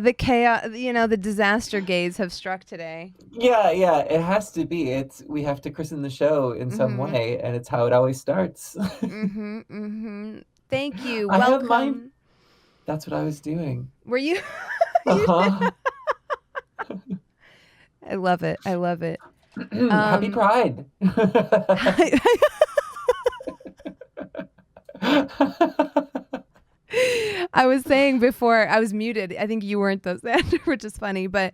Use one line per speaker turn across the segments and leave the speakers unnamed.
The chaos, the disaster gaze have struck today.
Yeah, yeah, it has to be. We have to christen the show in some
Mm-hmm.
way, and it's how it always starts.
Mm-hmm. Mm-hmm. Thank you.
I have mine.
Welcome.
That's what I was doing.
Were you? you
Uh-huh.
I love it. I love it.
Happy
Um,
Pride.
I was saying before I was muted. I think you weren't though, Xander, which is funny. But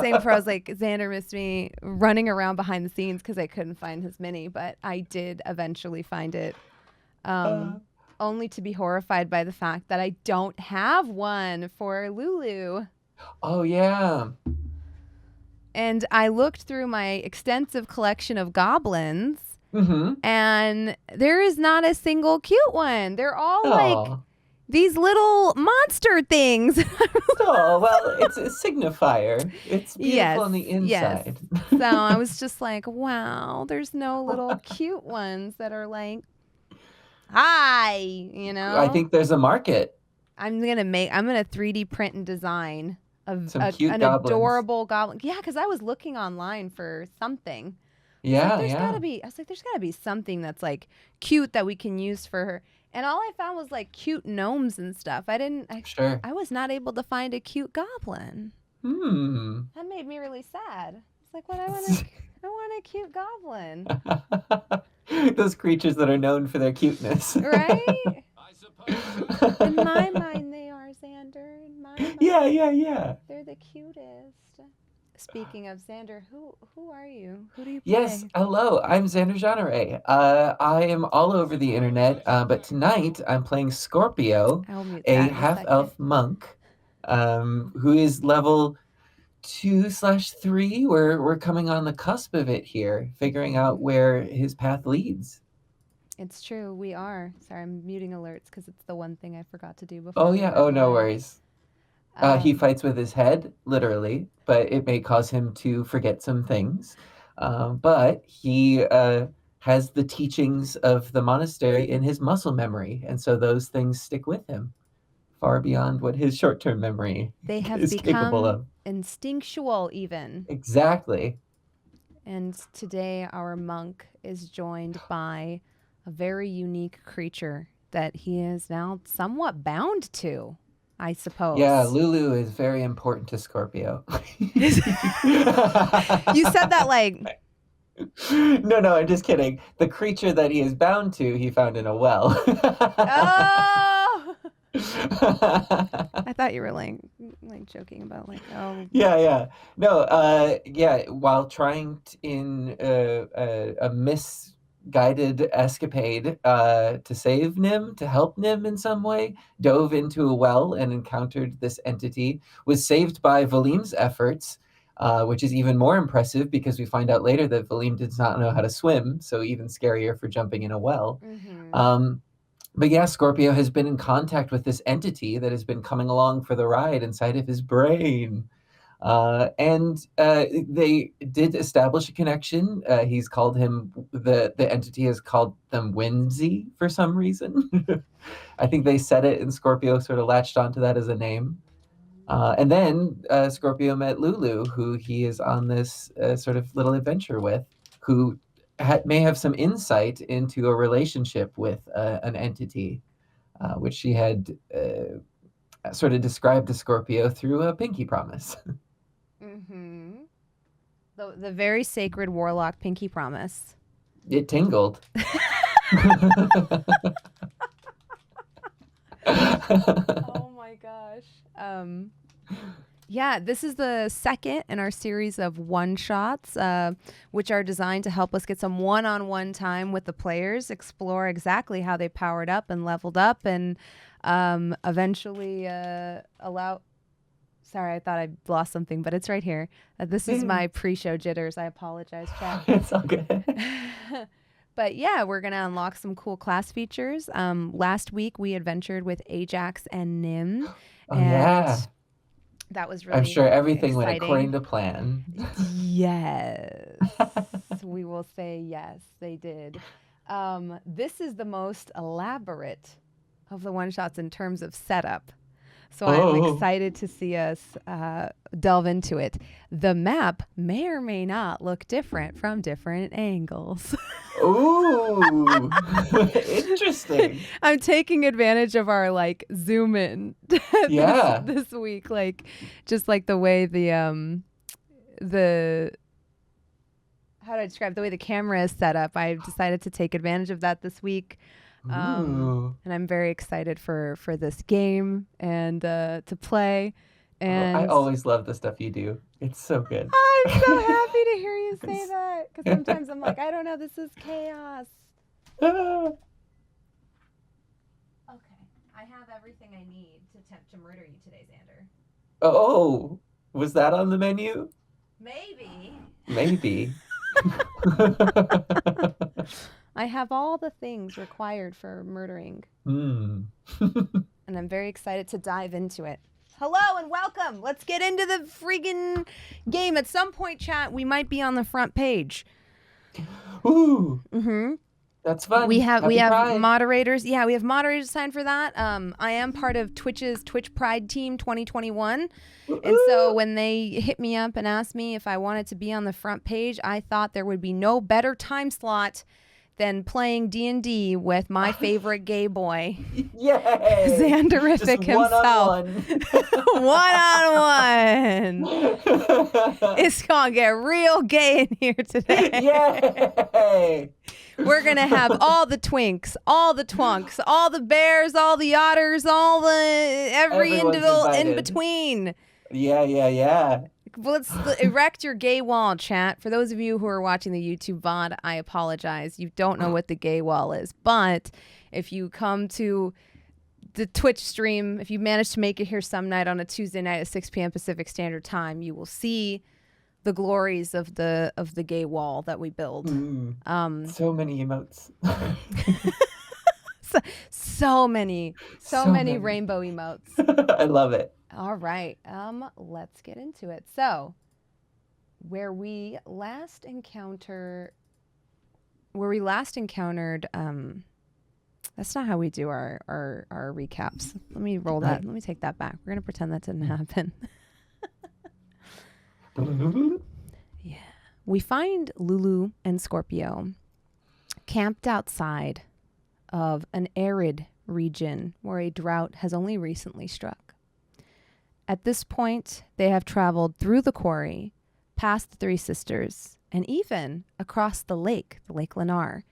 saying before, I was like, Xander missed me running around behind the scenes because I couldn't find his mini, but I did eventually find it. Only to be horrified by the fact that I don't have one for Lulu.
Oh, yeah.
And I looked through my extensive collection of goblins,
Mm-hmm.
and there is not a single cute one. They're all like
Oh.
these little monster things.
Oh, well, it's a signifier. It's beautiful
Yes,
on the
yes.
inside.
So I was just like, wow, there's no little cute ones that are like, hi,
I think there's a market.
I'm gonna 3D print and design
Some cute
an
goblins.
adorable goblin. Yeah, because I was looking online for something.
Yeah,
I was like, there's gotta be something that's like cute that we can use for her. And all I found was like cute gnomes and stuff.
sure.
I was not able to find a cute goblin.
Hmm.
That made me really sad. It's like, I want a cute goblin.
Those creatures that are known for their cuteness.
Right? In my mind, they are, Xander. In my mind.
Yeah, yeah, yeah.
They're the cutest. Speaking of Xander, who are you? Who do you play?
Yes, hello, I'm Xander Jeanneret. I am all over the internet, but tonight I'm playing Scorpio,
I'll mute
a
that in a
half-elf
second.
monk, who is level 2/3. We're coming on the cusp of it here, figuring out where his path leads.
It's true, we are. Sorry, I'm muting alerts because it's the one thing I forgot to do before
Oh
we
yeah,
went
oh no
live.
worries. He fights with his head, literally, but it may cause him to forget some things. But he has the teachings of the monastery in his muscle memory, and so those things stick with him far beyond what his short-term memory
They have
is capable
become
of.
instinctual, even.
Exactly.
And today, our monk is joined by a very unique creature that he is now somewhat bound to, I suppose.
Yeah, Lulu is very important to Scorpio.
You said that like...
No, I'm just kidding. The creature that he is bound to, he found in a well.
Oh! I thought you were like joking about like, oh.
Yeah. No, yeah, while trying in a misguided escapade to save Nim, to help Nim in some way, dove into a well and encountered this entity, was saved by Valim's efforts, which is even more impressive because we find out later that Valim does not know how to swim, so even scarier for jumping in a well.
Mm-hmm.
But yeah, Scorpio has been in contact with this entity that has been coming along for the ride inside of his brain. And they did establish a connection. He's called him, the entity has called them Whimsy for some reason. I think they said it and Scorpio sort of latched onto that as a name. And then Scorpio met Lulu, who he is on this sort of little adventure with, who may have some insight into a relationship with an entity, which she had sort of described to Scorpio through a pinky promise.
Mm-hmm. The very sacred warlock pinky promise.
It tingled.
Oh my gosh. Yeah, this is the second in our series of one-shots, which are designed to help us get some one-on-one time with the players, explore exactly how they powered up and leveled up, and eventually allow... Sorry, I thought I lost something, but it's right here. This is my pre-show jitters. I apologize, chat.
It's all good.
But yeah, we're going to unlock some cool class features. Last week, we adventured with Ajax and Nim.
Oh, yeah.
That was really
I'm sure everything
exciting.
went according to plan.
Yes. We will say yes, they did. This is the most elaborate of the one-shots in terms of setup. So I'm excited to see us delve into it. The map may or may not look different from different angles.
Ooh, interesting.
I'm taking advantage of our like zoom in this week, like just like the way the how do I describe the way the camera is set up. I've decided to take advantage of that this week. And I'm very excited for this game and to play. And
I always love the stuff you do. It's so good.
I'm so happy to hear you say that, because sometimes I'm like, I don't know, this is chaos. Okay, I have everything I need to attempt to murder you today, Xander.
Oh, was that on the menu? Maybe.
I have all the things required for murdering. And I'm very excited to dive into it. Hello and welcome. Let's get into the freaking game. At some point, chat, we might be on the front page.
Ooh.
Mm-hmm.
That's fun.
We have moderators. Yeah, we have moderators assigned for that. I am part of Twitch's Twitch Pride Team 2021. And so when they hit me up and asked me if I wanted to be on the front page, I thought there would be no better time slot than playing D&D with my favorite gay boy.
Yay!
Xanderific himself. One-on-one. It's gonna get real gay in here today.
Yay!
We're gonna have all the twinks, all the twunks, all the bears, all the otters, all the every individual in between.
Yeah.
Let's erect your gay wall, chat. For those of you who are watching the YouTube VOD, I apologize. You don't know what the gay wall is. But if you come to the Twitch stream, if you manage to make it here some night on a Tuesday night at 6 p.m. Pacific Standard Time, you will see the glories of the gay wall that we build.
So many emotes.
so many rainbow emotes.
I love it.
All right, let's get into it. So, where we last encountered, that's not how we do our recaps. Let me roll that. Let me take that back. We're gonna pretend that didn't happen. Yeah, we find Lulu and Scorpio camped outside of an arid region where a drought has only recently struck. At this point, they have traveled through the quarry, past the Three Sisters, and even across the Lake Lennar.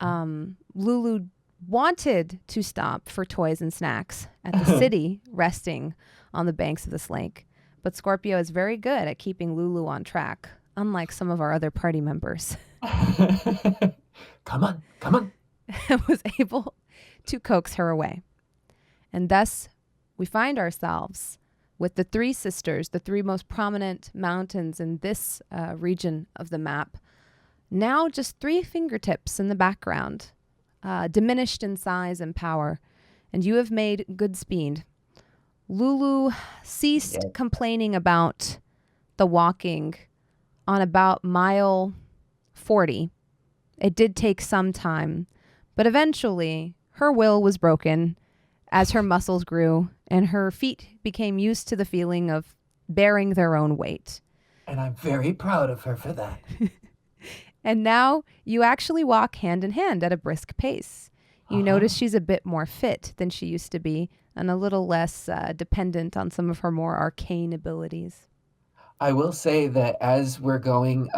Lulu wanted to stop for toys and snacks at the city, resting on the banks of this lake. But Scorpio is very good at keeping Lulu on track, unlike some of our other party members.
Come on.
And was able to coax her away. And thus, we find ourselves with the Three Sisters, the three most prominent mountains in this region of the map, now just 3 fingertips in the background, diminished in size and power, and you have made good speed. Lulu ceased complaining about the walking on about mile 40. It did take some time, but eventually her will was broken as her muscles grew and her feet became used to the feeling of bearing their own weight.
And I'm very proud of her for that.
And now you actually walk hand in hand at a brisk pace. You notice she's a bit more fit than she used to be and a little less dependent on some of her more arcane abilities.
I will say that as we're going,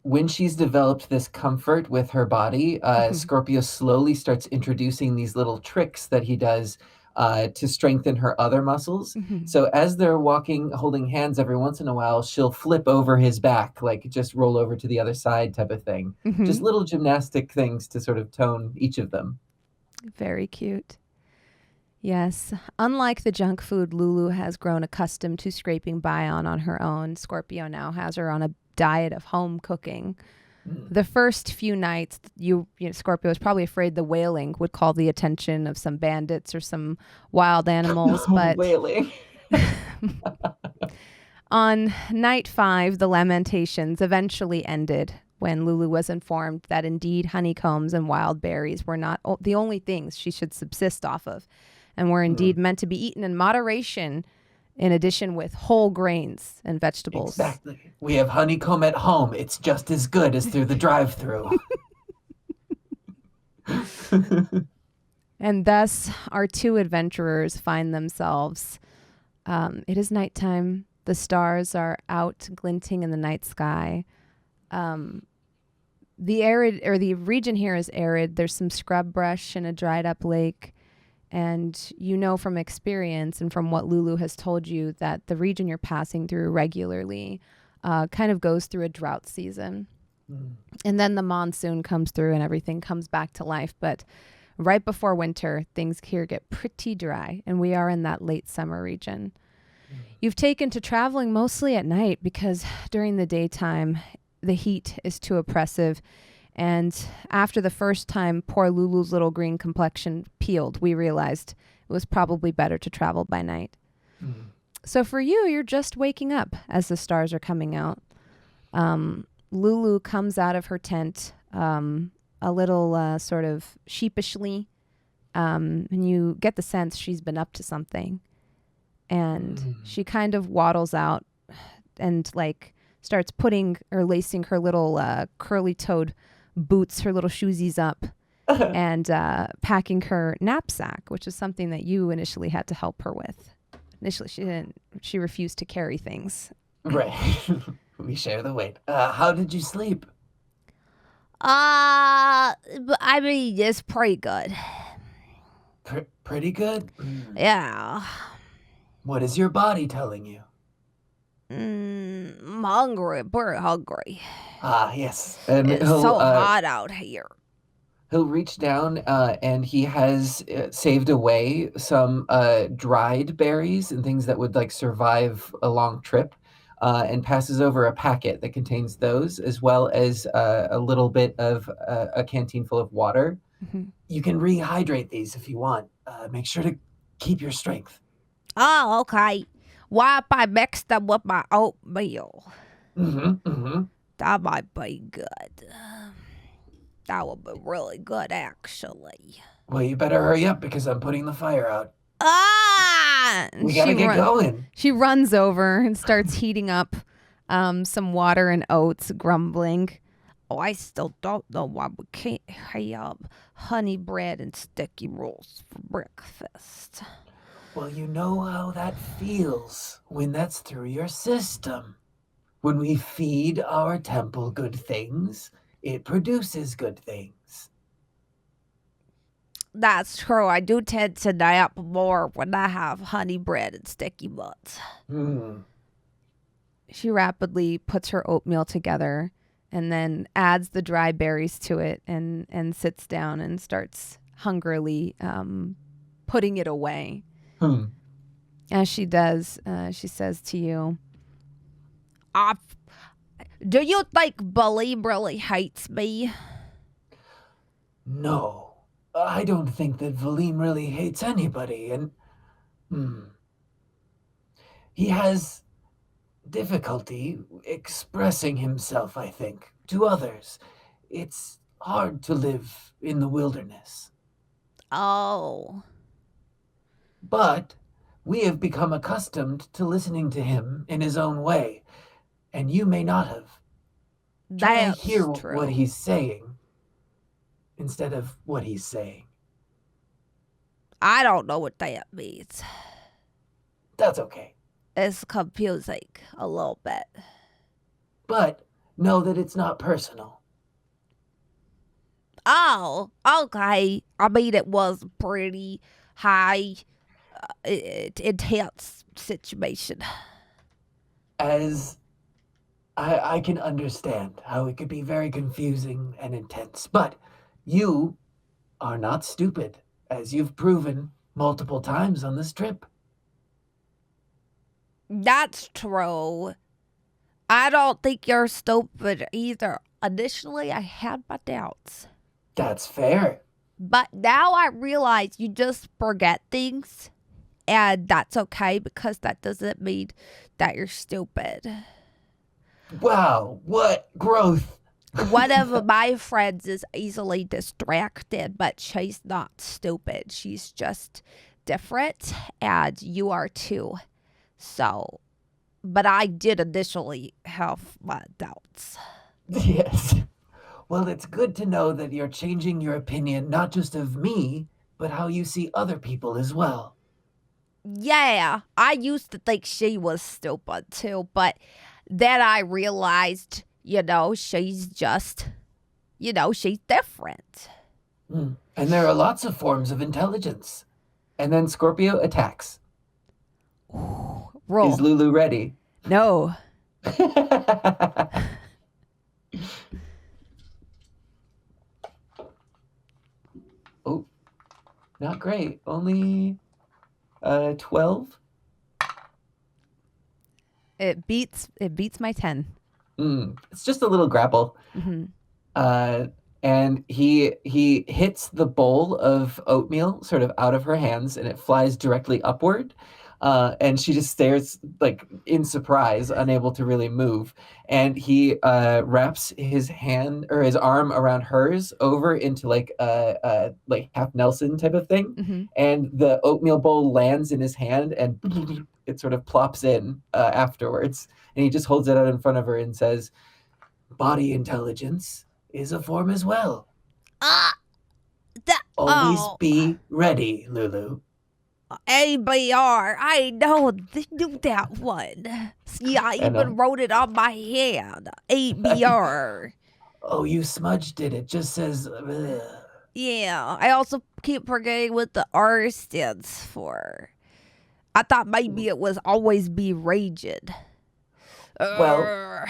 when she's developed this comfort with her body, Scorpio slowly starts introducing these little tricks that he does to strengthen her other muscles. So as they're walking, holding hands every once in a while, she'll flip over his back, like just roll over to the other side type of thing. Just little gymnastic things to sort of tone each of them.
Very cute. Yes. Unlike the junk food Lulu has grown accustomed to scraping by on her own, Scorpio now has her on a diet of home cooking. The first few nights, Scorpio was probably afraid the wailing would call the attention of some bandits or some wild animals. But
wailing.
On night 5, the lamentations eventually ended when Lulu was informed that indeed honeycombs and wild berries were not the only things she should subsist off of, and were indeed meant to be eaten in moderation, in addition with whole grains and vegetables.
Exactly. We have honeycomb at home. It's just as good as through the drive-thru.
And thus, our two adventurers find themselves. It is nighttime. The stars are out glinting in the night sky. The region here is arid. There's some scrub brush and a dried up lake. And you know from experience and from what Lulu has told you that the region you're passing through regularly kind of goes through a drought season. And then the monsoon comes through and everything comes back to life. But right before winter, things here get pretty dry, and we are in that late summer region. You've taken to traveling mostly at night because during the daytime, the heat is too oppressive. And after the first time poor Lulu's little green complexion peeled, we realized it was probably better to travel by night. So for you, you're just waking up as the stars are coming out. Lulu comes out of her tent a little sort of sheepishly, and you get the sense she's been up to something. And she kind of waddles out and like starts putting or lacing her little curly-toed boots, her little shoesies up, and packing her knapsack, which is something that you initially had to help her with. Initially, she refused to carry things.
Right. We share the weight. How did you sleep?
I mean, it's pretty good.
Pretty good?
Yeah.
What is your body telling you?
I'm hungry, pretty hungry.
Yes. And
It's so hot out here.
He'll reach down and he has saved away some dried berries and things that would like survive a long trip, and passes over a packet that contains those, as well as a little bit of a canteen full of water. You can rehydrate these if you want. Make sure to keep your strength.
Oh, okay. Why if I mix them with my oatmeal? That might be good. That would be really good, actually.
Well, you better hurry up because I'm putting the fire out. We
She
gotta get going.
She runs over and starts heating up some water and oats, grumbling.
Oh, I still don't know why we can't have honey bread and sticky rolls for breakfast.
Well, you know how that feels when that's through your system. When we feed our temple good things, it produces good things.
That's true. I do tend to nap more when I have honey bread and sticky buns.
She rapidly puts her oatmeal together and then adds the dry berries to it and sits down and starts hungrily putting it away. As she does, she says to you,
do you think Billy really hates me?
No, I don't think that Valim really hates anybody, and he has difficulty expressing himself, I think, to others. It's hard to live in the wilderness.
Oh.
But we have become accustomed to listening to him in his own way, and you may not have. Try to hear what he's saying instead of what he's saying.
I don't know what that means.
That's okay.
It's confusing a little bit.
But know that it's not personal.
Oh, okay. I mean, it was pretty high, intense situation.
As I can understand how it could be very confusing and intense, but you are not stupid, as you've proven multiple times on this trip.
That's true. I don't think you're stupid either. Initially, I had my doubts.
That's fair.
But now I realize you just forget things. And that's okay because that doesn't mean that you're stupid.
Wow, what growth.
One of my friends is easily distracted, but she's not stupid. She's just different, and you are too. So, but I did initially have my doubts.
Yes. Well, it's good to know that you're changing your opinion, not just of me, but how you see other people as well.
Yeah, I used to think she was stupid too, but then I realized, she's just, she's different.
And there are lots of forms of intelligence. And then Scorpio attacks.
Roll.
Is Lulu ready?
No.
Oh, not great. Only 12.
It beats my 10.
It's just a little grapple.
Mm-hmm.
And he hits the bowl of oatmeal sort of out of her hands, and it flies directly upward. And she just stares like in surprise, unable to really move. And he wraps his hand or his arm around hers over into like a like half Nelson type of thing.
Mm-hmm.
And the oatmeal bowl lands in his hand, and it sort of plops in afterwards. And he just holds it out in front of her and says, "Body intelligence is a form as well. Always be ready, Lulu."
ABR, I knew that one. See, I even wrote it on my hand. ABR.
Oh, you smudged it. It just says... Ugh.
Yeah, I also keep forgetting what the R stands for. I thought maybe it was always be raged.
Well,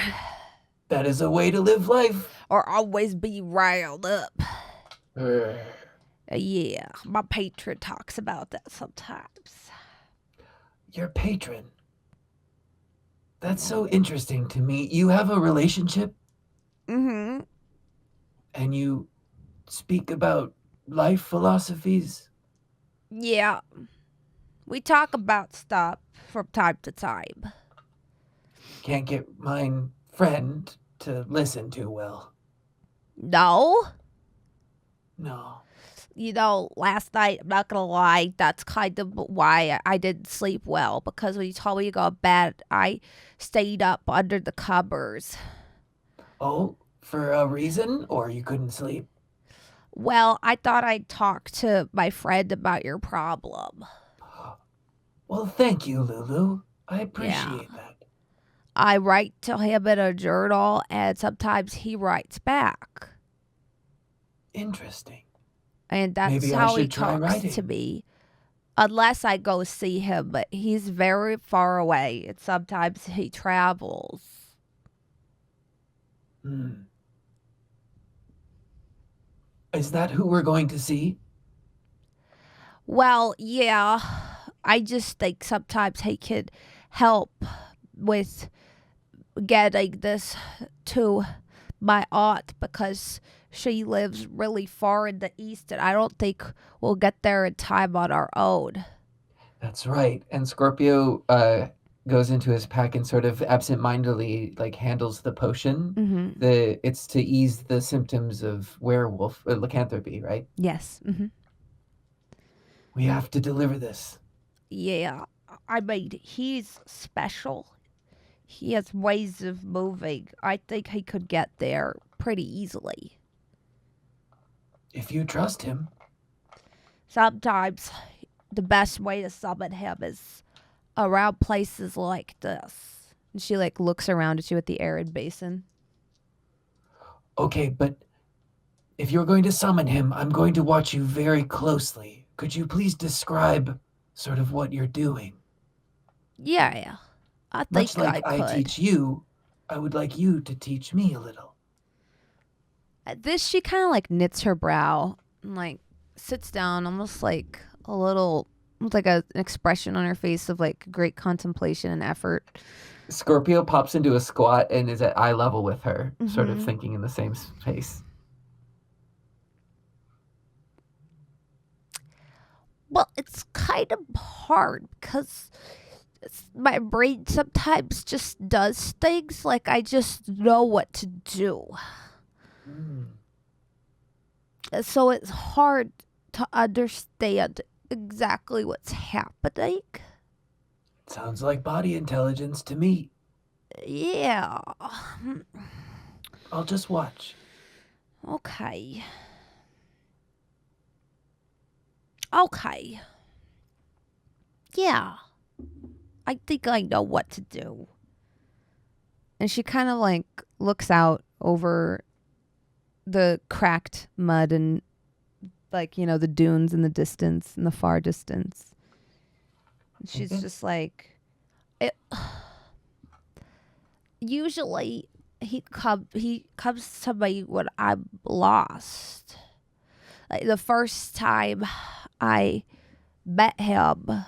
that is a way to live life.
Or always be riled up. Yeah, my patron talks about that sometimes.
Your patron? That's so interesting to me. You have a relationship?
Mm-hmm.
And you speak about life philosophies?
Yeah. We talk about stuff from time to time.
Can't get my friend to listen too well.
No?
No.
Last night, I'm not gonna lie, that's kind of why I didn't sleep well. Because when you told me to go to bed, I stayed up under the covers.
Oh, for a reason? Or you couldn't sleep?
Well, I thought I'd talk to my friend about your problem.
Well, thank you, Lulu. I appreciate that.
I write to him in a journal, and sometimes he writes back.
Interesting.
And that's
Maybe
how
I
he
should try
talks
writing.
to me. Unless I go see him, but he's very far away, and sometimes he travels.
Is that who we're going to see?
Well, yeah. I just think sometimes he could help with getting this to my aunt because she lives really far in the east, and I don't think we'll get there in time on our own.
That's right. And Scorpio goes into his pack and sort of absentmindedly like handles the potion.
Mm-hmm.
It's to ease the symptoms of werewolf lycanthropy, right?
Yes. Mm-hmm.
We have to deliver this.
Yeah, I mean, he's special. He has ways of moving. I think he could get there pretty easily.
If you trust him.
Sometimes the best way to summon him is around places like this.
And she like looks around at you at the arid basin.
Okay, but if you're going to summon him, I'm going to watch you very closely. Could you please describe sort of what you're doing?
Yeah, I think
Much like
I could.
I teach you, I would like you to teach me a little.
At this, she kind of like knits her brow and like sits down, almost like a little, with like an expression on her face of like great contemplation and effort.
Scorpio pops into a squat and is at eye level with her, sort of thinking in the same space.
Well, it's kind of hard because my brain sometimes just does things like I just know what to do. So it's hard to understand exactly what's happening.
Sounds like body intelligence to me.
Yeah.
I'll just watch.
Okay. Okay. Yeah. I think I know what to do.
And she kind of like looks out over the cracked mud and like, you know, the dunes in the distance, in the far distance. She's just like,
Usually he comes to me when I'm lost. Like the first time I met him,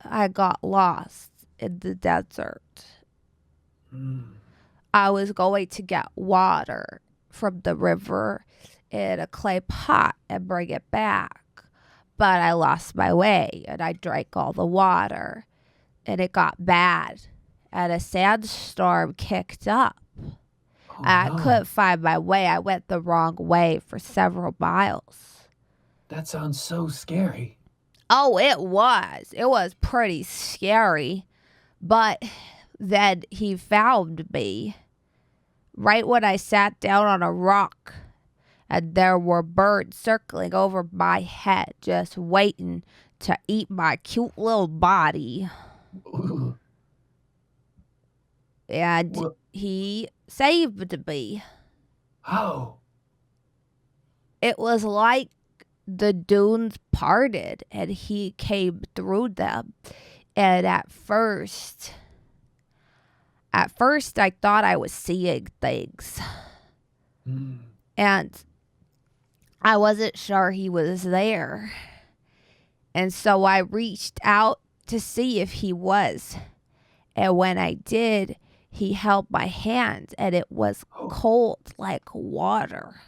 I got lost in the desert. I was going to get water from the river in a clay pot and bring it back. But I lost my way and I drank all the water and it got bad and a sandstorm kicked up. I couldn't find my way. I went the wrong way for several miles.
That sounds so scary.
Oh, it was. It was pretty scary. But then he found me right when I sat down on a rock. And there were birds circling over my head, just waiting to eat my cute little body. And he saved me.
How?
It was like the dunes parted and he came through them. And at first I thought I was seeing things. And I wasn't sure he was there. And so I reached out to see if he was. And when I did, he held my hand and it was cold like water.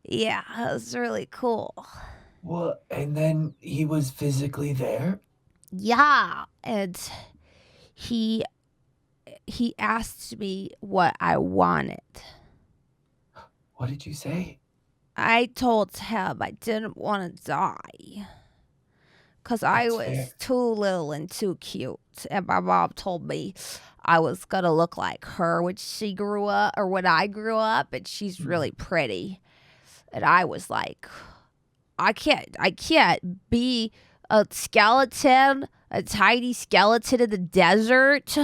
Yeah, it was really cool.
Well, and then he was physically there?
Yeah, and he asked me what I wanted.
What did you say?
I told him I didn't want to die. Because I was too little and too cute. And my mom told me I was going to look like her when she grew up, or when I grew up, and she's really pretty. And I was like, I can't be a skeleton, a tiny skeleton in the desert.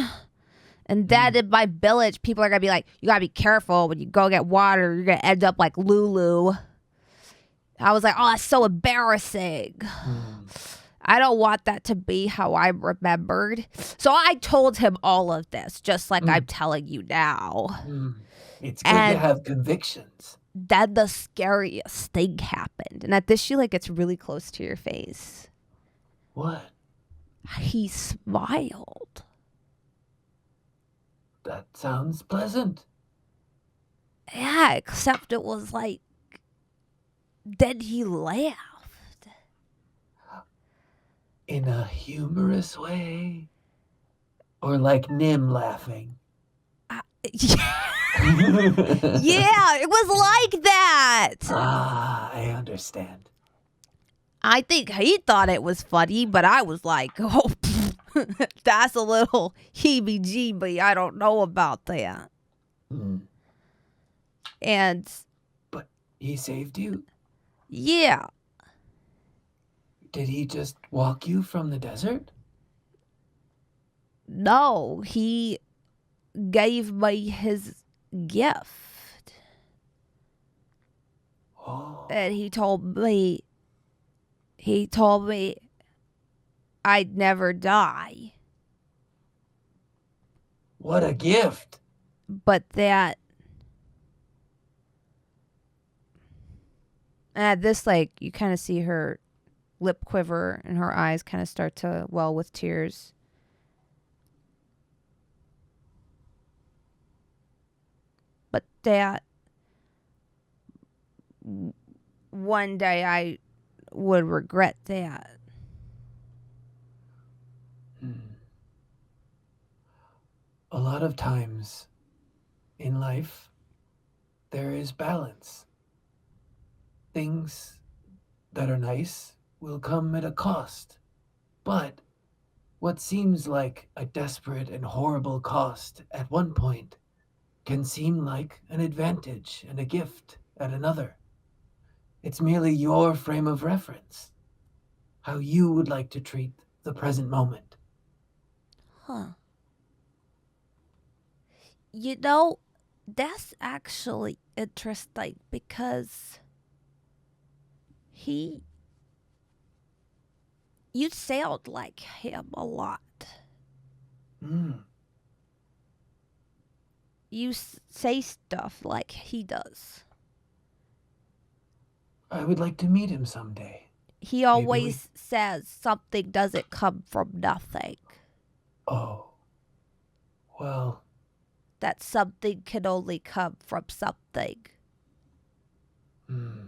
And then in my village, people are going to be like, you got to be careful when you go get water. You're going to end up like Lulu. I was like, oh, that's so embarrassing. I don't want that to be how I'm remembered. So I told him all of this, just like I'm telling you now.
It's good to have convictions.
Then the scariest thing happened.
and at this, she like gets really close to your face.
What?
He smiled.
That sounds pleasant.
Yeah, except it was like, then he laughed.
In a humorous way? Or like Nim laughing?
Yeah, it was like that.
Ah, I understand.
I think he thought it was funny, but I was like, oh, that's a little heebie-jeebie. I don't know about that. And...
But he saved you?
Yeah.
Did he just walk you from the desert?
No, he gave me his gift.
Oh.
And he told me I'd never die.
What a gift.
But that...
And at this, like, you kind of see her lip quiver and her eyes kind of start to well with tears.
But that one day I would regret that.
A lot of times in life, there is balance. Things that are nice will come at a cost. But what seems like a desperate and horrible cost at one point can seem like an advantage and a gift at another. It's merely your frame of reference, how you would like to treat the present moment.
Huh. You know, that's actually interesting because he. You sound like him a lot.
Mm,
You say stuff like he does.
I would like to meet him someday.
He
Maybe we.
always says something doesn't come from nothing.
Oh, well,
That something can only come from something.
hmm.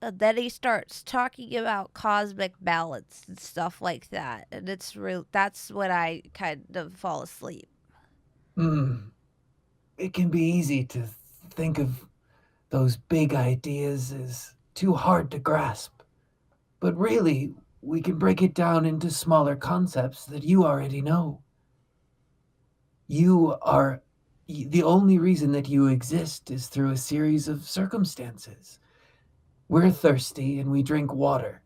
And then he starts talking about cosmic balance and stuff like that. And it's real. That's when I kind of fall asleep.
It can be easy to think of those big ideas as too hard to grasp. But really, we can break it down into smaller concepts that you already know. You are. The only reason that you exist is through a series of circumstances. We're thirsty and we drink water,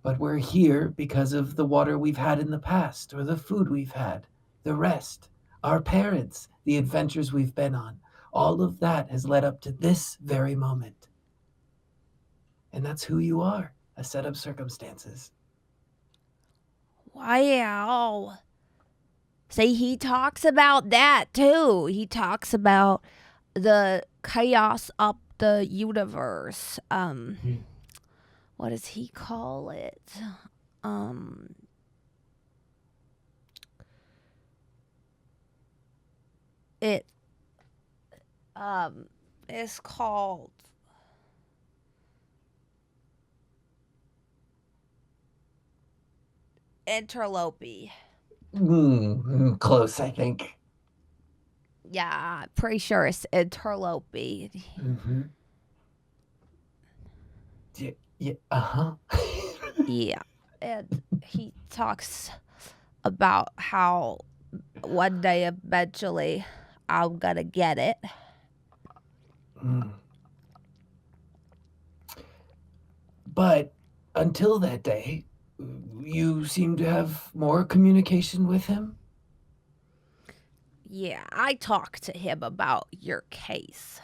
but we're here because of the water we've had in the past, or the food we've had, the rest, our parents, the adventures we've been on. All of that has led up to this very moment. And that's who you are, a set of circumstances.
Wow. See, he talks about that too. He talks about the chaos of the universe. What does he call it? It is called interlopy.
Close, I think.
Yeah, pretty sure it's interlopy.
Mm-hmm. Yeah, uh-huh.
Yeah, and he talks about how one day eventually I'm gonna get it.
Mm. But until that day, you seem to have more communication with him?
Yeah, I talked to him about your case.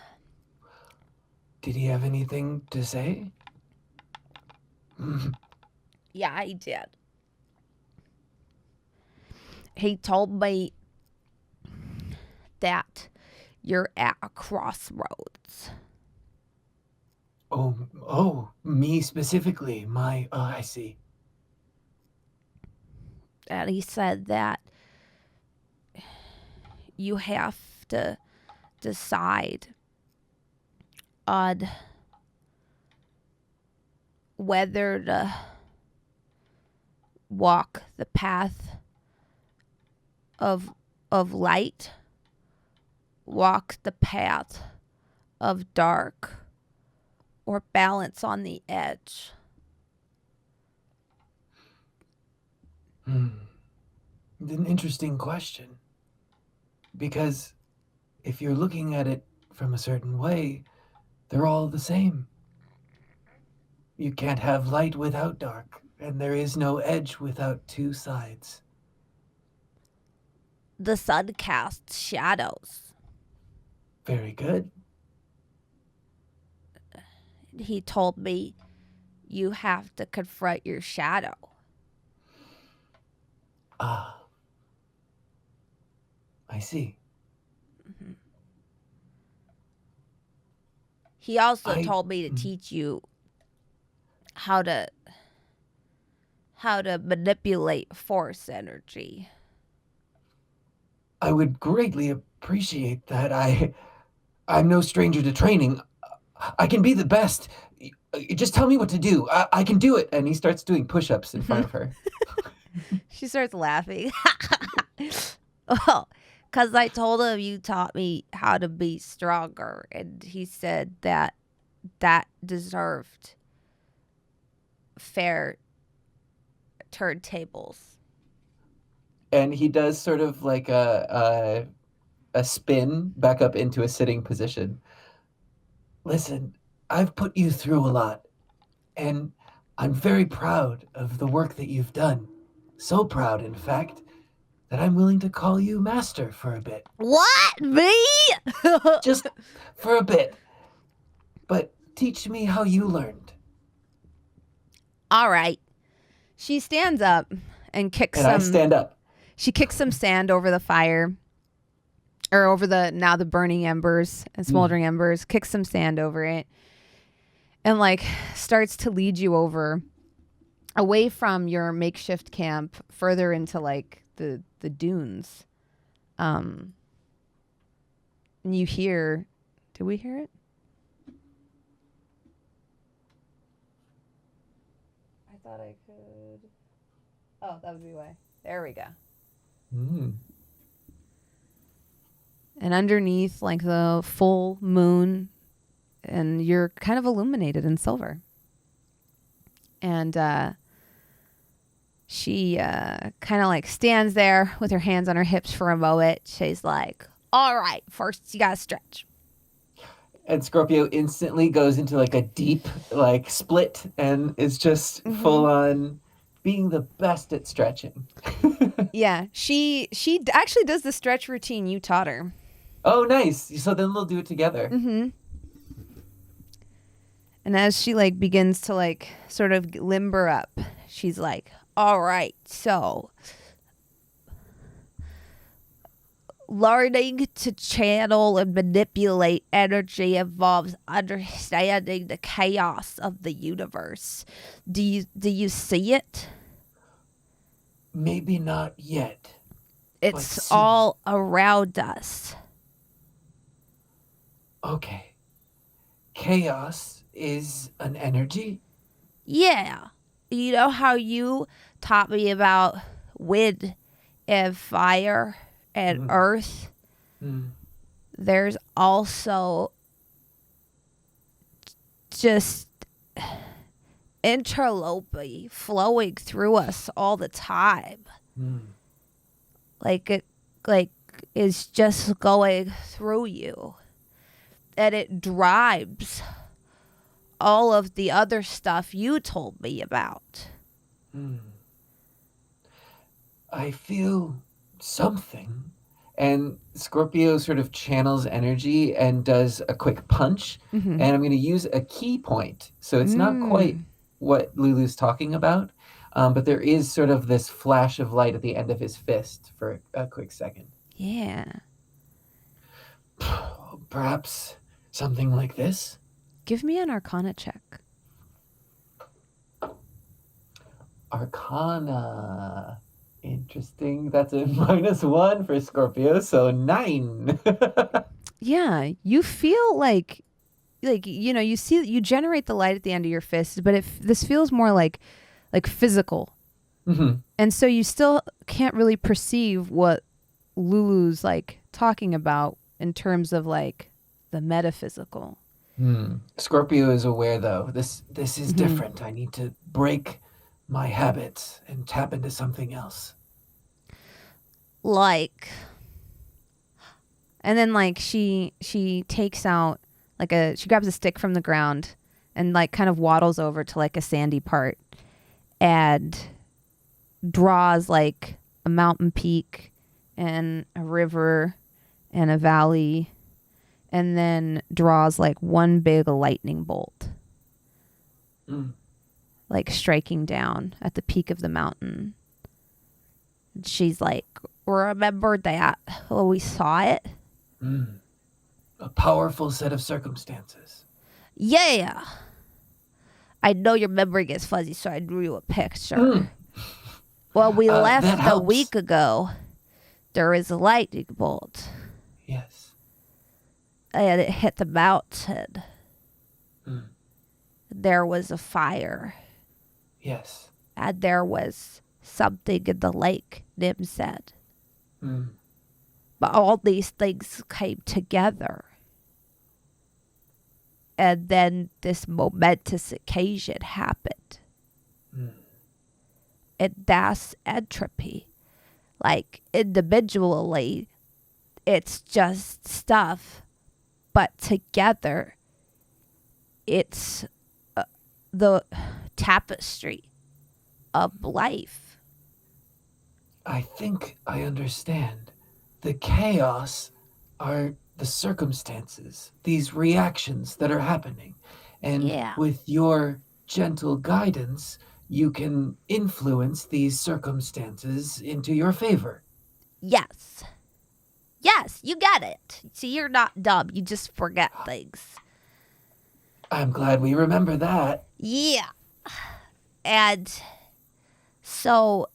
Did he have anything to say?
Yeah, I did. He told me that you're at a crossroads.
Oh, me specifically. I see.
And he said that you have to decide on whether to walk the path of light, walk the path of dark, or balance on the edge.
It's an interesting question. Because if you're looking at it from a certain way, they're all the same. You can't have light without dark, and there is no edge without two sides.
The sun casts shadows.
Very good.
He told me you have to confront your shadow.
Ah, I see.
Mm-hmm. He also told me to teach you how to manipulate force energy.
I would greatly appreciate that. I'm no stranger to training. I can be the best. Just tell me what to do. I can do it. And he starts doing push-ups in front of her.
She starts laughing. Well, because I told him you taught me how to be stronger. And he said that
that deserved fair turntables.
And he does sort of like a spin back up into a sitting position. Listen, I've put you through a lot, and I'm very proud of the work that you've done. So proud, in fact, that I'm willing to call you master for a bit.
What? Me?
Just for a bit. But teach me how you learned.
All right. She stands up and kicks
And I stand up.
She kicks some sand over the fire, or over the burning embers and smoldering embers, kicks some sand over it, and like starts to lead you over away from your makeshift camp further into like the dunes. And you hear, did we hear it? I thought I could. Oh, that would be why. There we go. And underneath, like the full moon, and you're kind of illuminated in silver. And she kind of like stands there with her hands on her hips for a moment. She's like, all right, first you gotta stretch.
And Scorpio instantly goes into like a deep like split and is just full on being the best at stretching.
Yeah, she actually does the stretch routine you taught her.
Oh, nice. So then they'll do it together.
Mm-hmm. And as she like begins to like sort of limber up, she's like, all right, so learning to channel and manipulate energy involves understanding the chaos of the universe. Do you see it?
Maybe not yet.
It's all around us.
Okay. Chaos is an energy?
Yeah. You know how you taught me about wind and fire and earth? There's also just interlopy flowing through us all the time. Like it is just going through you. And it drives all of the other stuff you told me about.
I feel something. And Scorpio sort of channels energy and does a quick punch. And I'm going to use a key point. So it's not quite what Lulu's talking about. But there is sort of this flash of light at the end of his fist for a quick second.
Yeah.
Perhaps something like this?
Give me an Arcana check.
Arcana. Interesting. That's a -1 for Scorpio, so 9.
Yeah, you feel like you generate the light at the end of your fist, but this feels more like physical. And so you still can't really perceive what Lulu's like talking about in terms of like the metaphysical.
Scorpio is aware though. This is different. I need to break my habits and tap into something else.
Like,
and then like she takes out she grabs a stick from the ground and like kind of waddles over to like a sandy part and draws like a mountain peak and a river and a valley, and then draws like one big lightning bolt, like striking down at the peak of the mountain. And she's like, remember that when we saw it?
A powerful set of circumstances.
Yeah. I know your memory gets fuzzy, so I drew you a picture. Well, we left a week ago. There is a lightning bolt.
Yes.
And it hit the mountain. There was a fire.
Yes.
And there was something in the lake, Nim said. But all these things came together. And then this momentous occasion happened. And that's entropy. Like, individually, it's just stuff. But together, it's the tapestry of life.
I think I understand. The chaos are the circumstances, these reactions that are happening. And
Yeah.
with your gentle guidance, you can influence these circumstances into your favor.
Yes. Yes, you got it. See, you're not dumb. You just forget things.
I'm glad we remember that.
Yeah. And so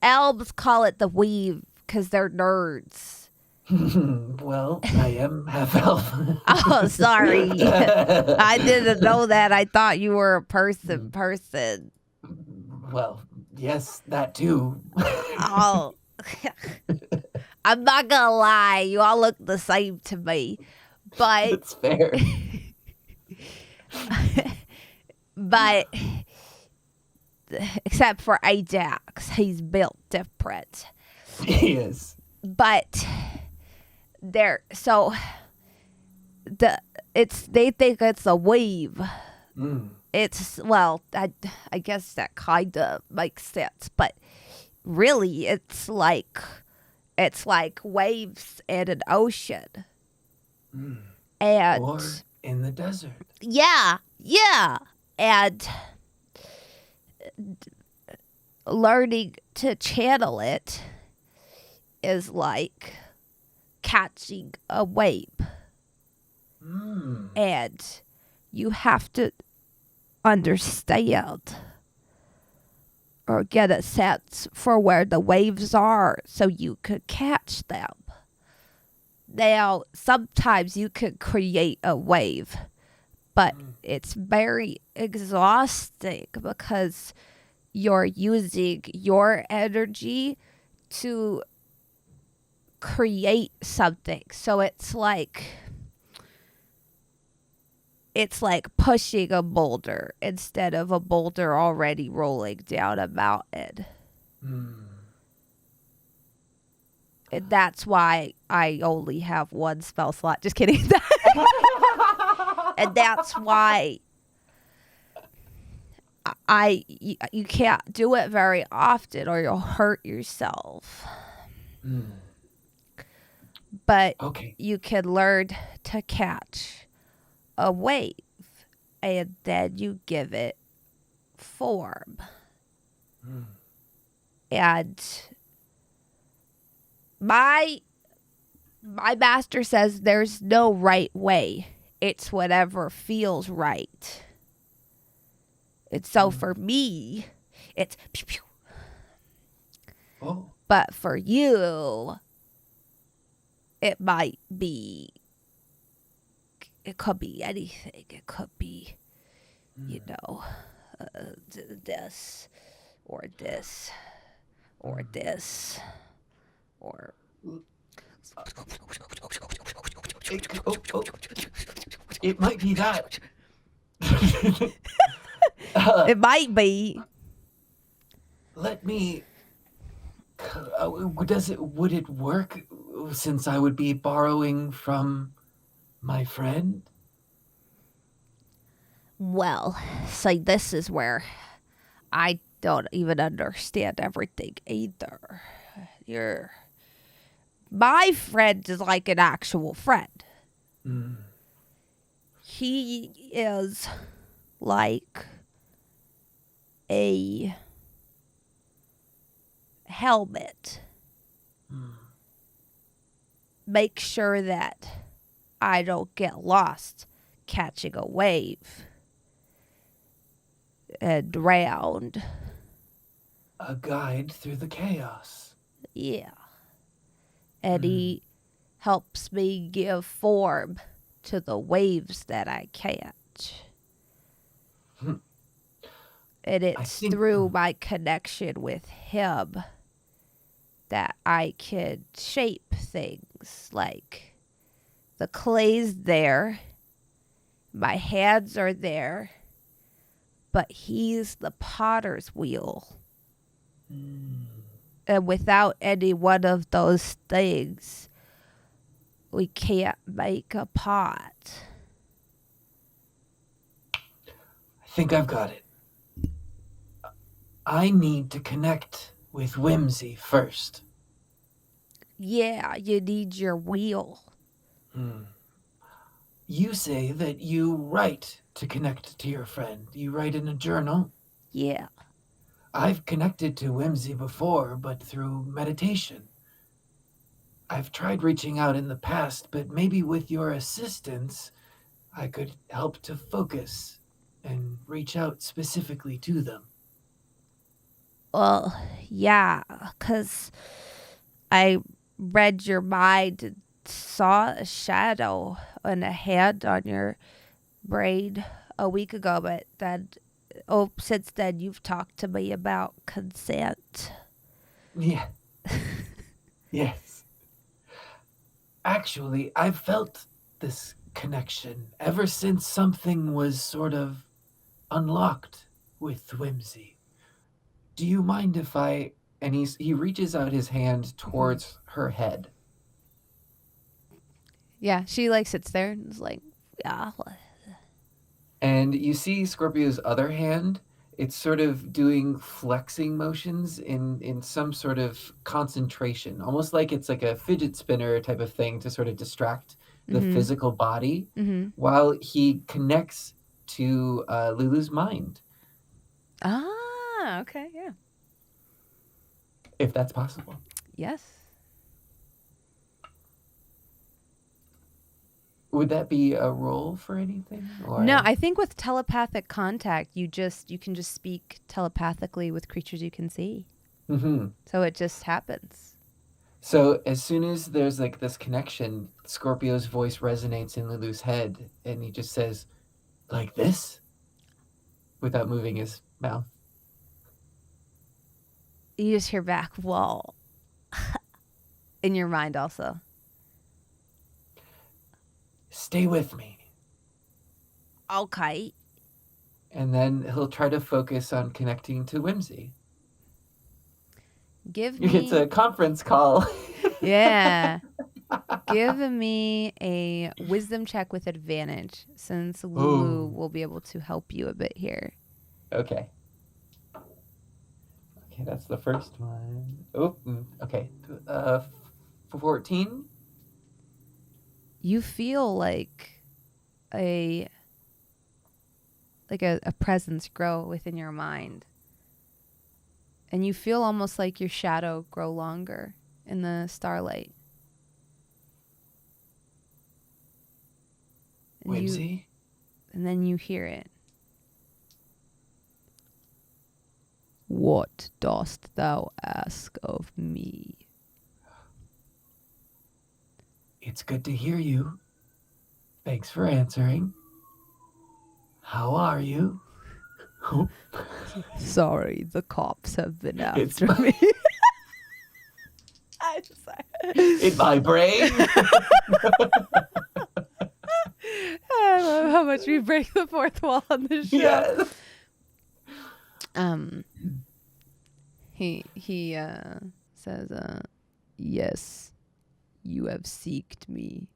elves call it the weave because they're nerds.
Well, I am half elf.
Oh, sorry. I didn't know that. I thought you were a person.
Well, yes, that too.
Oh. I'm not gonna lie. You all look the same to me. But
It's fair.
But except for Ajax, he's built different.
He is.
But they think it's a weave. It's, well, I guess that kind of makes sense, but really it's like waves in an ocean. And
Or in the desert.
yeah, and learning to channel it is like catching a wave. And you have to understand or get a sense for where the waves are so you could catch them. Now, sometimes you could create a wave, but it's very exhausting because you're using your energy to create something. So it's like pushing a boulder instead of a boulder already rolling down a mountain. And that's why I only have one spell slot. Just kidding. And that's why you can't do it very often or you'll hurt yourself. But
Okay.
you can learn to catch a wave and then you give it form. And my master says there's no right way. It's whatever feels right. And so for me, it's pew pew.
Oh.
But for you, it might be, it could be anything. It could be, this, or this, or this, or...
It might be that.
It might be.
Let me... would it work since I would be borrowing from my friend?
Well, see, this is where I don't even understand everything either. My friend is like an actual friend. He is like a helmet. Make sure that I don't get lost catching a wave and drowned.
A guide through the chaos.
Yeah. And he helps me give form to the waves that I catch. And it's through my connection with him that I can shape things. Like, the clay's there, My hands are there, but he's the potter's wheel. And without any one of those things, we can't make a pot.
I think I've got it. I need to connect with Whimsy first.
Yeah, you need your wheel.
You say that you write to connect to your friend. You write in a journal.
Yeah.
I've connected to Whimsy before, but through meditation. I've tried reaching out in the past, but maybe with your assistance, I could help to focus and reach out specifically to them.
Well, yeah, 'cause I read your mind and saw a shadow and a hand on your brain a week ago, but then, since then you've talked to me about consent.
Yeah. Yes. Actually, I've felt this connection ever since something was sort of unlocked with Whimsy. Do you mind if I... And he reaches out his hand towards her head.
Yeah, she like sits there and is like,
Yeah.
And you see Scorpio's other hand. It's sort of doing flexing motions in some sort of concentration, almost like it's like a fidget spinner type of thing to sort of distract the physical body while he connects to Lulu's mind.
ah, okay, yeah.
If that's possible.
Yes.
Would that be a roll for anything? Or...
No, I think with telepathic contact, you can just speak telepathically with creatures you can see. So it just happens.
So as soon as there's like this connection, Scorpio's voice resonates in Lulu's head, and he just says, like this? Without moving his mouth.
You just hear back, whoa. In your mind also.
Stay with me.
Okay.
And then he'll try to focus on connecting to Whimsy. It's a conference call.
Yeah. Give me a wisdom check with advantage, since Lulu will be able to help you a bit here.
Okay. Okay, that's the first one. Oh, okay. 14?
You feel like a presence grow within your mind. And you feel almost like your shadow grow longer in the starlight. And
Whimsy?
And then you hear it. What dost thou ask of me?
It's good to hear you. Thanks for answering. How are you?
Sorry, the cops have been after me. I'm sorry.
In my brain?
I love how much we break the fourth wall on this show.
Yes.
He says, yes, you have seeked me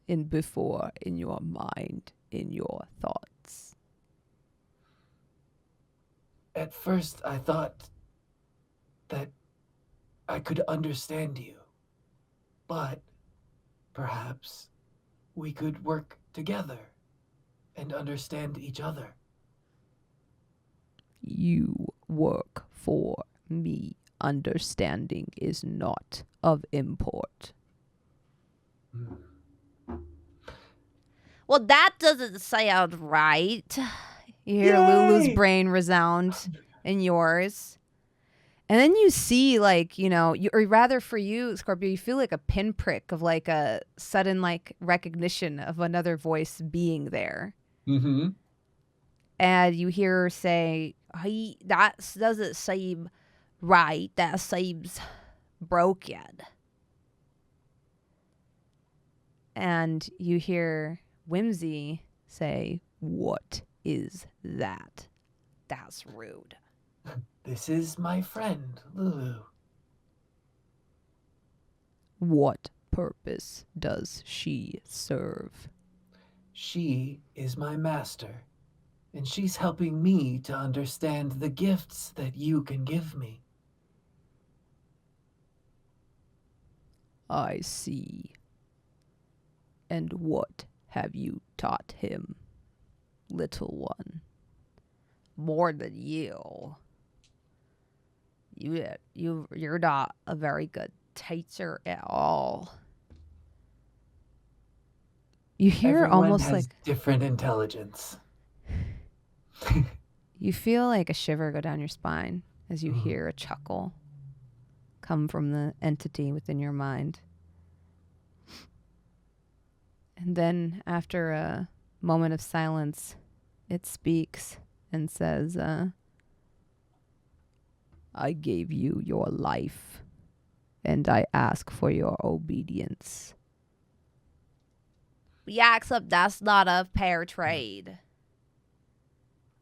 in your mind, in your thoughts.
At first, I thought that I could understand you, but perhaps we could work together and understand each other.
You work for me. Understanding is not of import.
Well, that doesn't sound right.
You hear Lulu's brain resound in yours. And then you see, like, or rather for you, Scorpio, you feel like a pinprick of like a sudden like recognition of another voice being there.
Mm-hmm.
And you hear her say, that doesn't seem right. That seems broken. And you hear Whimsy say, "What is that? That's rude."
This is my friend, Lulu.
What purpose does she serve?
She is my master, and she's helping me to understand the gifts that you can give me.
I see. And what have you taught him, little one? More than you. You're not a very good teacher at all. You hear
Everyone
almost
has
like
different intelligence.
you feel like a shiver go down your spine as you hear a chuckle come from the entity within your mind. And then after a moment of silence, it speaks and says, I gave you your life, and I ask for your obedience.
Yeah, except that's not a fair trade.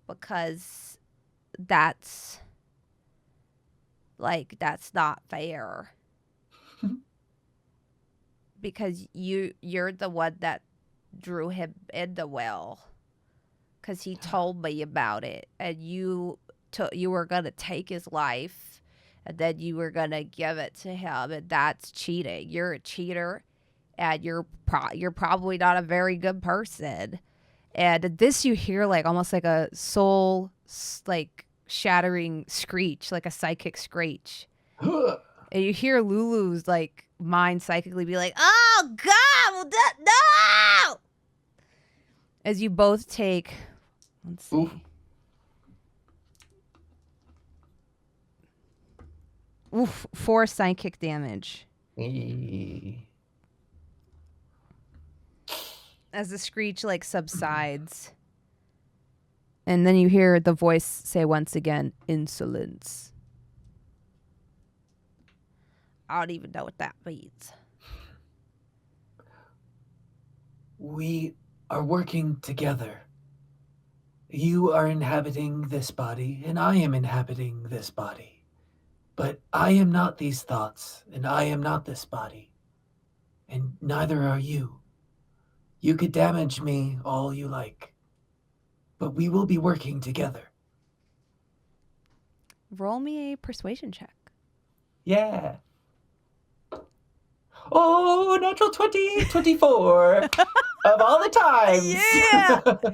Because that's not fair. Because you're the one that drew him in the well. Because he told me about it, and you were gonna take his life, and then you were gonna give it to him, and that's cheating. You're a cheater, and you're probably not a very good person. And this you hear like almost like a soul like shattering screech, like a psychic screech. And you hear Lulu's like mind psychically be like, "Oh God, no!" As you both take, let's see. Oof, 4 psychic damage. As the screech like subsides. And then you hear the voice say once again, insolence. I don't even know what that means.
We are working together. You are inhabiting this body, and I am inhabiting this body. But I am not these thoughts, and I am not this body. And neither are you. You could damage me all you like, but we will be working together.
Roll me a persuasion check.
Yeah. Oh, natural 20, 24 of all the times.
Yeah.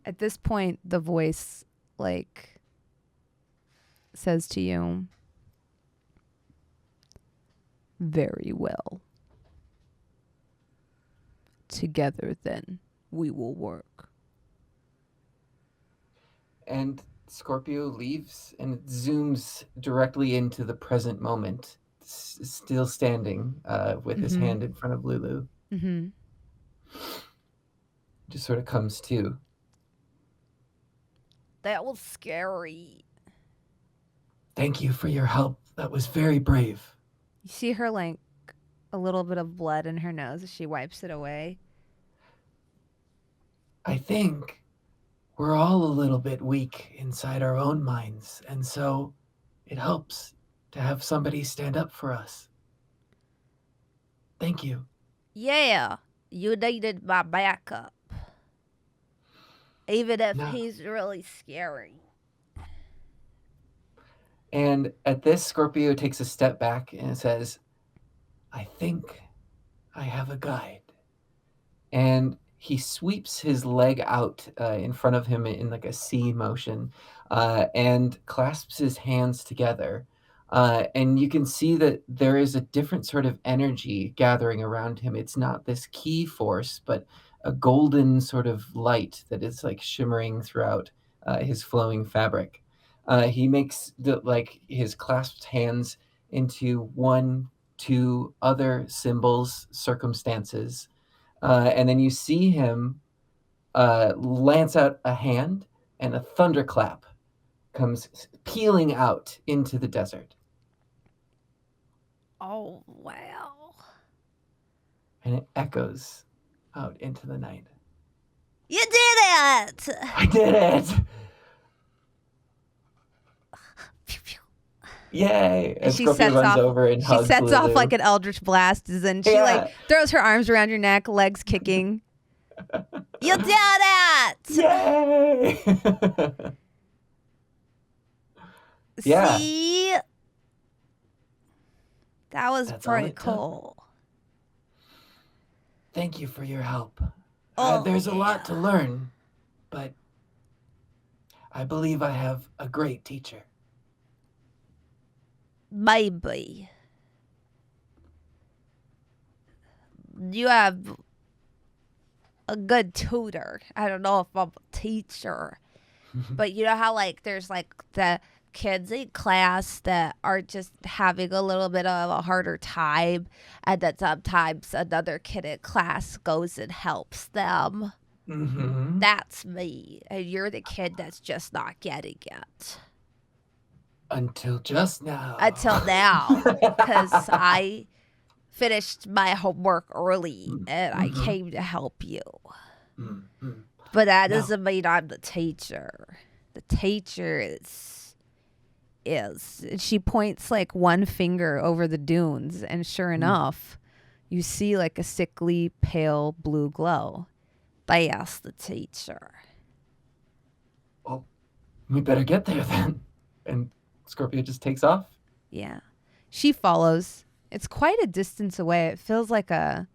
At this point, the voice like says to you, very well. Together then we will work.
And Scorpio leaves and it zooms directly into the present moment, still standing with his hand in front of Lulu. Just sort of comes to.
That was scary.
Thank you for your help. That was very brave.
You see her like a little bit of blood in her nose as she wipes it away.
I think we're all a little bit weak inside our own minds, and so it helps to have somebody stand up for us. Thank you.
Yeah, you needed my backup. Even if he's really scary.
And at this, Scorpio takes a step back and says, I think I have a guide. And he sweeps his leg out in front of him in like a C motion and clasps his hands together. And you can see that there is a different sort of energy gathering around him. It's not this key force, but a golden sort of light that is like shimmering throughout his flowing fabric. He makes his clasped hands into 1, 2 other symbols, circumstances. And then you see him lance out a hand, and a thunderclap comes peeling out into the desert.
Oh, wow.
And it echoes out into the night.
You did it!
I did it! Yay! And
she
Scorpio
sets
runs
off.
over and
She
hugs
sets off
Lulu.
like an eldritch blast, and she like throws her arms around your neck, legs kicking.
You did it!
Yay! Yeah.
See? That was
That's all
pretty
it took.
cool.
Thank you for your help.
Oh,
There's a lot to learn, but I believe I have a great teacher.
Maybe. You have a good tutor. I don't know if I'm a teacher. But you know how like there's like the kids in class that are just having a little bit of a harder time, and that sometimes another kid in class goes and helps them.
Mm-hmm.
That's me, and you're the kid that's just not getting it.
Until just now.
Until now, because I finished my homework early and I came to help you.
Mm-hmm.
But that doesn't mean I'm the teacher. The teacher is.
And she points like one finger over the dunes, and sure enough, you see like a sickly, pale blue glow.
That's the teacher.
Well, we better get there then. And Scorpio just takes off.
Yeah. She follows. It's quite a distance away. It feels like a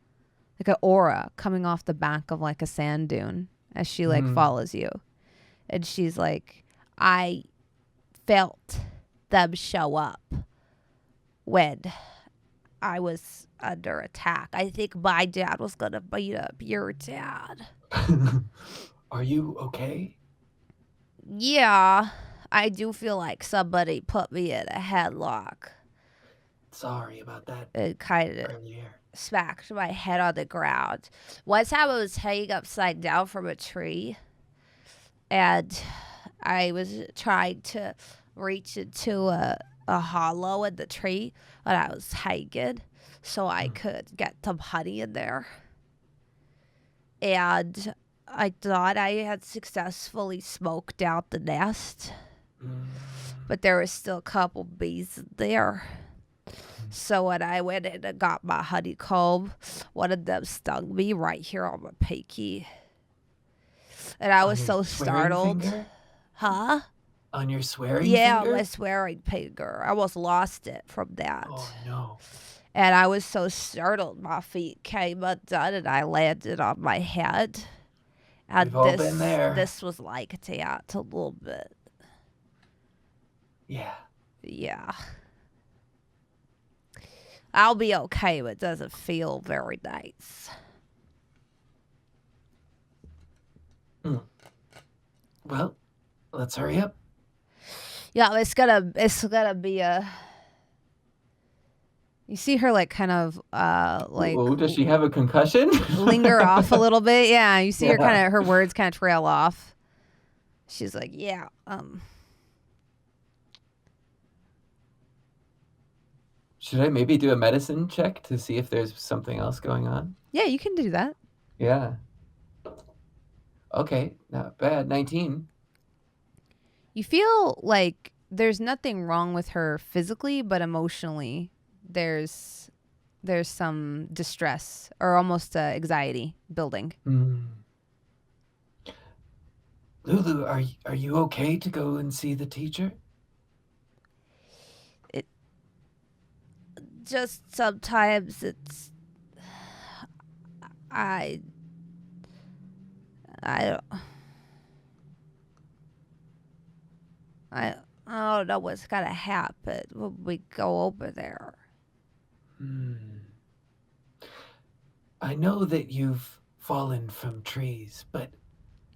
aura coming off the back of like a sand dune as she like follows you. And she's like,
I felt them show up when I was under attack. I think my dad was going to beat up your dad.
Are you okay?
Yeah, I do feel like somebody put me in a headlock.
Sorry about that.
It kind of
Earlier.
smacked my head on the ground. One time I was hanging upside down from a tree, and I was trying to reach into a hollow in the tree when I was hanging so I could get some honey in there. And I thought I had successfully smoked out the nest, but there was still a couple bees there. So when I went in and got my honeycomb, one of them stung me right here on my pinky. And I was so startled.
Finger?
Huh?
On your swearing
Yeah,
finger?
my swearing finger. I almost lost it from that.
Oh, no.
And I was so startled, my feet came undone and I landed on my head. And
We've all been there.
This was like that a little bit.
Yeah.
Yeah. I'll be okay, but it doesn't feel very nice.
Well, let's hurry up.
Yeah, it's gonna be a.
you see her like kind of like
Oh, does she have a concussion?
linger off a little bit. Yeah, you see her
Yeah.
kind of, her words kind of trail off.
She's like, yeah,
Should I maybe do a medicine check to see if there's something else going on?
Yeah, you can do that.
Yeah. Okay, not bad. 19.
You feel like there's nothing wrong with her physically, but emotionally there's some distress or almost anxiety building.
Lulu, are you okay to go and see the teacher?
just sometimes it's. I don't know what's gonna happen when we go over there.
I know that you've fallen from trees, but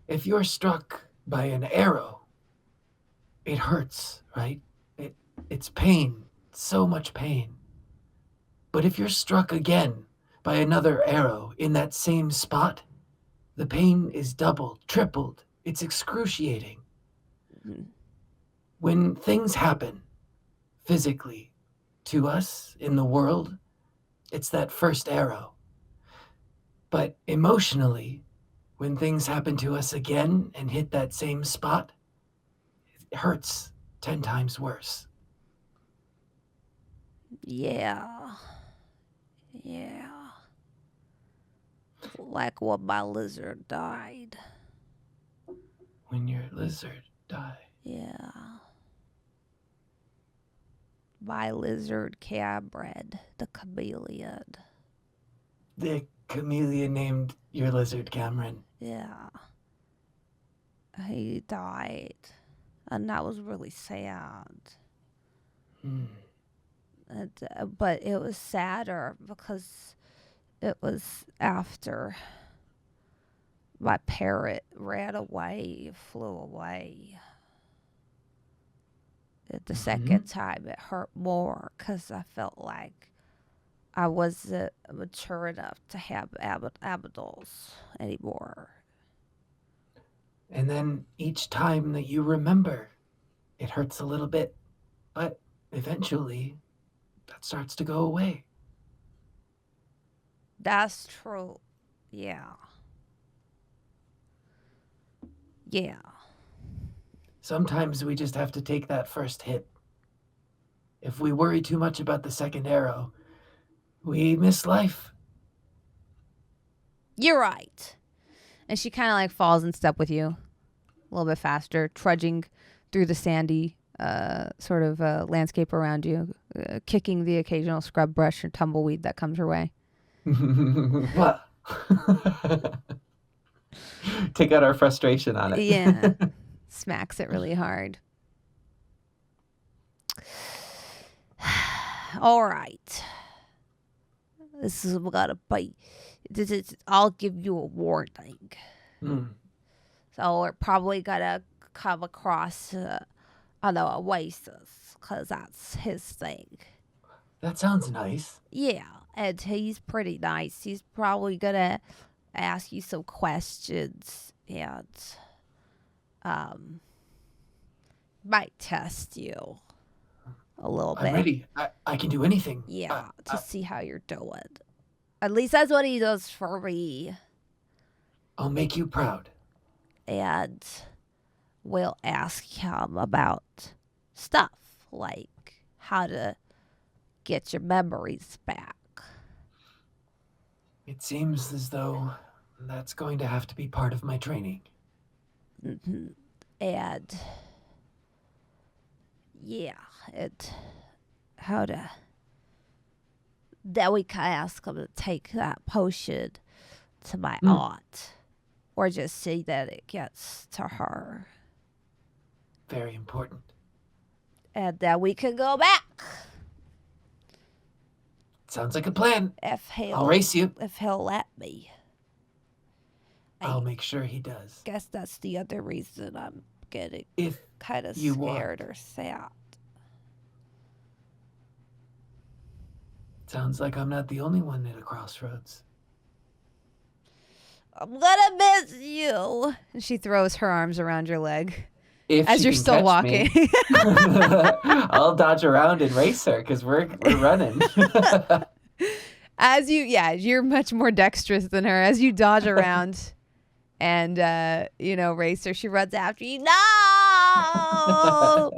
if you're struck by an arrow, it hurts, right? It's pain, so much pain. But if you're struck again by another arrow in that same spot, the pain is doubled, tripled. It's excruciating. When things happen physically to us in the world, it's that first arrow. But emotionally, when things happen to us again and hit that same spot, it hurts 10 times worse.
Yeah. Yeah. Like when my lizard died.
When your lizard died.
Yeah. My lizard Cabred, the chameleon.
The chameleon named your lizard Cameron.
Yeah. He died. And that was really sad. But it was sadder because it was after my parrot ran away, flew away. The second time it hurt more because I felt like I wasn't mature enough to have abdos anymore.
And then each time that you remember, it hurts a little bit, but eventually that starts to go away.
That's true. Yeah. Yeah.
Sometimes we just have to take that first hit. If we worry too much about the second arrow, we miss life.
You're right. And she kind of like falls in step with you a little bit faster, trudging through the sandy sort of landscape around you, kicking the occasional scrub brush or tumbleweed that comes her way.
What? Take out our frustration on it.
Yeah. Smacks it really hard.
All right. This is gonna bite. I'll give you a warning. So we're probably gonna come across an oasis, because that's his thing.
That sounds nice.
Yeah, and he's pretty nice. He's probably gonna ask you some questions and might test you a little bit.
I'm ready. I can do anything.
Yeah, to see how you're doing. At least that's what he does for me.
I'll make you proud.
And we'll ask him about stuff like how to get your memories back.
It seems as though that's going to have to be part of my training.
Mm-hmm. And yeah, then we can ask him to take that potion to my aunt, or just see that it gets to her.
Very important.
And then we can go back.
Sounds like a plan.
I'll
race you.
If he'll let me.
I'll make sure he does.
Guess that's the other reason I'm getting kind of
you
scared
want.
or sad.
Sounds like I'm not the only one at a crossroads.
I'm gonna miss you.
And she throws her arms around your leg
If
as
she
you're
can
still
catch
walking.
me, I'll dodge around and race her because we're running.
You're much more dexterous than her. As you dodge around and race her, she runs after you. No!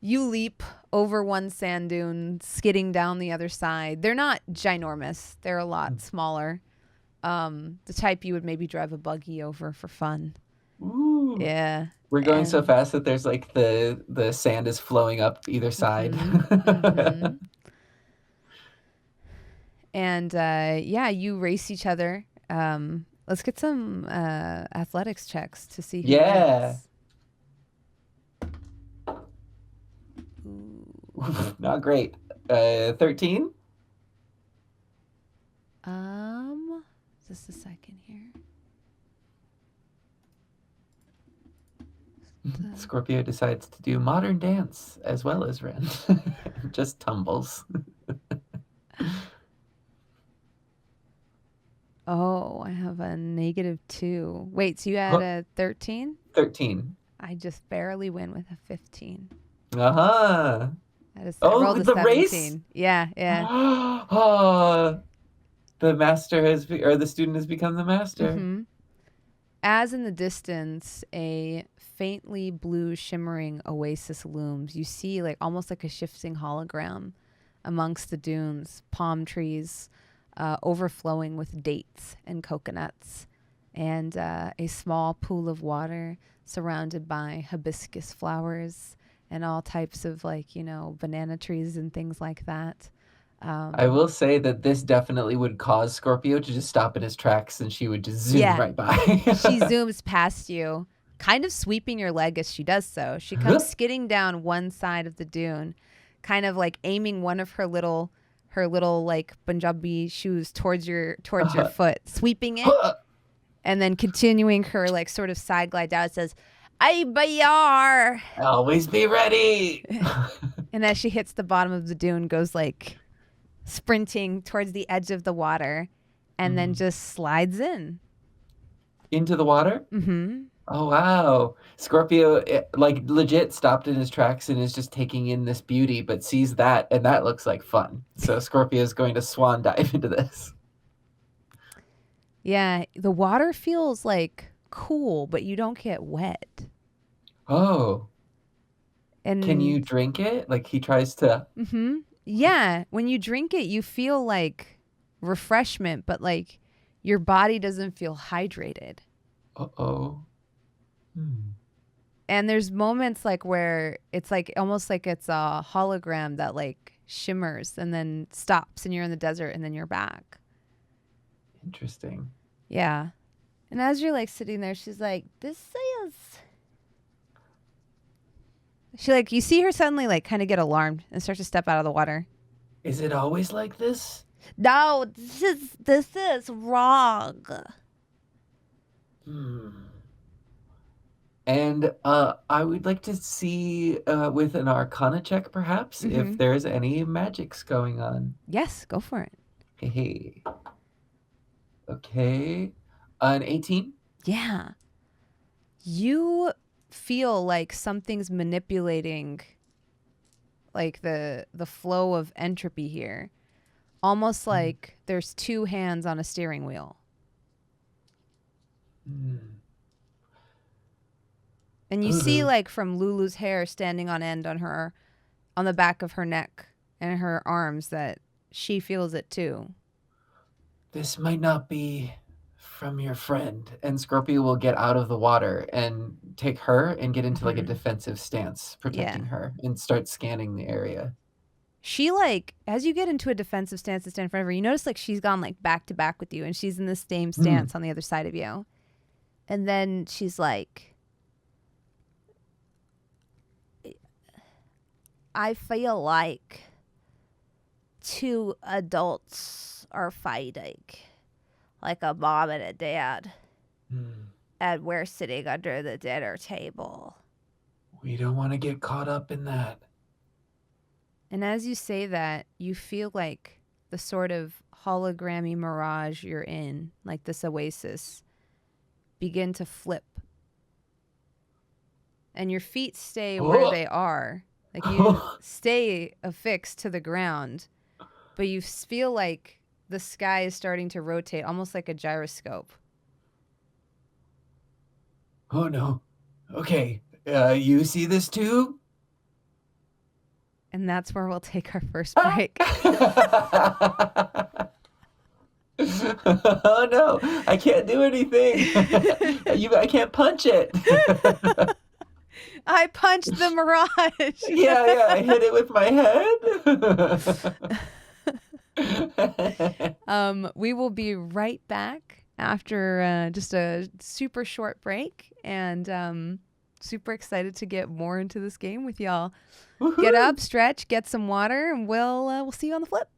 You leap over one sand dune, skidding down the other side. They're not ginormous. They're a lot smaller. The type you would maybe drive a buggy over for fun.
Ooh.
Yeah.
We're going so fast that there's like the sand is flowing up either side.
Mm-hmm. And you race each other. Let's get some athletics checks to see who wins.
Not great. 13?
Just a second here.
Scorpio decides to do modern dance as well as Ren. Just tumbles.
Oh, I have a -2. Wait, so you had a 13?
13.
I just barely win with a 15.
Uh-huh.
I rolled a
the
17.
race?
Yeah, yeah.
The master or the student has become the master.
Mm-hmm. As in the distance, a faintly blue shimmering oasis looms. You see almost like a shifting hologram amongst the dunes, palm trees overflowing with dates and coconuts, and a small pool of water surrounded by hibiscus flowers and all types of banana trees and things like that.
I will say that this definitely would cause Scorpio to just stop in his tracks, and she would just zoom right by.
She zooms past you, kind of sweeping your leg as she does so. She comes skidding down one side of the dune, kind of aiming one of her little Punjabi shoes towards your foot, sweeping it, and then continuing her sort of side glide down. It says, "Ay bayar."
Always be ready.
And as she hits the bottom of the dune, goes sprinting towards the edge of the water, and then just slides
into the water.
Mm-hmm.
Oh wow! Scorpio legit stopped in his tracks and is just taking in this beauty, but sees that, and that looks like fun. So Scorpio is going to swan dive into this.
Yeah, the water feels cool, but you don't get wet.
Oh.
And
can you drink it? He tries to.
Mm-hmm. Yeah, when you drink it, you feel refreshment, but your body doesn't feel hydrated.
Uh-oh.
And there's moments where it's almost like it's a hologram that shimmers and then stops, and you're in the desert, and then you're back.
Interesting.
Yeah. And as you're sitting there, she's this says. She you see her suddenly kind of get alarmed and start to step out of the water.
Is it always like this?
No, this is wrong.
And I would like to see with an Arcana check, perhaps, if there's any magics going on.
Yes, go for it.
Hey. Okay. An 18?
Yeah. You feel something's manipulating the flow of entropy here. Almost like there's two hands on a steering wheel. And you see from Lulu's hair standing on end on the back of her neck and her arms that she feels it too.
This might not be from your friend. And Scorpio will get out of the water and take her and get into a defensive stance, protecting her, and start scanning the area.
She as you get into a defensive stance to stand in front of her, you notice she's gone back to back with you, and she's in the same stance on the other side of you. And then she's
I feel like two adults are fighting, like a mom and a dad, and we're sitting under the dinner table.
We don't want to get caught up in that.
And as you say that, you feel the sort of hologrammy mirage you're in, this oasis, begin to flip. And your feet stay where they are. You stay affixed to the ground, but you feel the sky is starting to rotate, almost like a gyroscope.
Oh, no. Okay. You see this too?
And that's where we'll take our first break.
Oh, no. I can't do anything. I can't punch it.
I punched the mirage.
Yeah, I hit it with my
head. We will be right back after just a super short break, and super excited to get more into this game with y'all. Woo-hoo. Get up, stretch, get some water, and we'll see you on the flip.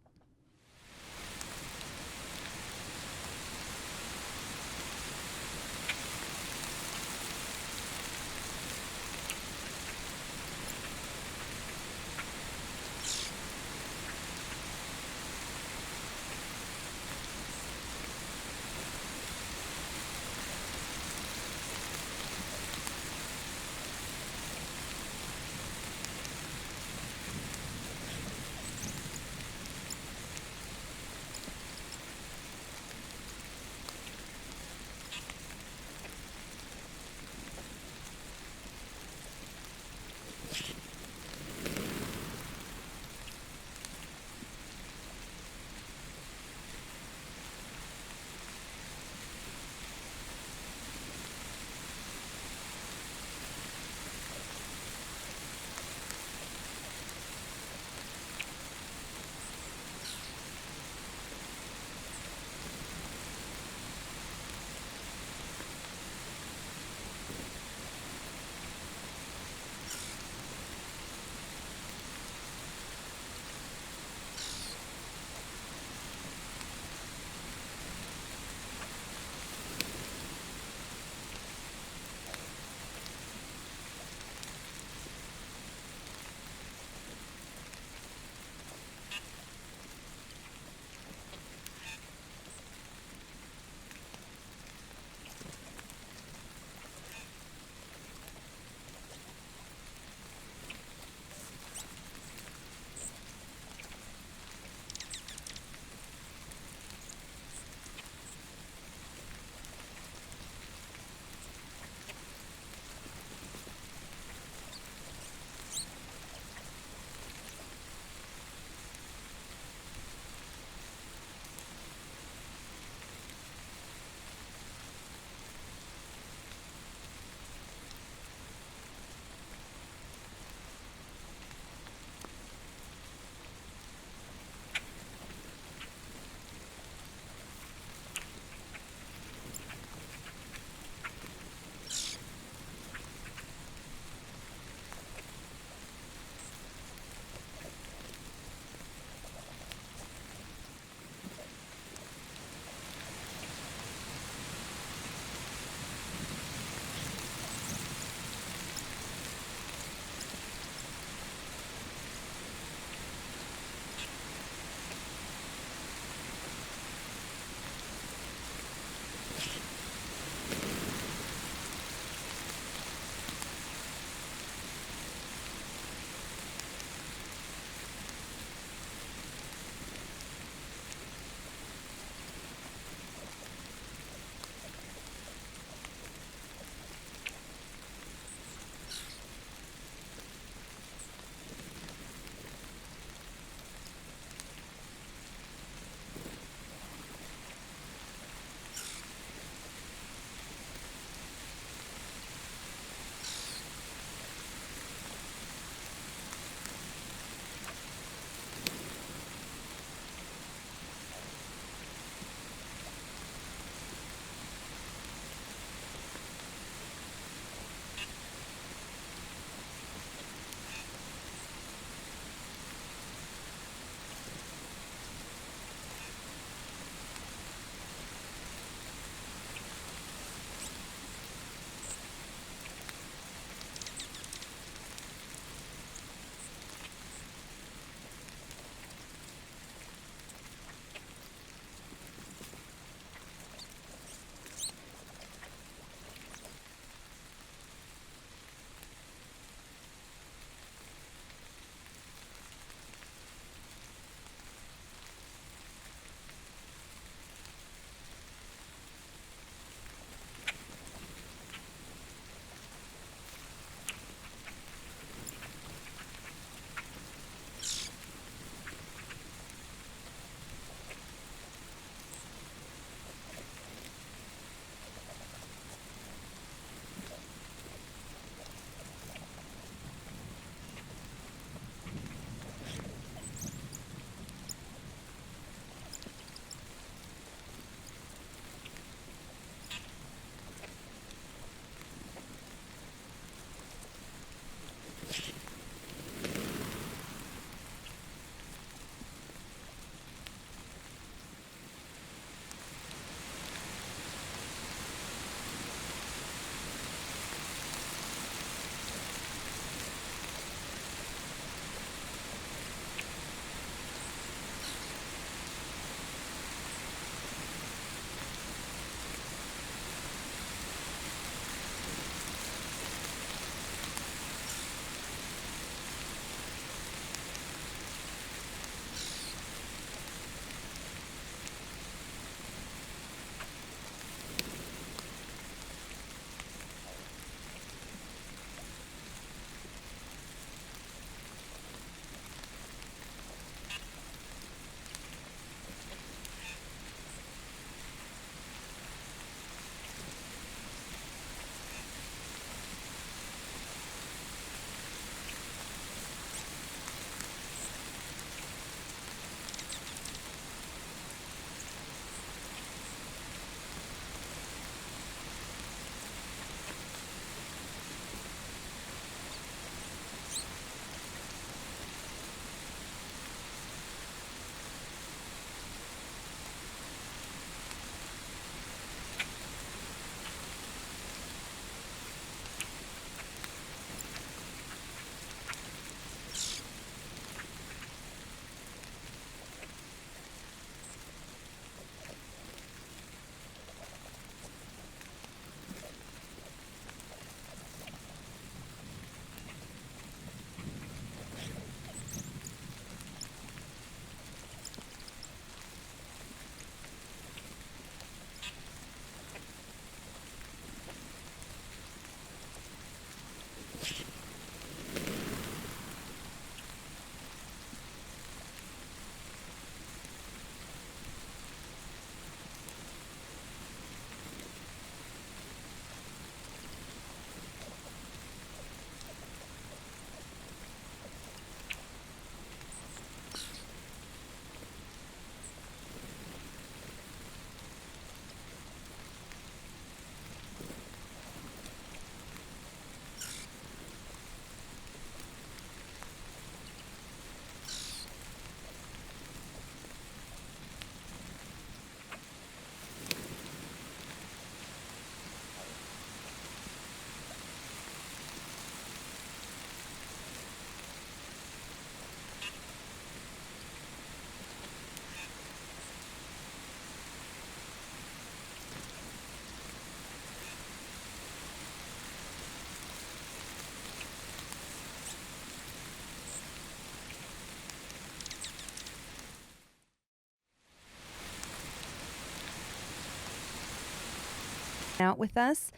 out with us.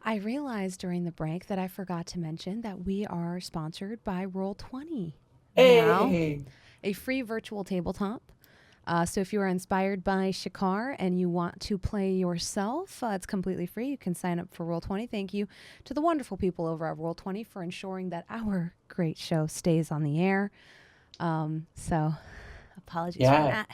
I realized during the break that I forgot to mention that we are sponsored by Roll20. Now,
Hey.
a free virtual tabletop. So if you are inspired by Shikar and you want to play yourself, it's completely free. You can sign up for Roll20. Thank you to the wonderful people over at Roll20 for ensuring that our great show stays on the air. So apologies for not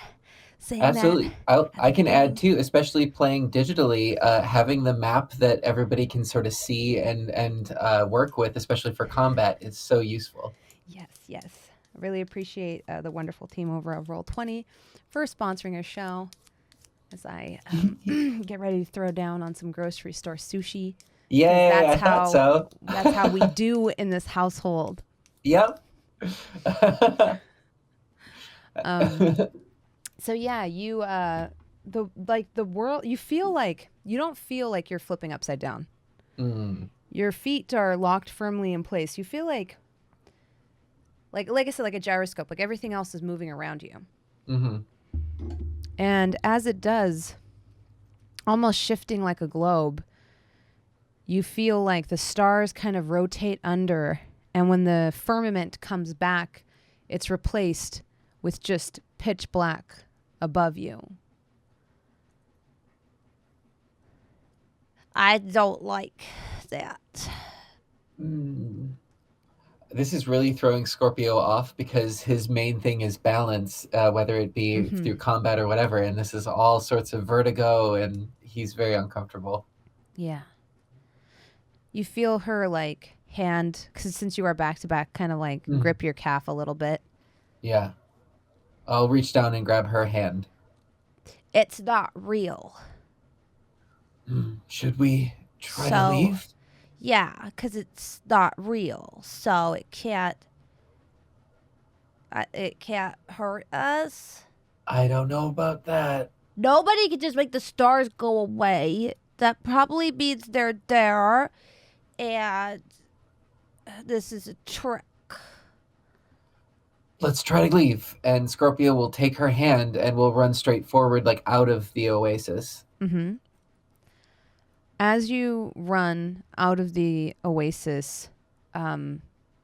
saying
Absolutely.
that.
I can add too, especially playing digitally, having the map that everybody can sort of see and work with, especially for combat, is so useful.
Yes. I really appreciate the wonderful team over at Roll20 for sponsoring our show as I get ready to throw down on some grocery store sushi.
Yeah,
That's how,
so.
That's how we do in this household.
Yep.
So yeah, you the world, you don't feel like you're flipping upside down. Your feet are locked firmly in place. You feel like I said, like a gyroscope, like everything else is moving around you. And as it does, almost shifting like a globe, you feel like the stars kind of rotate under, and when the firmament comes back, it's replaced with just pitch black above you.
I don't like that.
This is really throwing Scorpio off because his main thing is balance, whether it be through combat or whatever. And this is all sorts of vertigo, and he's very uncomfortable.
Yeah. You feel her like hand, because since you are back to back, kind of like grip your calf a little bit.
Yeah. I'll reach down and grab her hand.
It's not real.
Should we try to leave?
Yeah, because it's not real, so it can't hurt us.
I don't know about that.
Nobody can just make the stars go away. That probably means they're there, and this is a trick.
Let's try to leave. And Scorpio will take her hand and we'll run straight forward, like out of the oasis.
As you run out of the oasis,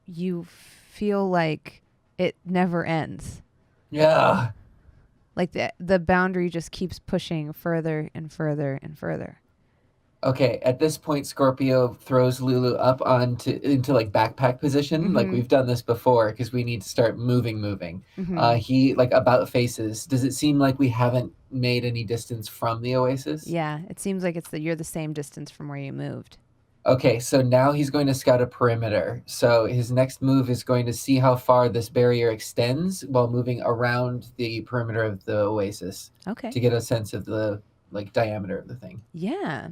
you feel like it never ends.
Yeah.
Like the boundary just keeps pushing further and further and further.
Okay, at this point, Scorpio throws Lulu up into like backpack position. Like we've done this before because we need to start moving. He like about faces. Does it seem like we haven't made any distance from the oasis?
Yeah, it seems like you're the same distance from where you moved.
Okay, so now he's going to scout a perimeter. So his next move is going to see how far this barrier extends while moving around the perimeter of the oasis.
Okay.
To get a sense of the like diameter of the thing.
Yeah.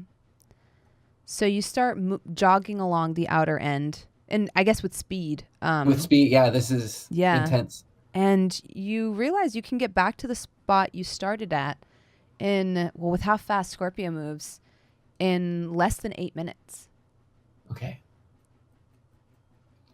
So you start jogging along the outer end, and I guess with speed.
With speed, yeah, this is intense.
And you realize you can get back to the spot you started at with how fast Scorpio moves, in less than 8 minutes.
Okay.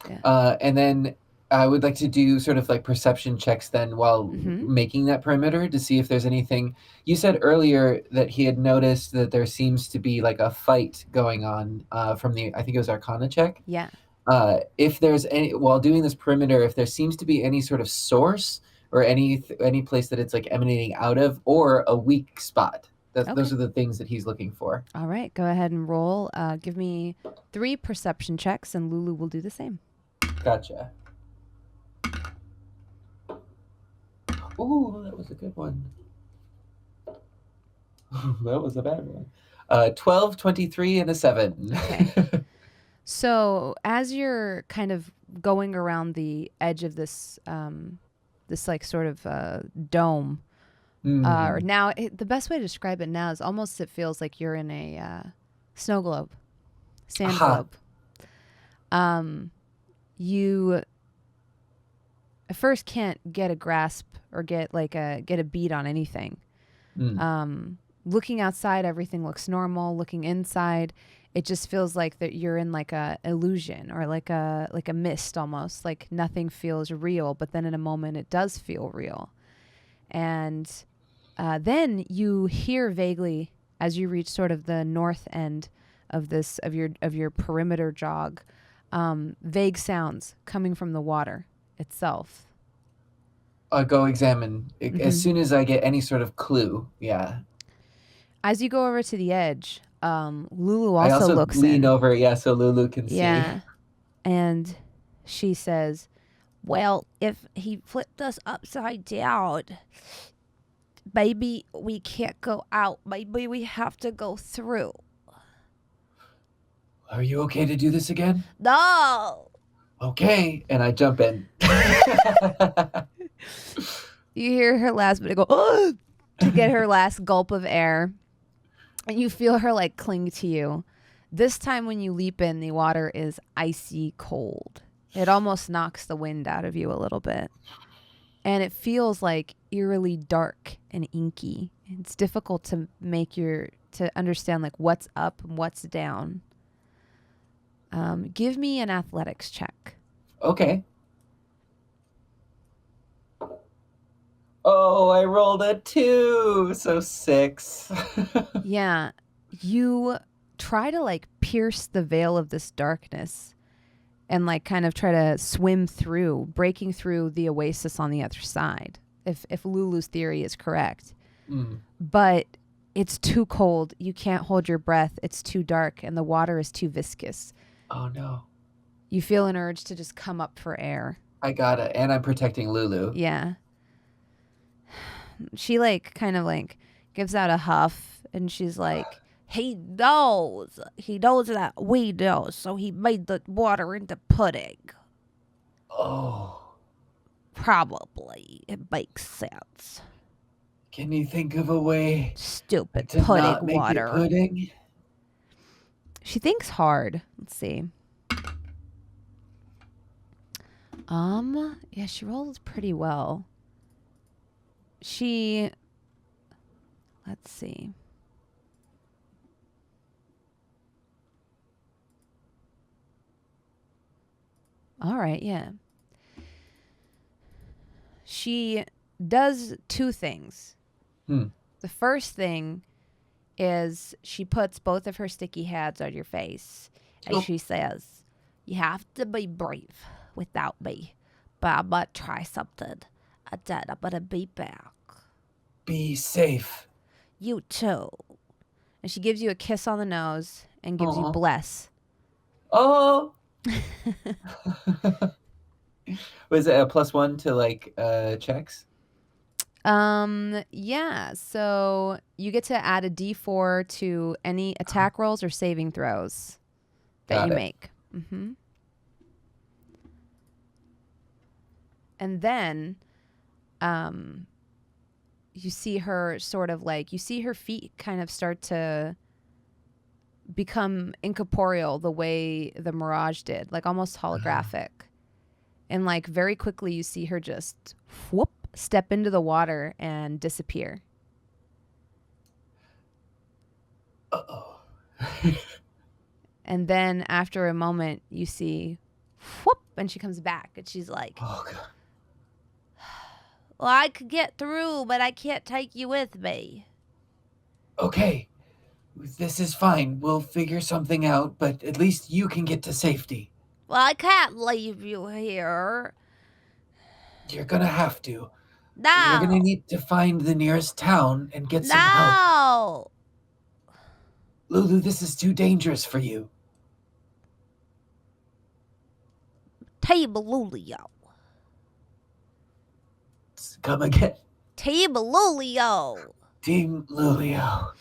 Yeah.
And then I would like to do sort of like perception checks then while making that perimeter to see if there's anything. You said earlier that he had noticed that there seems to be like a fight going on from I think it was Arcana check.
Yeah.
If there's while doing this perimeter, if there seems to be any sort of source or any place that it's like emanating out of, or a weak spot. Those are the things that he's looking for.
All right, go ahead and roll. Give me 3 perception checks, and Lulu will do the same.
Gotcha. Ooh, that was a good one. That was a bad one. 12, 23, and a 7.
Okay. So as you're kind of going around the edge of this, this like sort of dome, now the best way to describe it now is almost it feels like you're in a snow globe, sand globe. You at first can't get a grasp or get a beat on anything. Looking outside, everything looks normal. Looking inside, it just feels like that you're in like a illusion or like a mist almost. Like nothing feels real, but then in a moment it does feel real. And then you hear vaguely as you reach sort of the north end of your perimeter jog, vague sounds coming from the water itself.
I'll go examine as soon as I get any sort of clue. Yeah.
As you go over to the edge, Lulu
I also
looks
lean
in.
over, so Lulu can see.
And she says,
well, if he flipped us upside down, maybe we can't go out. Maybe we have to go through.
Are you okay to do this again?
No!
Okay. And I jump in.
you hear her last bit go, oh, to get her last gulp of air. And you feel her like cling to you. This time when you leap in, the water is icy cold. It almost knocks the wind out of you a little bit. And it feels like eerily dark and inky. It's difficult to to understand like what's up and what's down. Give me an athletics check.
Okay. Oh, I rolled a 2, so 6.
Yeah. You try to like pierce the veil of this darkness and like kind of try to swim through, breaking through the oasis on the other side, if Lulu's theory is correct. But it's too cold. You can't hold your breath. It's too dark and the water is too viscous.
Oh, no.
You feel an urge to just come up for air.
I got it. And I'm protecting Lulu.
Yeah. She like kind of like gives out a huff and she's like,
He knows that we know, so he made the water into pudding.
Oh.
Probably. It makes sense.
Can you think of a way
Stupid
to
pudding
not make
water.
it pudding?
She thinks hard. Let's see. Yeah, she rolls pretty well. Let's see. All right, yeah. She does 2 things. The first thing is she puts both of her sticky hands on your face and she says,
You have to be brave without me, but I might try something. And then I'm gonna be back.
Be safe.
You too.
and she gives you a kiss on the nose and gives you bless.
Oh. Was it a +1 to like checks?
Yeah, so you get to add a D4 to any attack rolls or saving throws that you make. Mm-hmm. And then you see her sort of like, you see her feet kind of start to become incorporeal the way the Mirage did, like almost holographic. And like very quickly you see her just whoop, step into the water and disappear.
Uh-oh.
And then after a moment you see whoop, and she comes back and she's like,
oh, God.
Well, I could get through, but I can't take you with me.
Okay. This is fine. We'll figure something out, but at least you can get to safety.
Well, I can't leave you here.
You're gonna have to.
No.
You're gonna need to find the nearest town and get some help.
No.
Lulu, this is too dangerous for you.
Team Lulio.
Come again.
Team Lulio.
Team Lulio.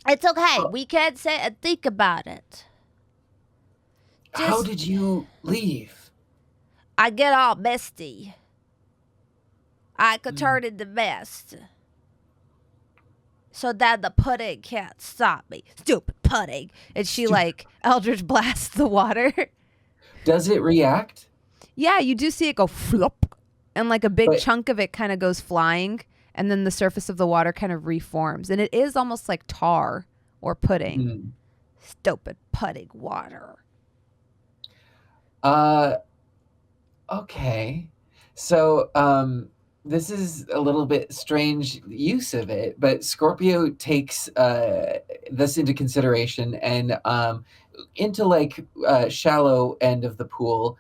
It's okay. We can sit and think about it.
How did you leave?
I get all misty. I could turn into mist. So that the pudding can't stop me. Stupid pudding.
And she like Eldritch blasts the water.
Does it react?
Yeah, you do see it go flop. And like a big chunk of it kind of goes flying. And then the surface of the water kind of reforms. And it is almost like tar or pudding.
Stupid pudding water.
Okay. So, this is a little bit strange use of it, but Scorpio takes this into consideration and into like shallow end of the pool,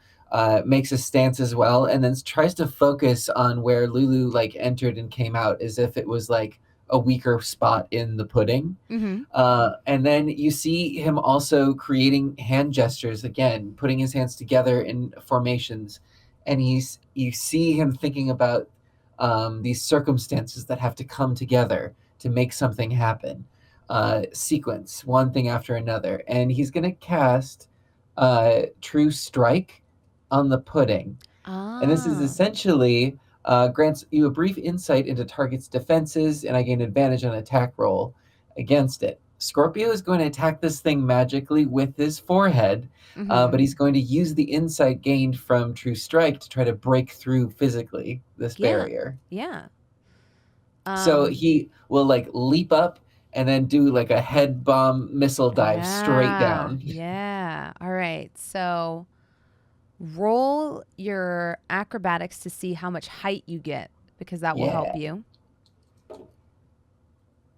makes a stance as well, and then tries to focus on where Lulu like entered and came out as if it was like a weaker spot in the pudding.
Mm-hmm.
And then you see him also creating hand gestures again, putting his hands together in formations, and you see him thinking about these circumstances that have to come together to make something happen. Sequence one thing after another, and he's going to cast True Strike on the pudding. And this is essentially grants you a brief insight into target's defenses, and I gain advantage on attack roll against it. Scorpio is going to attack this thing magically with his forehead, but he's going to use the insight gained from True Strike to try to break through physically this barrier.
Yeah.
So he will like leap up and then do like a head bomb missile dive straight down.
Yeah. All right. So roll your acrobatics to see how much height you get, because that will help you.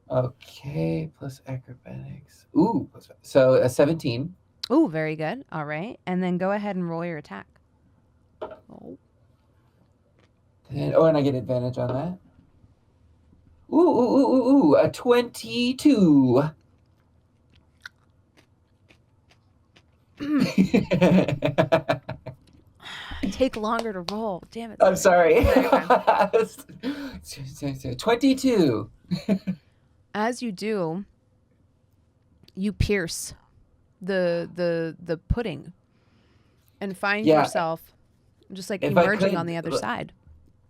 Okay, plus acrobatics. Ooh, so a 17.
Ooh, very good. All right. And then go ahead and roll your attack. Oh.
And I get advantage on that. Ooh, a 22.
Take longer to roll. Damn it.
I'm sorry. 22.
As you do, you pierce the pudding and find yourself just like emerging on the other side.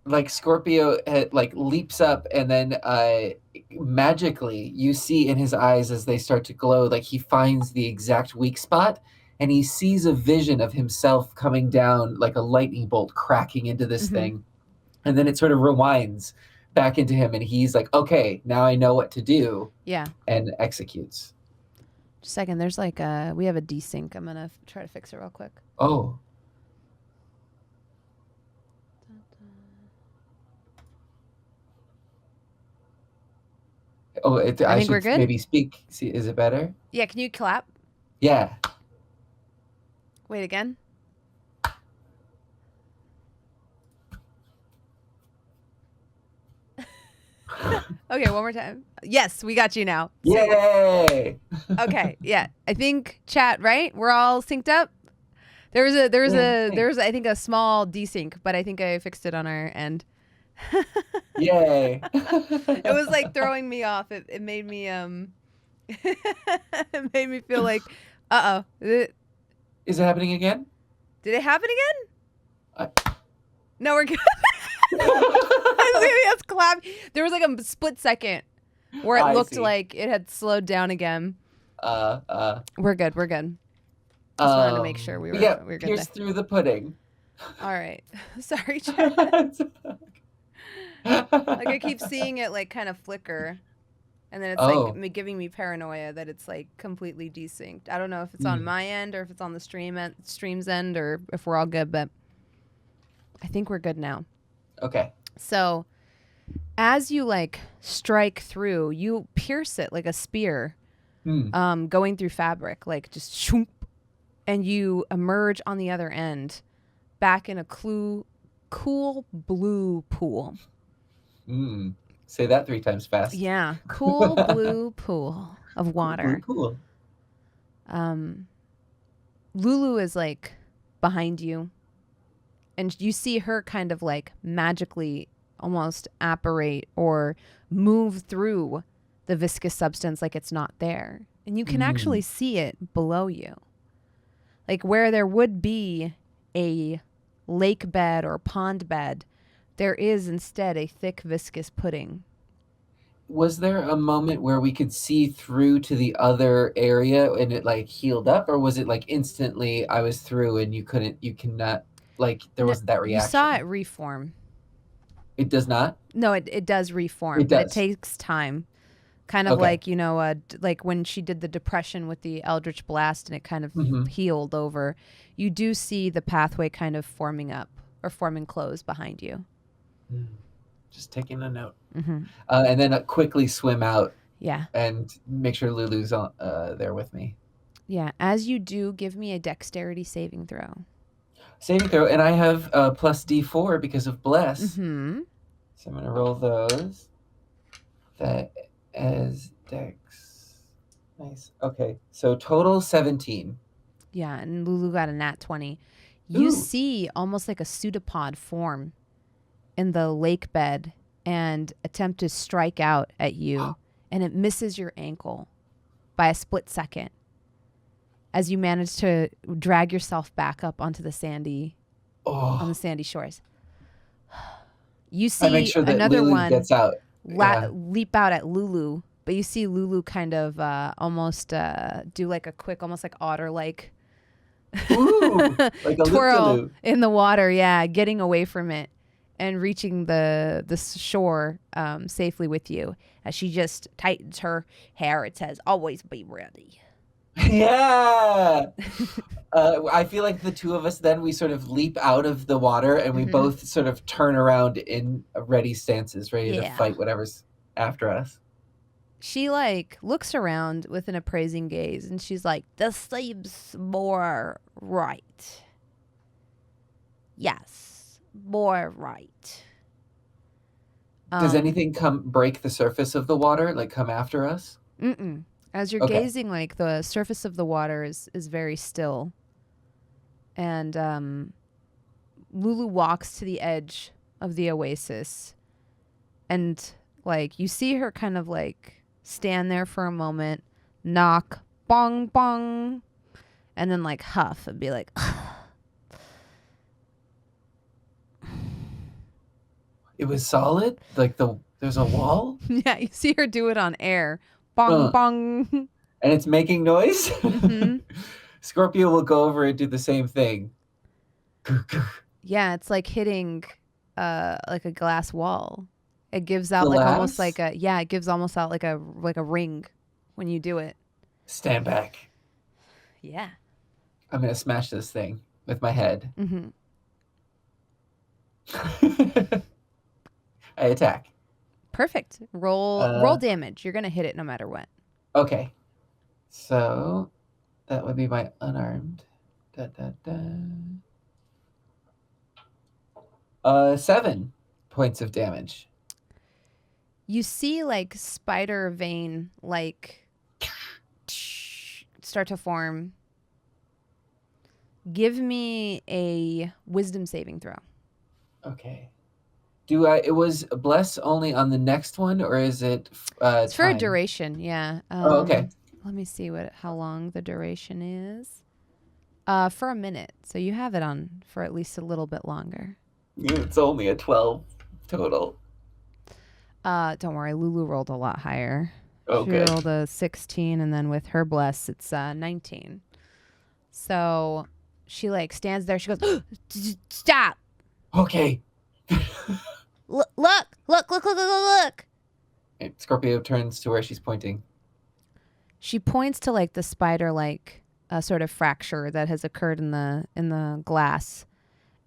Like Scorpio like leaps up, and then magically you see in his eyes as they start to glow, like he finds the exact weak spot, and he sees a vision of himself coming down like a lightning bolt cracking into this thing, and then it sort of rewinds back into him, and he's like, okay, now I know what to do.
Yeah.
And executes.
Just a second, there's like we have a desync. I'm gonna try to fix it real quick.
Oh. Oh, I think we're good. Maybe speak. See, is it better?
Yeah, can you clap?
Yeah.
Wait again. Okay, one more time. Yes, we got you now.
Yay!
Okay, yeah. I think chat, right? We're all synced up. There was I think a small desync, but I think I fixed it on our end.
Yay!
It was like throwing me off. It made me it made me feel like
Is it happening again?
Did it happen again? No, we're good. Clap. There was like a split second where it looked like it had slowed down again. We're good. We're good. Just wanted to make sure we were good.
Pierce through the pudding.
All right. Sorry, Chad. Like I keep seeing it like kind of flicker, and then it's like giving me paranoia that it's like completely desynced. I don't know if it's on my end or if it's on the stream's end or if we're all good, but I think we're good now.
Okay.
So as you like strike through, you pierce it like a spear, going through fabric, like just shoop, and you emerge on the other end, back in a cool blue pool.
Say that 3 times fast.
Yeah, cool blue pool of water.
Cool.
Lulu is like behind you, and you see her kind of like magically almost apparate or move through the viscous substance like it's not there. And you can actually see it below you. Like where there would be a lake bed or pond bed, there is instead a thick viscous pudding.
Was there a moment where we could see through to the other area and it like healed up, or was it like instantly I was through and you cannot, like there wasn't that reaction?
You saw it reform.
It does not?
No, it does reform.
It does.
But it takes time. Kind of like, like when she did the depression with the Eldritch Blast and it kind of healed over. You do see the pathway kind of forming up or forming close behind you.
Just taking a note.
Mm-hmm.
And then quickly swim out
Yeah.
and make sure Lulu's there with me.
Yeah. As you do, give me a dexterity saving throw.
Saving throw, and I have plus D4 because of Bless.
Mm-hmm.
So I'm going to roll those. That as Dex. Nice. Okay, so total 17.
Yeah, and Lulu got a nat 20. You
Ooh.
see almost like a pseudopod form in the lake bed and attempt to strike out at you, and it misses your ankle by a split second as you manage to drag yourself back up onto the sandy shores. You
I make
see
sure that
another
Lulu
one
gets out.
leap out at Lulu, but you see Lulu kind of almost do like a quick, almost like otter-like
Ooh, like a
twirl
loop-de-loop.
in the water, getting away from it and reaching the shore safely with you. As she just tightens her hair, it says, "Always be ready."
Yeah. I feel like the two of us then we sort of leap out of the water and we both sort of turn around in ready stances, ready to fight whatever's after us.
She like looks around with an appraising gaze and she's like, "This seems more right. Yes, more right."
Does anything break the surface of the water, like come after us?
Mm-mm. As you're gazing, like the surface of the water is very still. And Lulu walks to the edge of the oasis. And like you see her kind of like stand there for a moment, knock, bong, bong, and then like huff and be like,
It was solid? Like there's a wall?
yeah, you see her do it on air. Bong, bong.
And it's making noise?
Mm-hmm.
Scorpio will go over and do the same thing.
Yeah, it's like hitting like a glass wall. It gives out
Glass?
like almost like it gives almost out like a ring when you do it.
Stand back.
Yeah.
I'm going to smash this thing with my head.
Mm-hmm.
I attack.
Perfect. Roll damage. You're going to hit it no matter what.
Okay. So that would be my unarmed. 7 points of damage.
You see like spider vein like start to form. Give me a wisdom saving throw.
Okay. It was bless only on the next one, or is it
it's for
time?
a duration, yeah.
Okay.
Let me see how long the duration is. For a minute. So you have it on for at least a little bit longer.
It's only a 12 total.
Don't worry, Lulu rolled a lot higher.
Oh,
she
good.
rolled a 16, and then with her bless, it's 19. So she like stands there. She goes, "Stop!
Okay."
Look!
And Scorpio turns to where she's pointing.
She points to like the spider like sort of fracture that has occurred in the glass.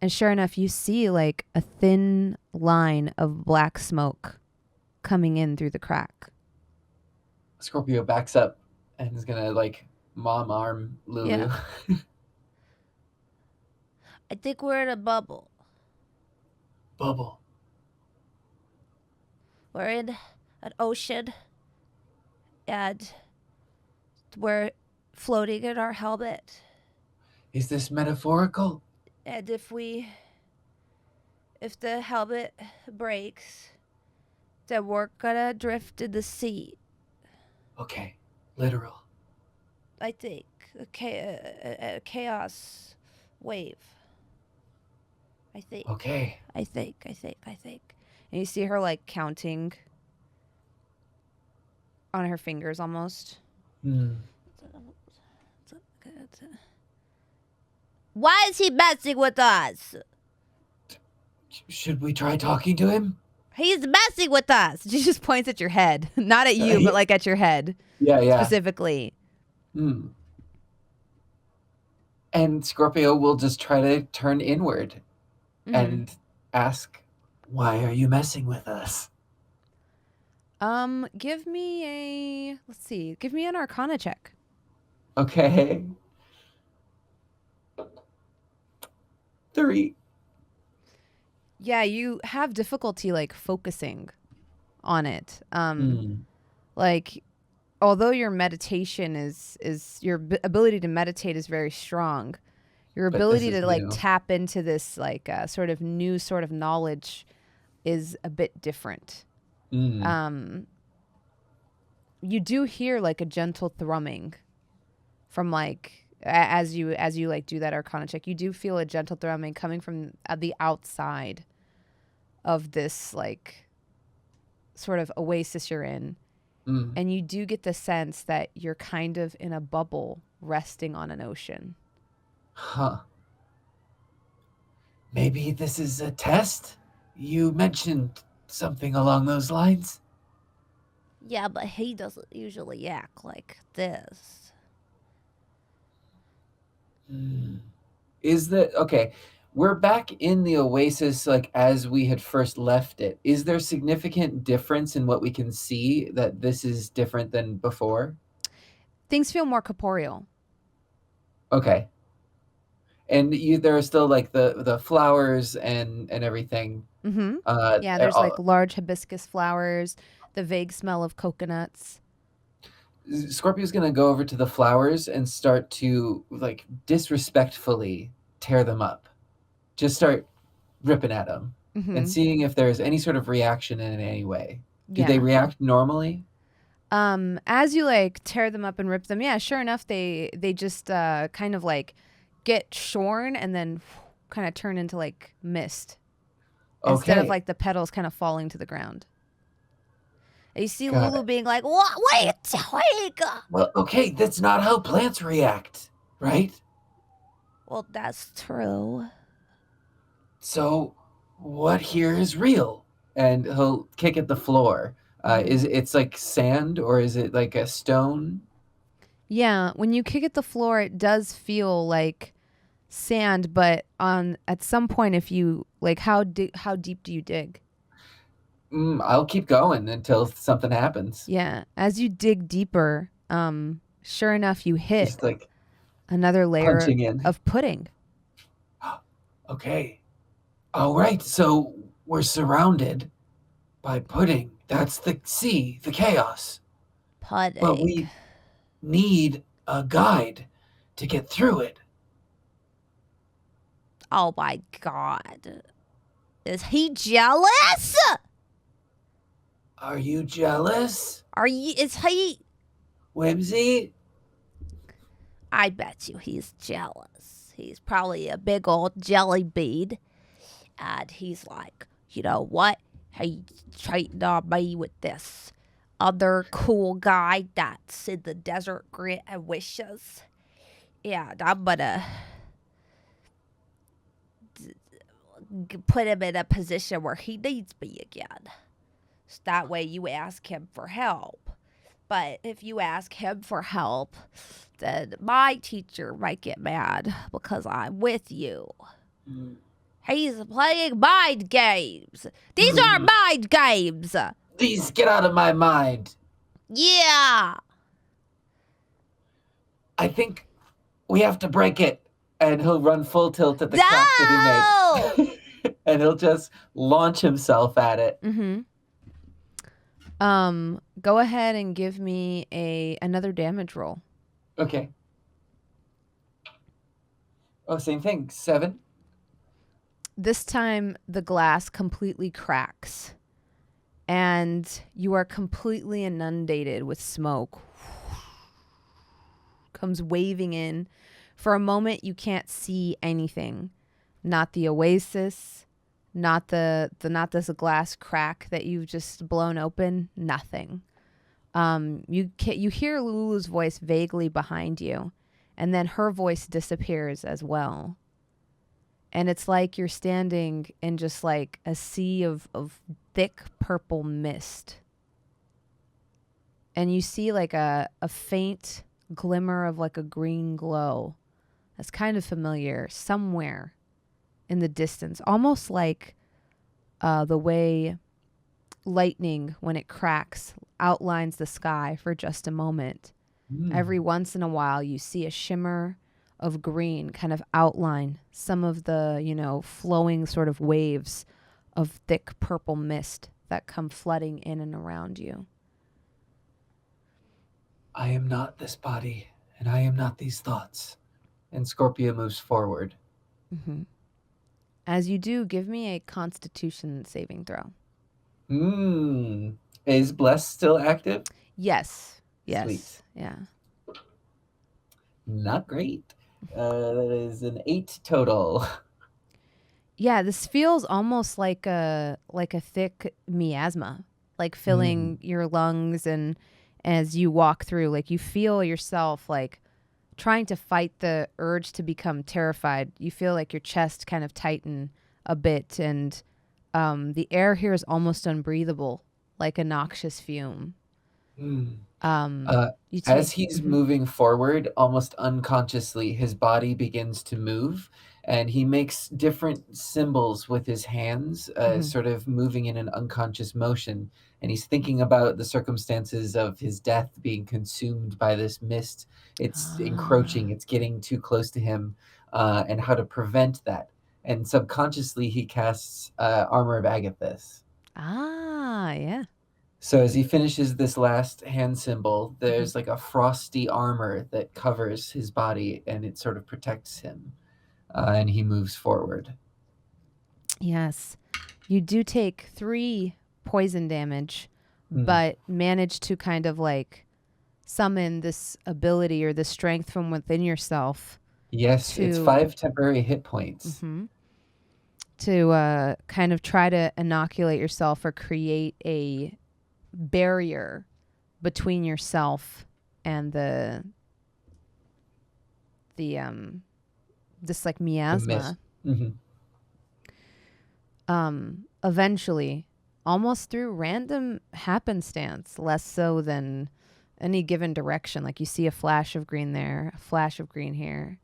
And sure enough, you see like a thin line of black smoke coming in through the crack.
Scorpio backs up and is gonna like mom arm Lulu.
Yeah.
I think we're in a bubble.
Bubble.
We're in an ocean, and we're floating in our helmet.
Is this metaphorical?
And if the helmet breaks, then we're gonna drift in the sea.
Okay, literal.
I think a chaos wave. I think.
Okay.
I think.
And you see her like counting on her fingers almost.
Why is he messing with us?
Should we try talking to him?
He's messing with us.
She just points at your head. Not at you, but like at your head.
Yeah.
Specifically.
And Scorpio will just try to turn inward and ask Why are you messing with us?
Give me give me an Arcana check.
Okay. 3.
Yeah, you have difficulty like focusing on it. Like although your meditation is your ability to meditate is very strong, your
But this
ability
is
to like
new.
tap into this like sort of new sort of knowledge is a bit different. You do hear like a gentle thrumming from like as you like do that Arcana check. You do feel a gentle thrumming coming from the outside of this like sort of oasis you're in. And you do get the sense that you're kind of in a bubble resting on an ocean.
Huh. Maybe this is a test? You mentioned something along those lines?
Yeah, but he doesn't usually act like this.
Is that okay? We're back in the oasis like as we had first left it. Is there significant difference in what we can see that this is different than before?
Things feel more corporeal.
Okay. And there are still like the flowers and everything.
Yeah, there's like large hibiscus flowers, the vague smell of coconuts.
Scorpio's gonna go over to the flowers and start to like disrespectfully tear them up. Just start ripping at them and seeing if there's any sort of reaction in any way. Do they react normally?
As you like tear them up and rip them, yeah, sure enough, they just kind of like get shorn and then kind of turn into like mist.
Okay.
Instead of like the petals kind of falling to the ground.
And you see Lulu being like, "What? Wait!
Well, okay, that's not how plants react, right?
Well, that's true.
So, what here is real?" And he'll kick at the floor. Is it's like sand or is it like a stone?
Yeah, when you kick at the floor, it does feel like sand, but at some point, if you like, how deep do you dig?
I'll keep going until something happens.
Yeah, as you dig deeper, sure enough, you hit
Just like
another layer
punching in.
of pudding.
Okay. All right, so we're surrounded by pudding. That's the sea, the chaos.
Pudding.
But we need a guide to get through it.
Oh my God. Is he jealous?
Are you jealous?
Is he?
Whimsy?
I bet you he's jealous. He's probably a big old jelly bean. And he's like, you know what? He's cheating on me with this other cool guy that's in the desert grit and wishes. And I'm gonna put him in a position where he needs me again. So that way you ask him for help. But if you ask him for help, then my teacher might get mad because I'm with you. He's playing mind games. These are mind games.
Please get out of my mind.
Yeah.
I think we have to break it. And he'll run full tilt at the crack that he made. And he'll just launch himself at it.
Go ahead and give me another damage roll.
Okay. Oh, same thing. 7.
This time the glass completely cracks and you are completely inundated with smoke. Comes waving in. For a moment you can't see anything. Not the oasis, not this glass crack that you've just blown open, nothing. You hear Lulu's voice vaguely behind you, and then her voice disappears as well. And it's like you're standing in just like a sea of thick purple mist. And you see like a faint glimmer of like a green glow that's kind of familiar somewhere in the distance. Almost like the way lightning, when it cracks, outlines the sky for just a moment. Every once in a while, you see a shimmer of green kind of outline some of the, flowing sort of waves of thick purple mist that come flooding in and around you.
I am not this body, and I am not these thoughts. And Scorpio moves forward.
Mm-hmm. As you do, give me a Constitution saving throw.
Is Bless still active?
Yes.
Sweet.
Yeah.
Not great. That is an 8 total.
Yeah, this feels almost like a thick miasma, like filling your lungs, and as you walk through, like you feel yourself like trying to fight the urge to become terrified. You feel like your chest kind of tighten a bit, and the air here is almost unbreathable, like a noxious fume.
As he's moving forward, almost unconsciously, his body begins to move, and he makes different symbols with his hands, sort of moving in an unconscious motion. And he's thinking about the circumstances of his death being consumed by this mist. It's encroaching, it's getting too close to him, and how to prevent that. And subconsciously, he casts Armor of Agathis.
Yeah.
So as he finishes this last hand symbol, there's like a frosty armor that covers his body, and it sort of protects him. And he moves forward.
Yes. You do take 3 poison damage, but manage to kind of like summon this ability or this strength from within yourself.
Yes, it's 5 temporary hit points.
To kind of try to inoculate yourself or create a barrier between yourself and this like miasma. Eventually, almost through random happenstance, less so than any given direction, like you see a flash of green there, a flash of green here,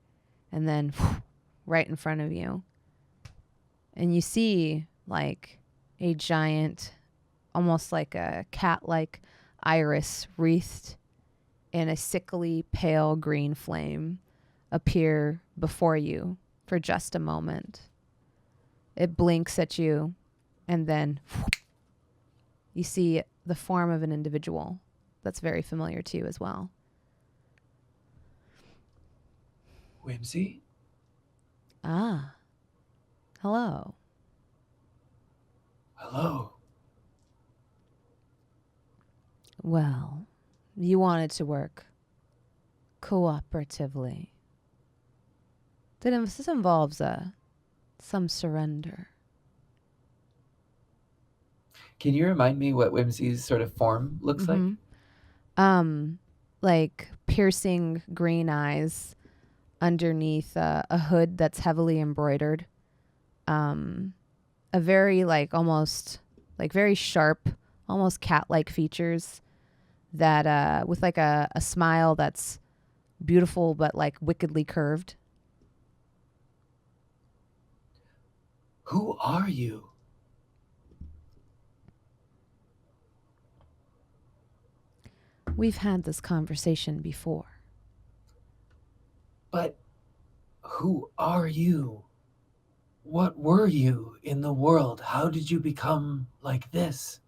and then right in front of you, and you see like a giant, almost like a cat-like iris wreathed in a sickly pale green flame appear before you for just a moment. It blinks at you, and then you see the form of an individual that's very familiar to you as well.
Whimsy?
Hello.
Hello.
Well, you wanted to work cooperatively. This involves some surrender.
Can you remind me what Whimsy's sort of form looks like?
Like piercing green eyes underneath a hood that's heavily embroidered. A very like almost like very sharp, almost cat-like features that with like a smile that's beautiful but like wickedly curved.
Who are you?
We've had this conversation before.
But who are you? What were you in the world? How did you become like this?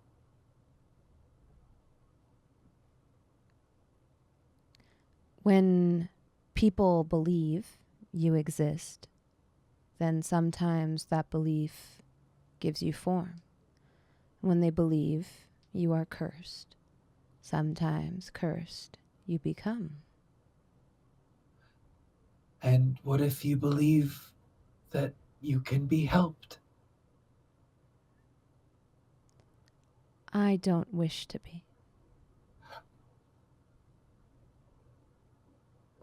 When people believe you exist, then sometimes that belief gives you form. When they believe you are cursed, sometimes cursed you become.
And what if you believe that you can be helped?
I don't wish to be.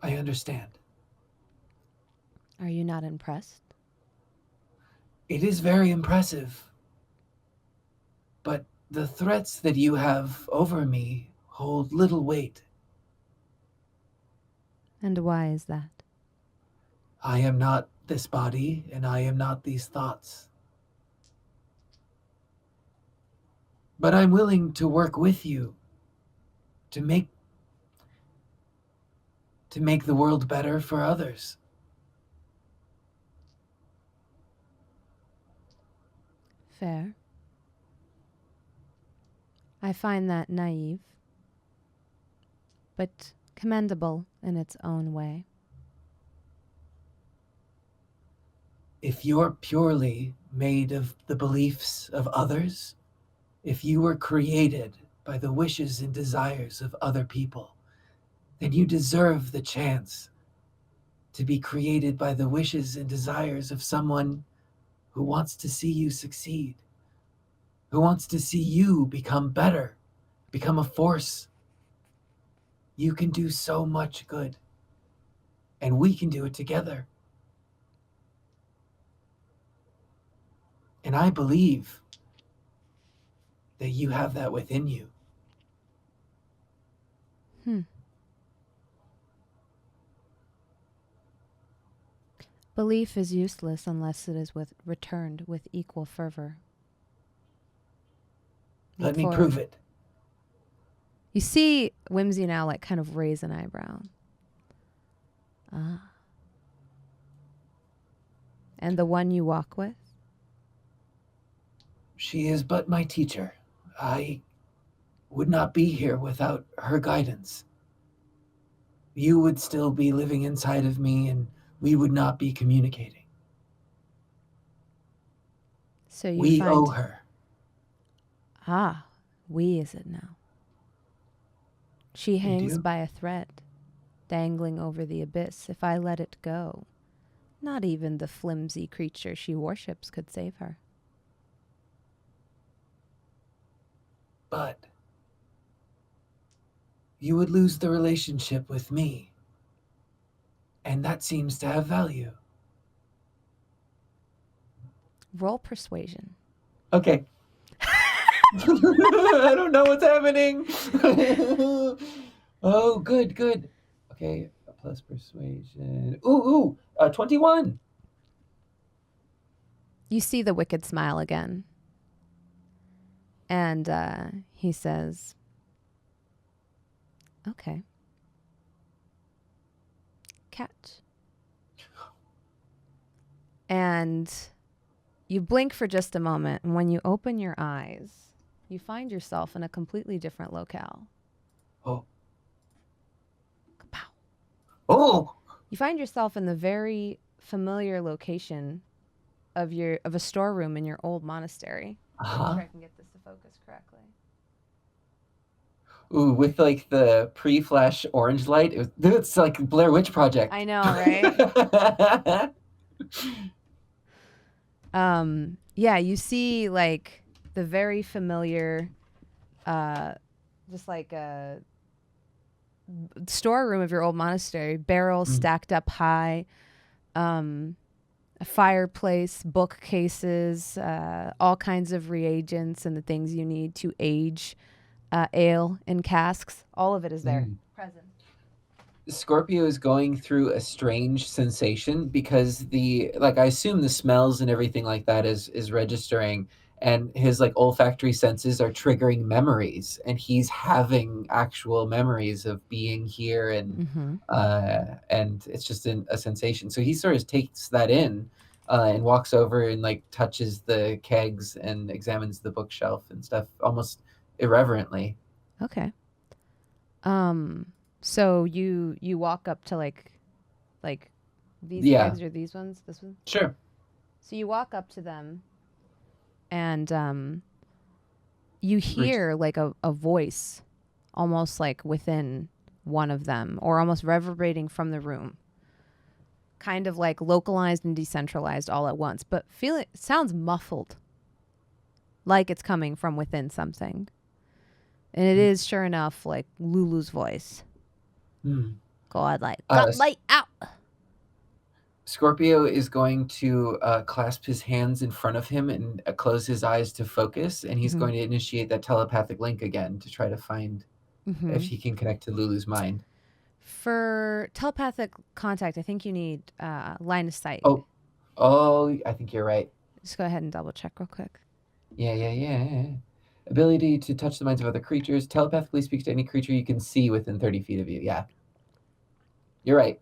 I understand.
Are you not impressed?
It is very impressive. But the threats that you have over me hold little weight.
And why is that?
I am not this body, and I am not these thoughts. But I'm willing to work with you to make the world better for others.
Fair. I find that naive, but commendable in its own way.
If you're purely made of the beliefs of others, if you were created by the wishes and desires of other people, then you deserve the chance to be created by the wishes and desires of someone who wants to see you succeed, who wants to see you become better, become a force. You can do so much good, and we can do it together. And I believe that you have that within you.
Belief is useless unless it is returned with equal fervor.
Let me prove it.
You see Whimsy now like kind of raise an eyebrow. Ah. And the one you walk with?
She is but my teacher. I would not be here without her guidance. You would still be living inside of me, and we would not be communicating.
So you
we
find...
owe her.
Ah, we is it now? She hangs by a thread, dangling over the abyss. If I let it go, not even the flimsy creature she worships could save her.
But you would lose the relationship with me, and that seems to have value.
Roll persuasion.
Okay. I don't know what's happening. Oh, good. Okay, plus persuasion. Ooh, 21.
You see the wicked smile again. And he says, okay. Catch. And you blink for just a moment, and when you open your eyes, you find yourself in a completely different locale.
Oh.
Kapow.
Oh!
You find yourself in the very familiar location of a storeroom in your old monastery. Make sure I can get this to focus correctly.
Ooh, with like the pre-flash orange light, it's like Blair Witch Project.
I know, right? Yeah, you see like the very familiar, just like a storeroom of your old monastery, barrels stacked up high, a fireplace, bookcases, all kinds of reagents and the things you need to age ale in casks. All of it is there. Present.
Scorpio is going through a strange sensation because I assume the smells and everything like that is registering, and his like olfactory senses are triggering memories, and he's having actual memories of being here, and it's just a sensation. So he sort of takes that in and walks over and like touches the kegs and examines the bookshelf and stuff almost irreverently.
Okay. So you walk up to like these kegs or these ones? This one?
Sure.
So you walk up to them and you hear like a voice almost like within one of them, or almost reverberating from the room. Kind of like localized and decentralized all at once, but it sounds muffled. Like it's coming from within something. And it is, sure enough, like Lulu's voice. God, like, got light out.
Scorpio is going to clasp his hands in front of him and close his eyes to focus, and he's going to initiate that telepathic link again to try to find if he can connect to Lulu's mind.
For telepathic contact, I think you need line of sight.
Oh, I think you're right.
Just go ahead and double check real quick.
Yeah. Ability to touch the minds of other creatures. Telepathically speaks to any creature you can see within 30 feet of you. Yeah. You're right.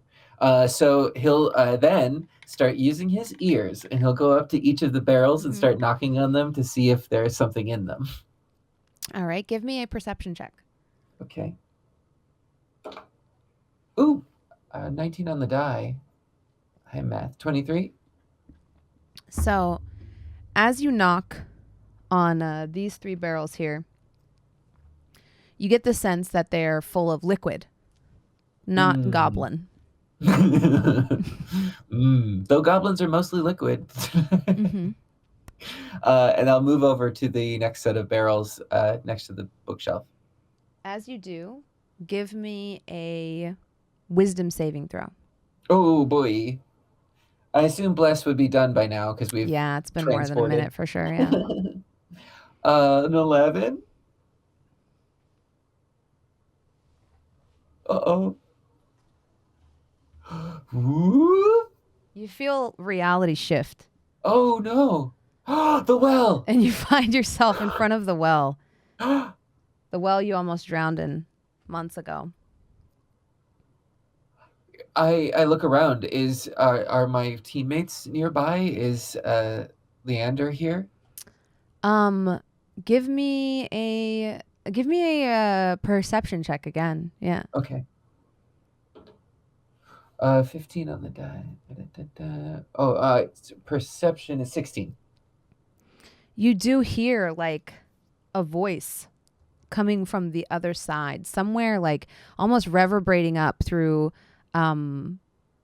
So he'll then start using his ears, and he'll go up to each of the barrels and start knocking on them to see if there's something in them.
All right. Give me a perception check.
Okay. Ooh, 19 on the die. High math. 23.
So as you knock on these 3 barrels here, you get the sense that they're full of liquid, not goblin.
Though goblins are mostly liquid. And I'll move over to the next set of barrels next to the bookshelf.
As you do, give me a wisdom saving throw.
Oh, boy. I assume Bless would be done by now because we've
Yeah, it's been more than a minute for sure, yeah.
An 11. Uh-oh. Woo!
You feel reality shift.
Oh, no. The well.
And you find yourself in front of the well. The well you almost drowned in months ago.
I look around. Are my teammates nearby? Is Leander here?
Give me a perception check again. Yeah.
Okay. 15 on the die. Oh, perception is 16.
You do hear like a voice coming from the other side, somewhere like almost reverberating up through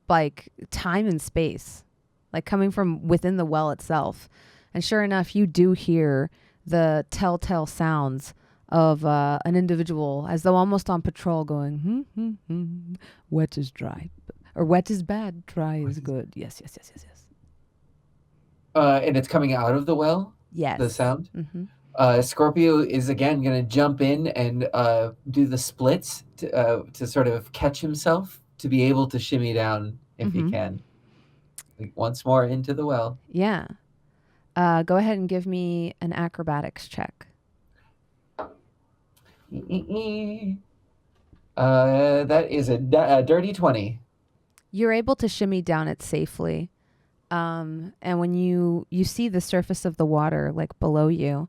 like time and space, like coming from within the well itself. And sure enough, you do hear the telltale sounds of an individual as though almost on patrol going, wet is dry, or wet is bad, dry is good. Yes.
And it's coming out of the well?
Yes.
The sound? Scorpio is again going to jump in and do the splits to sort of catch himself to be able to shimmy down if he can. Like, once more into the well.
Yeah. Go ahead and give me an acrobatics check.
That is a dirty 20.
You're able to shimmy down it safely. And when you see the surface of the water like below you,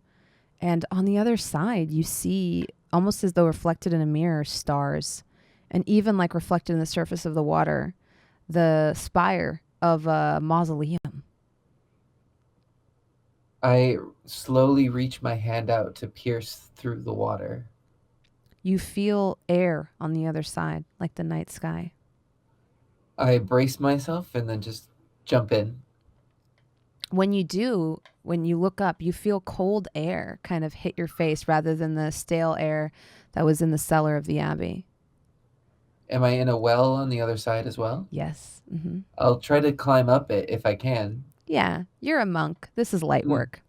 and on the other side, you see almost as though reflected in a mirror, stars, and even like reflected in the surface of the water, the spire of a mausoleum.
I slowly reach my hand out to pierce through the water.
You feel air on the other side, like the night sky.
I brace myself and then just jump in.
When you do, when you look up, you feel cold air kind of hit your face rather than the stale air that was in the cellar of the Abbey.
Am I in a well on the other side as well?
Yes.
I'll try to climb up it if I can.
Yeah, you're a monk. This is light work.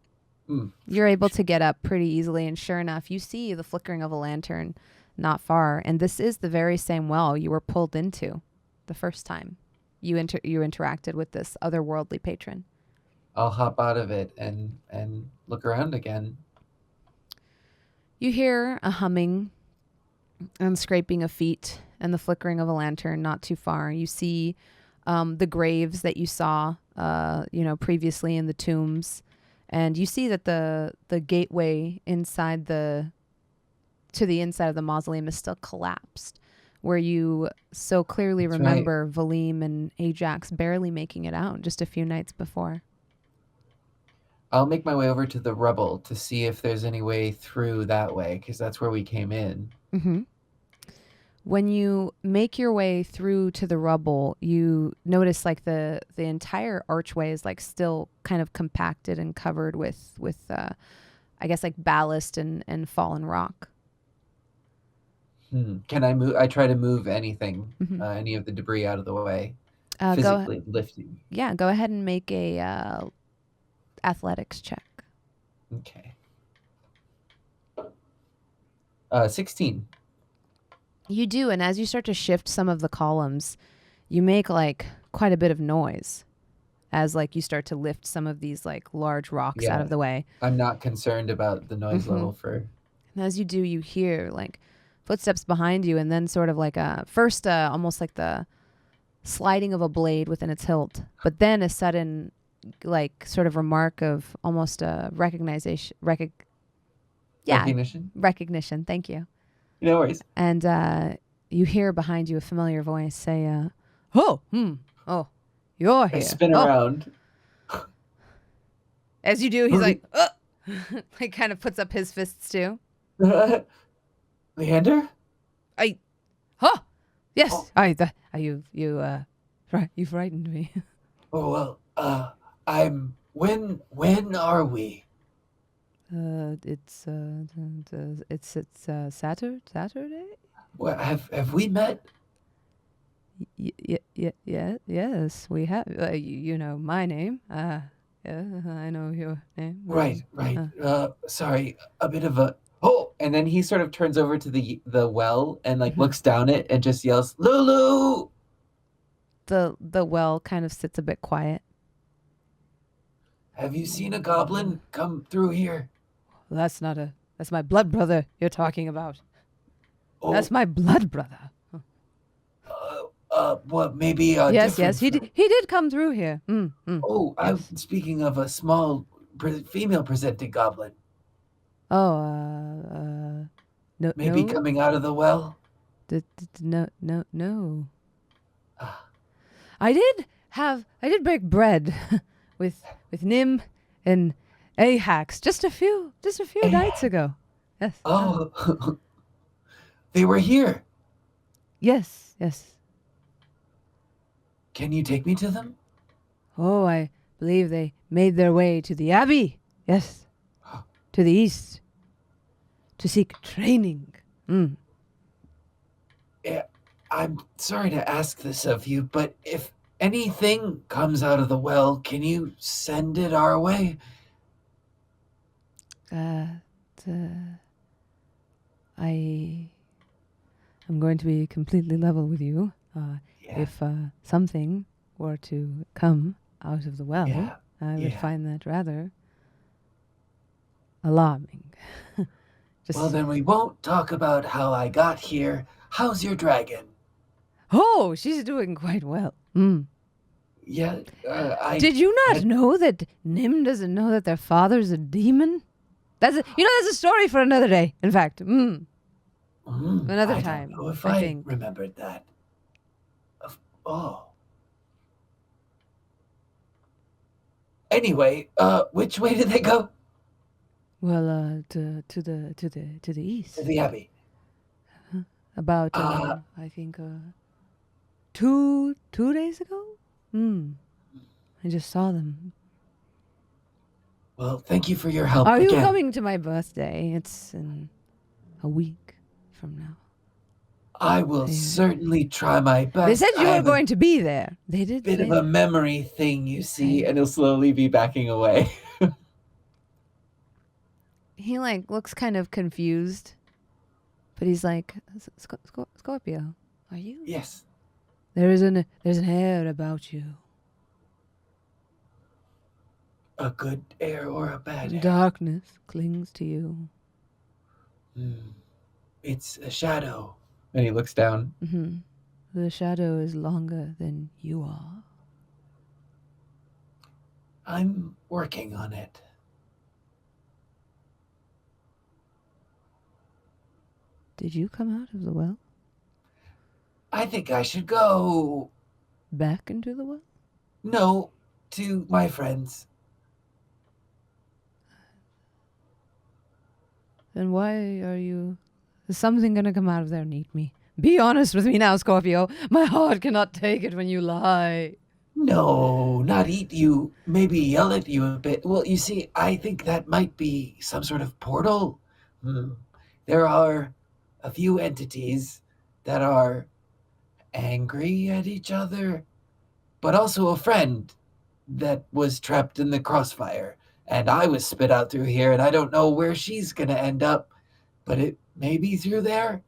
You're able to get up pretty easily, and sure enough, you see the flickering of a lantern not far, and this is the very same well you were pulled into the first time you interacted with this otherworldly patron.
I'll hop out of it and look around again.
You hear a humming and scraping of feet and the flickering of a lantern not too far. You see the graves that you saw previously in the tombs, and you see that the gateway inside to the inside of the mausoleum is still collapsed, where you so clearly remember Valim and Ajax barely making it out just a few nights before.
I'll make my way over to the rubble to see if there's any way through that way, because that's where we came in.
When you make your way through to the rubble, you notice like the entire archway is like still kind of compacted and covered with I guess like ballast and fallen rock.
Can I move? I try to move anything, any of the debris out of the way, physically lifting.
Yeah, go ahead and make a athletics check.
Okay. 16.
You do, and as you start to shift some of the columns, you make like quite a bit of noise. as like you start to lift some of these like large rocks out
Yeah.
of the way.
I'm not concerned about the noise level for.
And as you do, you hear like footsteps behind you, and then sort of like first almost like the sliding of a blade within its hilt, but then a sudden like sort of remark of almost a recognition. Recognition. Thank you.
No worries.
And you hear behind you a familiar voice say, "Oh, you're here."
I spin around.
As you do, he's like, he kind of puts up his fists too.
Leander?
Yes. You frightened me.
Oh well. When are we?
It's Saturday.
Well, have we met?
Yes, we have. You know my name. Yeah, I know your name.
Right. Sorry, a bit of a. Oh, and then he sort of turns over to the well and like looks down it and just yells, "Lulu!"
The well kind of sits a bit quiet.
Have you seen a goblin come through here?
Well, that's my blood brother you're talking about.
Oh,
That's my blood brother.
Well, maybe
Yes, he did come through here.
Oh, I'm speaking of a small female presenting goblin.
Oh, no.
Maybe coming out of the well.
No. I did break bread with Nim and Ahax just a few nights ago. Yes.
Oh, they were here.
Yes.
Can you take me to them?
Oh, I believe they made their way to the Abbey. Yes. To the east. To seek training.
Yeah, I'm sorry to ask this of you, but if anything comes out of the well, can you send it our way?
I'm going to be completely level with you. If something were to come out of the well, I would find that rather alarming.
Well, then we won't talk about how I got here. How's your dragon?
Oh, she's doing quite well.
Yeah,
Did you not know that Nim doesn't know that their father's a demon? That's a story for another day. In fact, another time.
I don't know if
I
I
think.
remembered that. Oh. Anyway, which way did they go?
Well, to the east.
To the Abbey.
About I think 2 days ago. I just saw them.
Well, thank you for your help.
Are you
again.
coming to my birthday? It's in a week from now.
I will certainly try my best.
They said you were going to be there. They did.
Bit of a memory thing, you see, and he'll slowly be backing away.
He like looks kind of confused, but he's like, Scorpio, are you?
Yes.
There's an air about you.
A good air or a bad air?
Darkness clings to you.
It's a shadow. And he looks down.
The shadow is longer than you are.
I'm working on it.
Did you come out of the well?
I think I should go.
Back into the well?
No, to my friends.
Then why are you... Is something gonna come out of there and eat me? Be honest with me now, Scorpio. My heart cannot take it when you lie.
No, not eat you. Maybe yell at you a bit. Well, you see, I think that might be some sort of portal. There are a few entities that are angry at each other, but also a friend that was trapped in the crossfire. And I was spit out through here, and I don't know where she's going to end up, but it may be through there.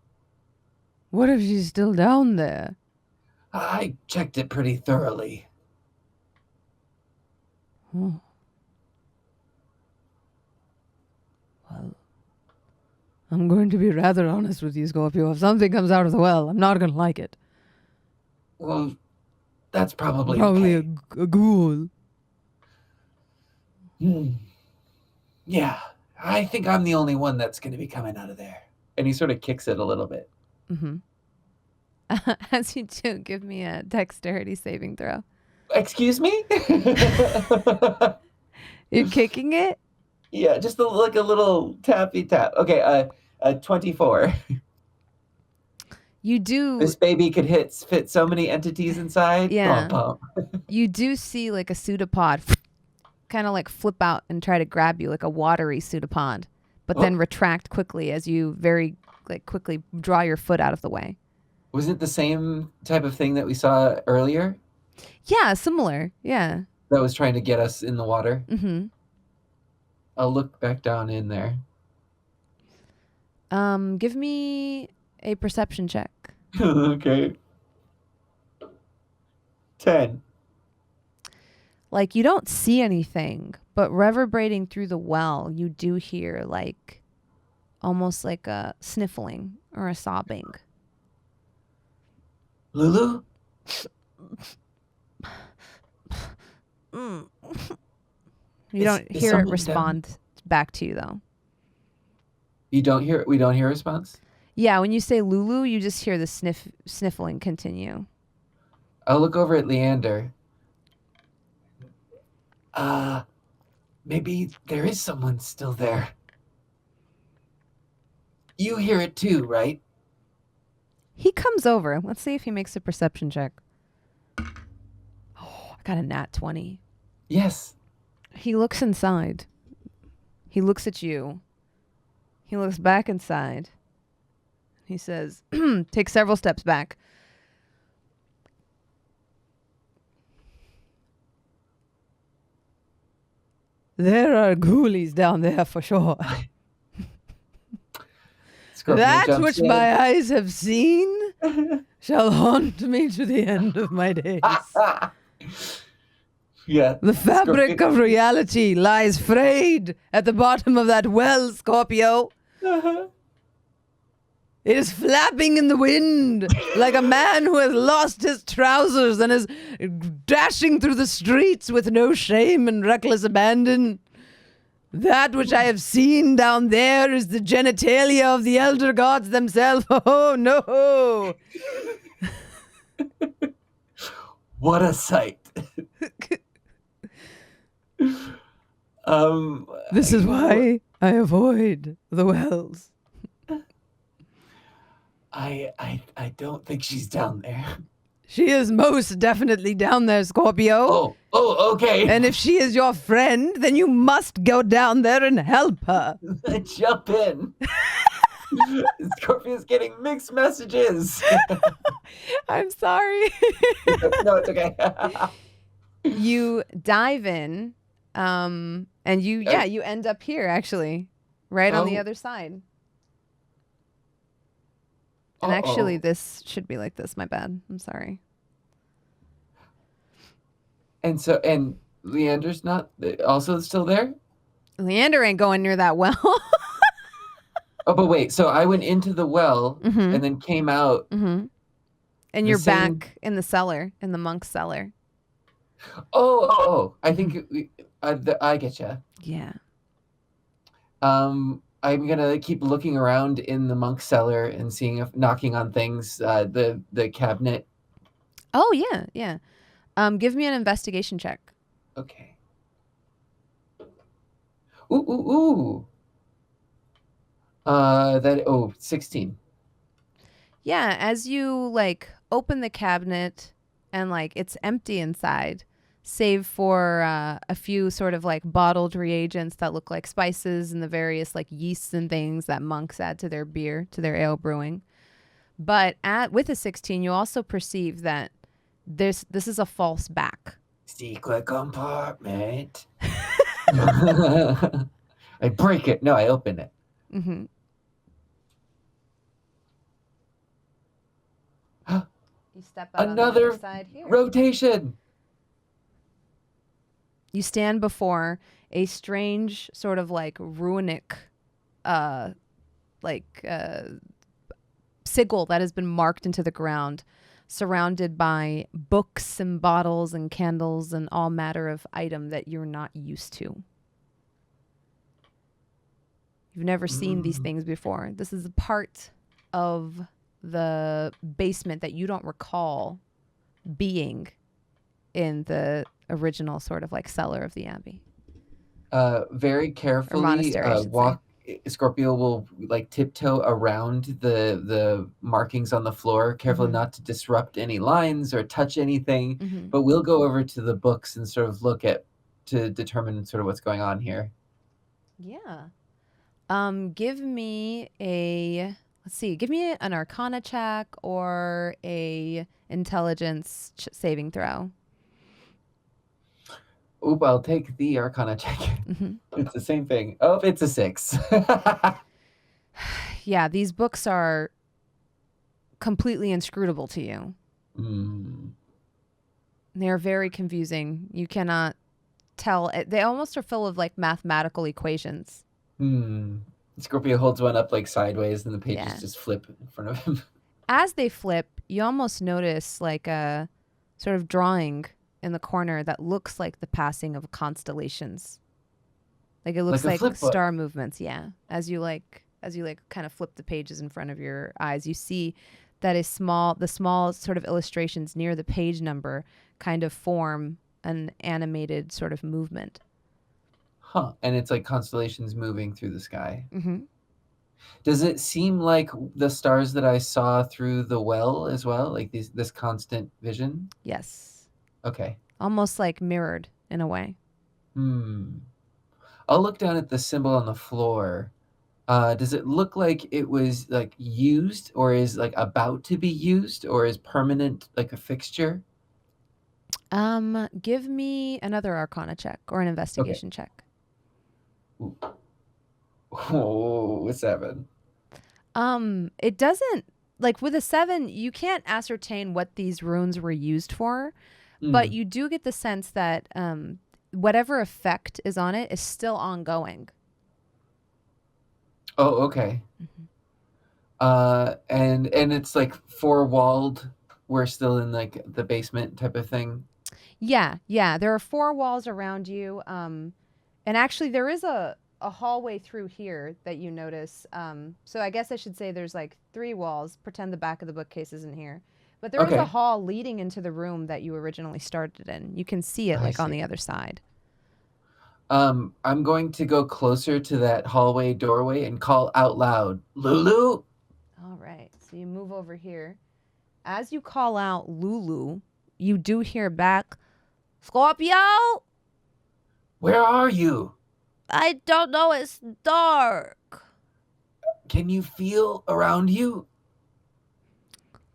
What if she's still down there?
I checked it pretty thoroughly.
Oh. Well, I'm going to be rather honest with you, Scorpio. If something comes out of the well, I'm not going to like it.
Well, that's probably
Probably
okay.
a ghoul.
Yeah, I think I'm the only one that's going to be coming out of there. And he sort of kicks it a little bit.
Mm-hmm. As you do, give me a dexterity saving throw.
Excuse me?
You're kicking it?
Yeah, just like a little tappy tap. Okay, 24.
You do.
This baby could fit so many entities inside.
Yeah.
Pump.
You do see like a pseudopod kind of like flip out and try to grab you like a watery pseudopod, but then retract quickly as you very like quickly draw your foot out of the way.
Was it the same type of thing that we saw earlier?
Yeah, similar. Yeah.
That was trying to get us in the water?
Mm-hmm.
I'll look back down in there.
Give me a perception check.
Okay. 10.
Like, you don't see anything, but reverberating through the well, you do hear like almost like a sniffling or a sobbing.
Lulu?
You don't hear it respond back to you though.
We don't hear a response?
Yeah, when you say Lulu, you just hear the sniffling continue.
I'll look over at Leander. Maybe there is someone still there. You hear it too, right?
He comes over. Let's see if he makes a perception check. Oh, I got a nat 20.
Yes.
He looks inside. He looks at you. He looks back inside. He says, take several steps back. There are ghoulies down there for sure. That which my eyes have seen shall haunt me to the end of my days.
Yeah.
The fabric of reality lies frayed at the bottom of that well, Scorpio. It is flapping in the wind like a man who has lost his trousers and is dashing through the streets with no shame and reckless abandon. That which I have seen down there is the genitalia of the elder gods themselves. Oh, no.
What a sight.
This is why I avoid the wells.
I don't think she's down there.
She is most definitely down there, Scorpio.
Oh, okay.
And if she is your friend, then you must go down there and help her.
Jump in. Scorpio's getting mixed messages.
I'm sorry.
No, it's okay.
You dive in, and you end up here, actually, right on the other side. And actually, this should be like this. My bad. I'm sorry.
And Leander's not also still there?
Leander ain't going near that well.
Oh, but wait. So I went into the well and then came out.
Mm-hmm. And you're back in the cellar, in the monk's cellar.
Oh. I think I get you.
Yeah.
I'm gonna keep looking around in the monk's cellar and seeing if knocking on things. The cabinet.
Oh yeah. Give me an investigation check.
Okay. Ooh. 16.
Yeah, as you like open the cabinet and like it's empty inside, save for a few sort of like bottled reagents that look like spices and the various like yeasts and things that monks add to their beer, to their ale brewing. But with a 16, you also perceive that this is a false back.
Secret compartment. I break it. No, I open it.
Mm-hmm. You step out
Another
on the other side here.
rotation.
You stand before a strange sort of like runic sigil that has been marked into the ground, surrounded by books and bottles and candles and all matter of item that you're not used to. You've never seen these things before. This is a part of the basement that you don't recall being in the original sort of like cellar of the abbey.
Very carefully,
monastery, I should say.
Scorpio will like tiptoe around the markings on the floor, careful not to disrupt any lines or touch anything. But we'll go over to the books and sort of look at to determine sort of what's going on here.
Yeah. Give me an Arcana check or a intelligence saving throw.
Oop, I'll take the Arcana check. It's the same thing. Oh, it's a 6.
Yeah, these books are completely inscrutable to you. They're very confusing. You cannot tell. They almost are full of like mathematical equations.
Scorpio holds one up like sideways and the pages just flip in front of him.
As they flip, you almost notice like a sort of drawing in the corner that looks like the passing of constellations. Like it looks like star movements, yeah. As you kind of flip the pages in front of your eyes, you see that the small sort of illustrations near the page number kind of form an animated sort of movement.
And it's like constellations moving through the sky. Does it seem like the stars that I saw through the well as well? Like this constant vision?
Yes.
Okay.
Almost like mirrored in a way.
I'll look down at the symbol on the floor. Does it look like it was like used or is like about to be used or is permanent like a fixture?
Give me another Arcana check or an investigation check.
Ooh. Oh, 7.
It doesn't, like with a 7, you can't ascertain what these runes were used for, but you do get the sense that whatever effect is on it is still ongoing.
Oh, okay. And it's like 4-walled. We're still in like the basement type of thing.
Yeah. There are 4 walls around you. And actually there is a hallway through here that you notice. So I guess I should say there's like 3 walls. Pretend the back of the bookcase isn't here. But there is a hall leading into the room that you originally started in. You can see it on the other side.
I'm going to go closer to that hallway doorway and call out loud, Lulu.
All right. So you move over here. As you call out Lulu, you do hear back, Scorpio?
Where are you?
I don't know. It's dark.
Can you feel around you?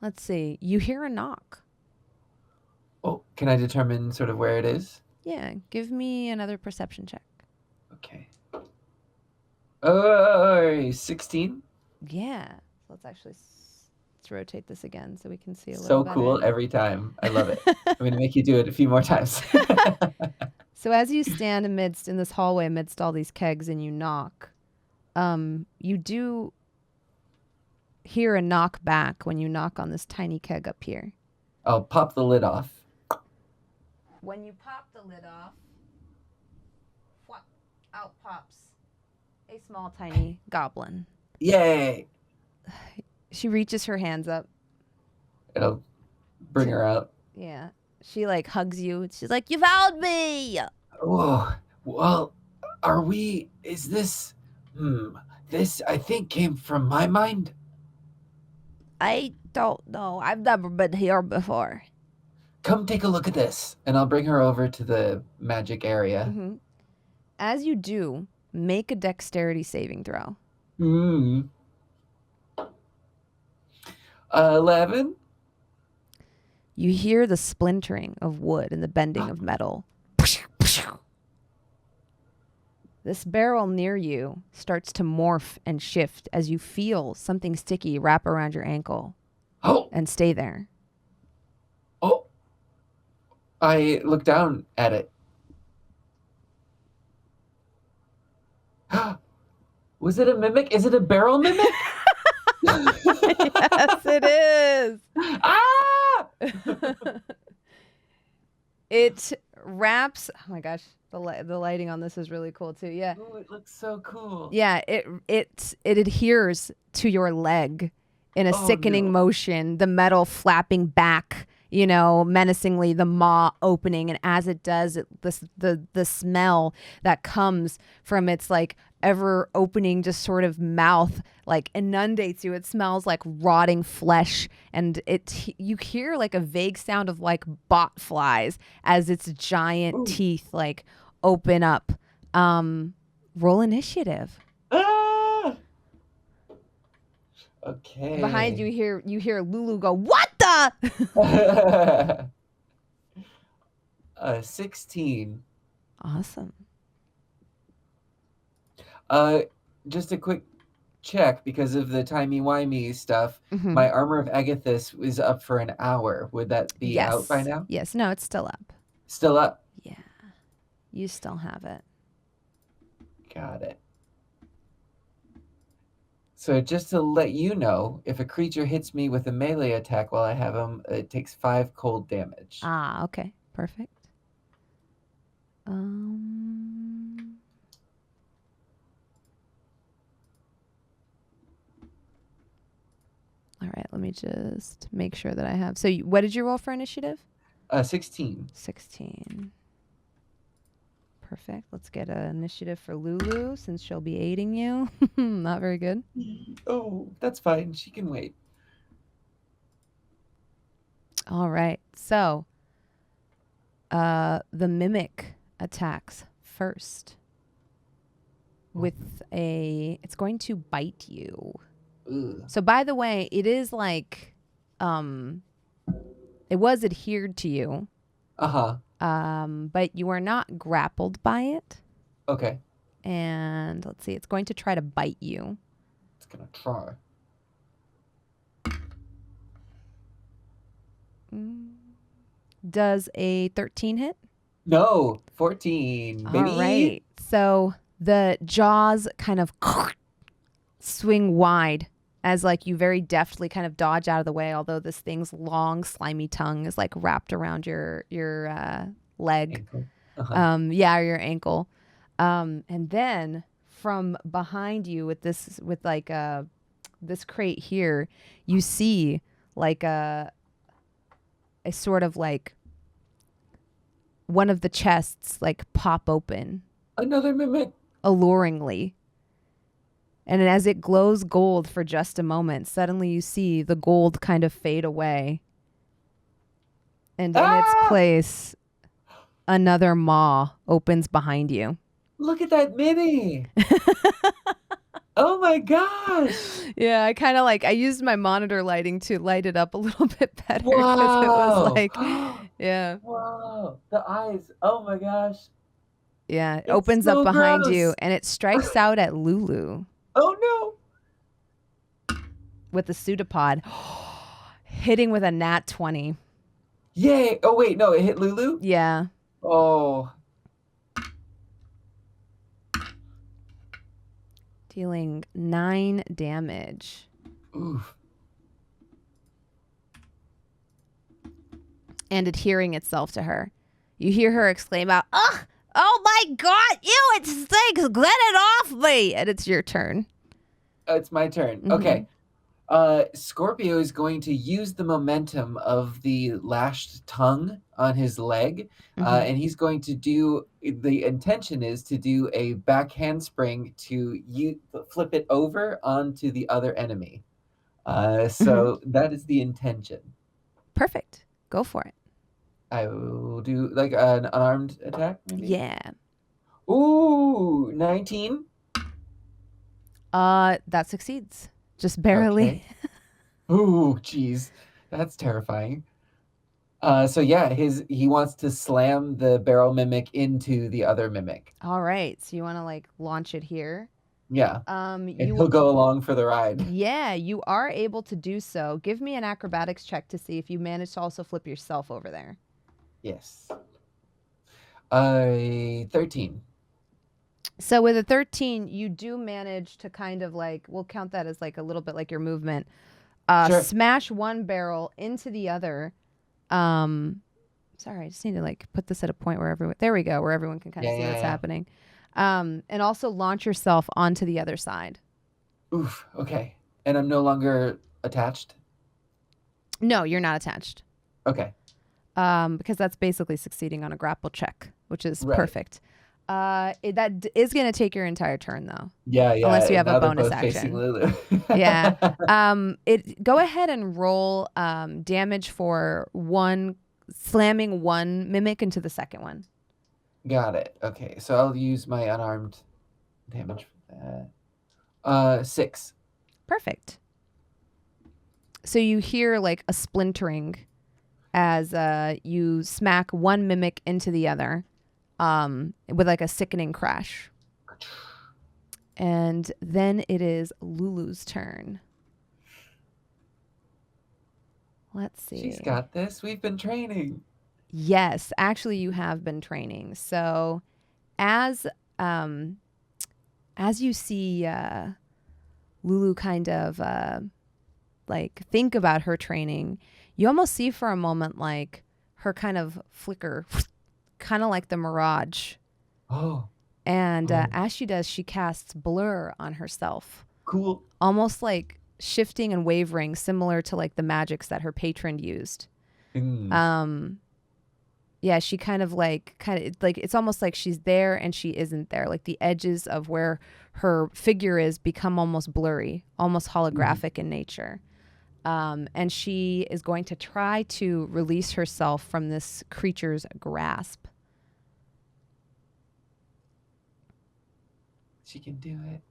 Let's see. You hear a knock.
Oh, can I determine sort of where it is?
Yeah. Give me another perception check.
Okay. 16?
Yeah. So let's rotate this again so we can see a little
So
better.
cool every time. I love it. I'm going to make you do it a few more times.
So as you stand in this hallway amidst all these kegs and you knock, you do hear a knock back when you knock on this tiny keg up here.
I'll pop the lid off.
When you pop the lid off, out pops a small tiny goblin.
Yay!
She reaches her hands up.
It'll bring her out.
Yeah. She like hugs you.
She's like, you found me.
Oh, well, is this, this I think came from my mind.
I don't know. I've never been here before.
Come take a look at this. And I'll bring her over to the magic area.
As you do, make a dexterity saving throw.
11.
You hear the splintering of wood and the bending of metal. This barrel near you starts to morph and shift as you feel something sticky wrap around your ankle and stay there.
Oh. I look down at it. Was it a mimic? Is it a barrel mimic?
Yes, it is.
Ah!
It wraps. Oh my gosh, the lighting on this is really cool too. Yeah.
Ooh, it looks so cool.
Yeah, it adheres to your leg in a sickening motion, the metal flapping back, menacingly, the maw opening, and as it does, the smell that comes from its like ever opening just sort of mouth like inundates you. It smells like rotting flesh, and you hear like a vague sound of like bot flies as its giant teeth like open up. Roll initiative.
Ah! Okay.
Behind you hear Lulu go, "What the?"
16.
Awesome.
Just a quick check because of the timey-wimey stuff.
Mhm.
My Armor of Agathis is up for an hour. Would that be out by now?
Yes. No, it's still up.
Still up.
Yeah. You still have it.
Got it. So just to let you know, if a creature hits me with a melee attack while I have him, it takes 5 cold damage.
Ah, okay. Perfect. All right, let me just make sure that I have. So what did you roll for initiative?
16.
16. Perfect. Let's get an initiative for Lulu since she'll be aiding you. Not very good.
Oh, that's fine. She can wait.
All right. So the mimic attacks first with it's going to bite you.
Ugh.
So by the way, it is like it was adhered to you.
Uh-huh.
But you are not grappled by it.
Okay.
And let's see, it's going to try to bite you.
It's gonna try.
Does a 13 hit?
No, 14, baby.
All right. So the jaws kind of swing wide as like you very deftly kind of dodge out of the way, although this thing's long slimy tongue is like wrapped around your leg.
Ankle. Uh-huh.
Yeah, your ankle. And then from behind you with this crate here, you see like a sort of like one of the chests like pop open
Another mimic.
alluringly. And as it glows gold for just a moment, suddenly you see the gold kind of fade away. And in its place, another maw opens behind you.
Look at that mini. Oh my gosh.
Yeah, I used my monitor lighting to light it up a little bit better.
Wow.
Because it was like, yeah.
Wow. The eyes. Oh my gosh.
Yeah, it
It's
opens
so
up behind
gross.
you and it strikes out at Lulu
Oh no.
with the pseudopod, hitting with a nat 20.
Yay. Oh wait, no, it hit Lulu?
Yeah.
Oh.
Dealing 9 damage.
Oof.
And adhering itself to her. You hear her exclaim out, "Ugh! Oh my god! Ew, it stinks! Get it off me!" And it's your turn.
It's my turn.
Mhm.
Okay. Scorpio is going to use the momentum of the lashed tongue on his leg,
Mhm.
and he's going to do. The intention is to do a back handspring to flip it over onto the other enemy. So that is the intention.
Perfect. Go for it.
I will do like an unarmed attack, maybe.
Yeah.
Ooh, 19.
That succeeds. Just barely.
Okay. Ooh, jeez, that's terrifying. So yeah, he wants to slam the barrel mimic into the other mimic.
All right. So you want to like launch it here?
Yeah, and
You
he'll go along for the ride.
Yeah, you are able to do so. Give me an acrobatics check to see if you manage to also flip yourself over there.
Yes. 13.
So with a 13, you do manage to kind of like, we'll count that as like a little bit like your movement.
Sure.
Smash one barrel into the other. Sorry, I just need to like put this at a point where everyone, there we go, where everyone can kind of see what's happening. And also launch yourself onto the other side.
Oof. Okay. And I'm no longer attached?
No, you're not attached.
Okay.
Because that's basically succeeding on a grapple check, which is perfect. That is going to take your entire turn, though.
Yeah.
Unless you have a bonus
action. Facing Lulu.
Yeah. Go ahead and roll damage for slamming one mimic into the second one.
Got it. Okay, so I'll use my unarmed damage for that. 6.
Perfect. So you hear like a splintering as you smack one mimic into the other with like a sickening crash. And then it is Lulu's turn. Let's see.
She's got this. We've been training.
Yes, actually you have been training. So as you see Lulu kind of like think about her training, you almost see for a moment like her kind of flicker, kind of like the mirage.
Oh.
And as she does, she casts blur on herself.
Cool.
Almost like shifting and wavering, similar to like the magics that her patron used. Yeah, she kind of like it's almost like she's there and she isn't there. Like the edges of where her figure is become almost blurry, almost holographic in nature. And she is going to try to release herself from this creature's grasp.
She can do it.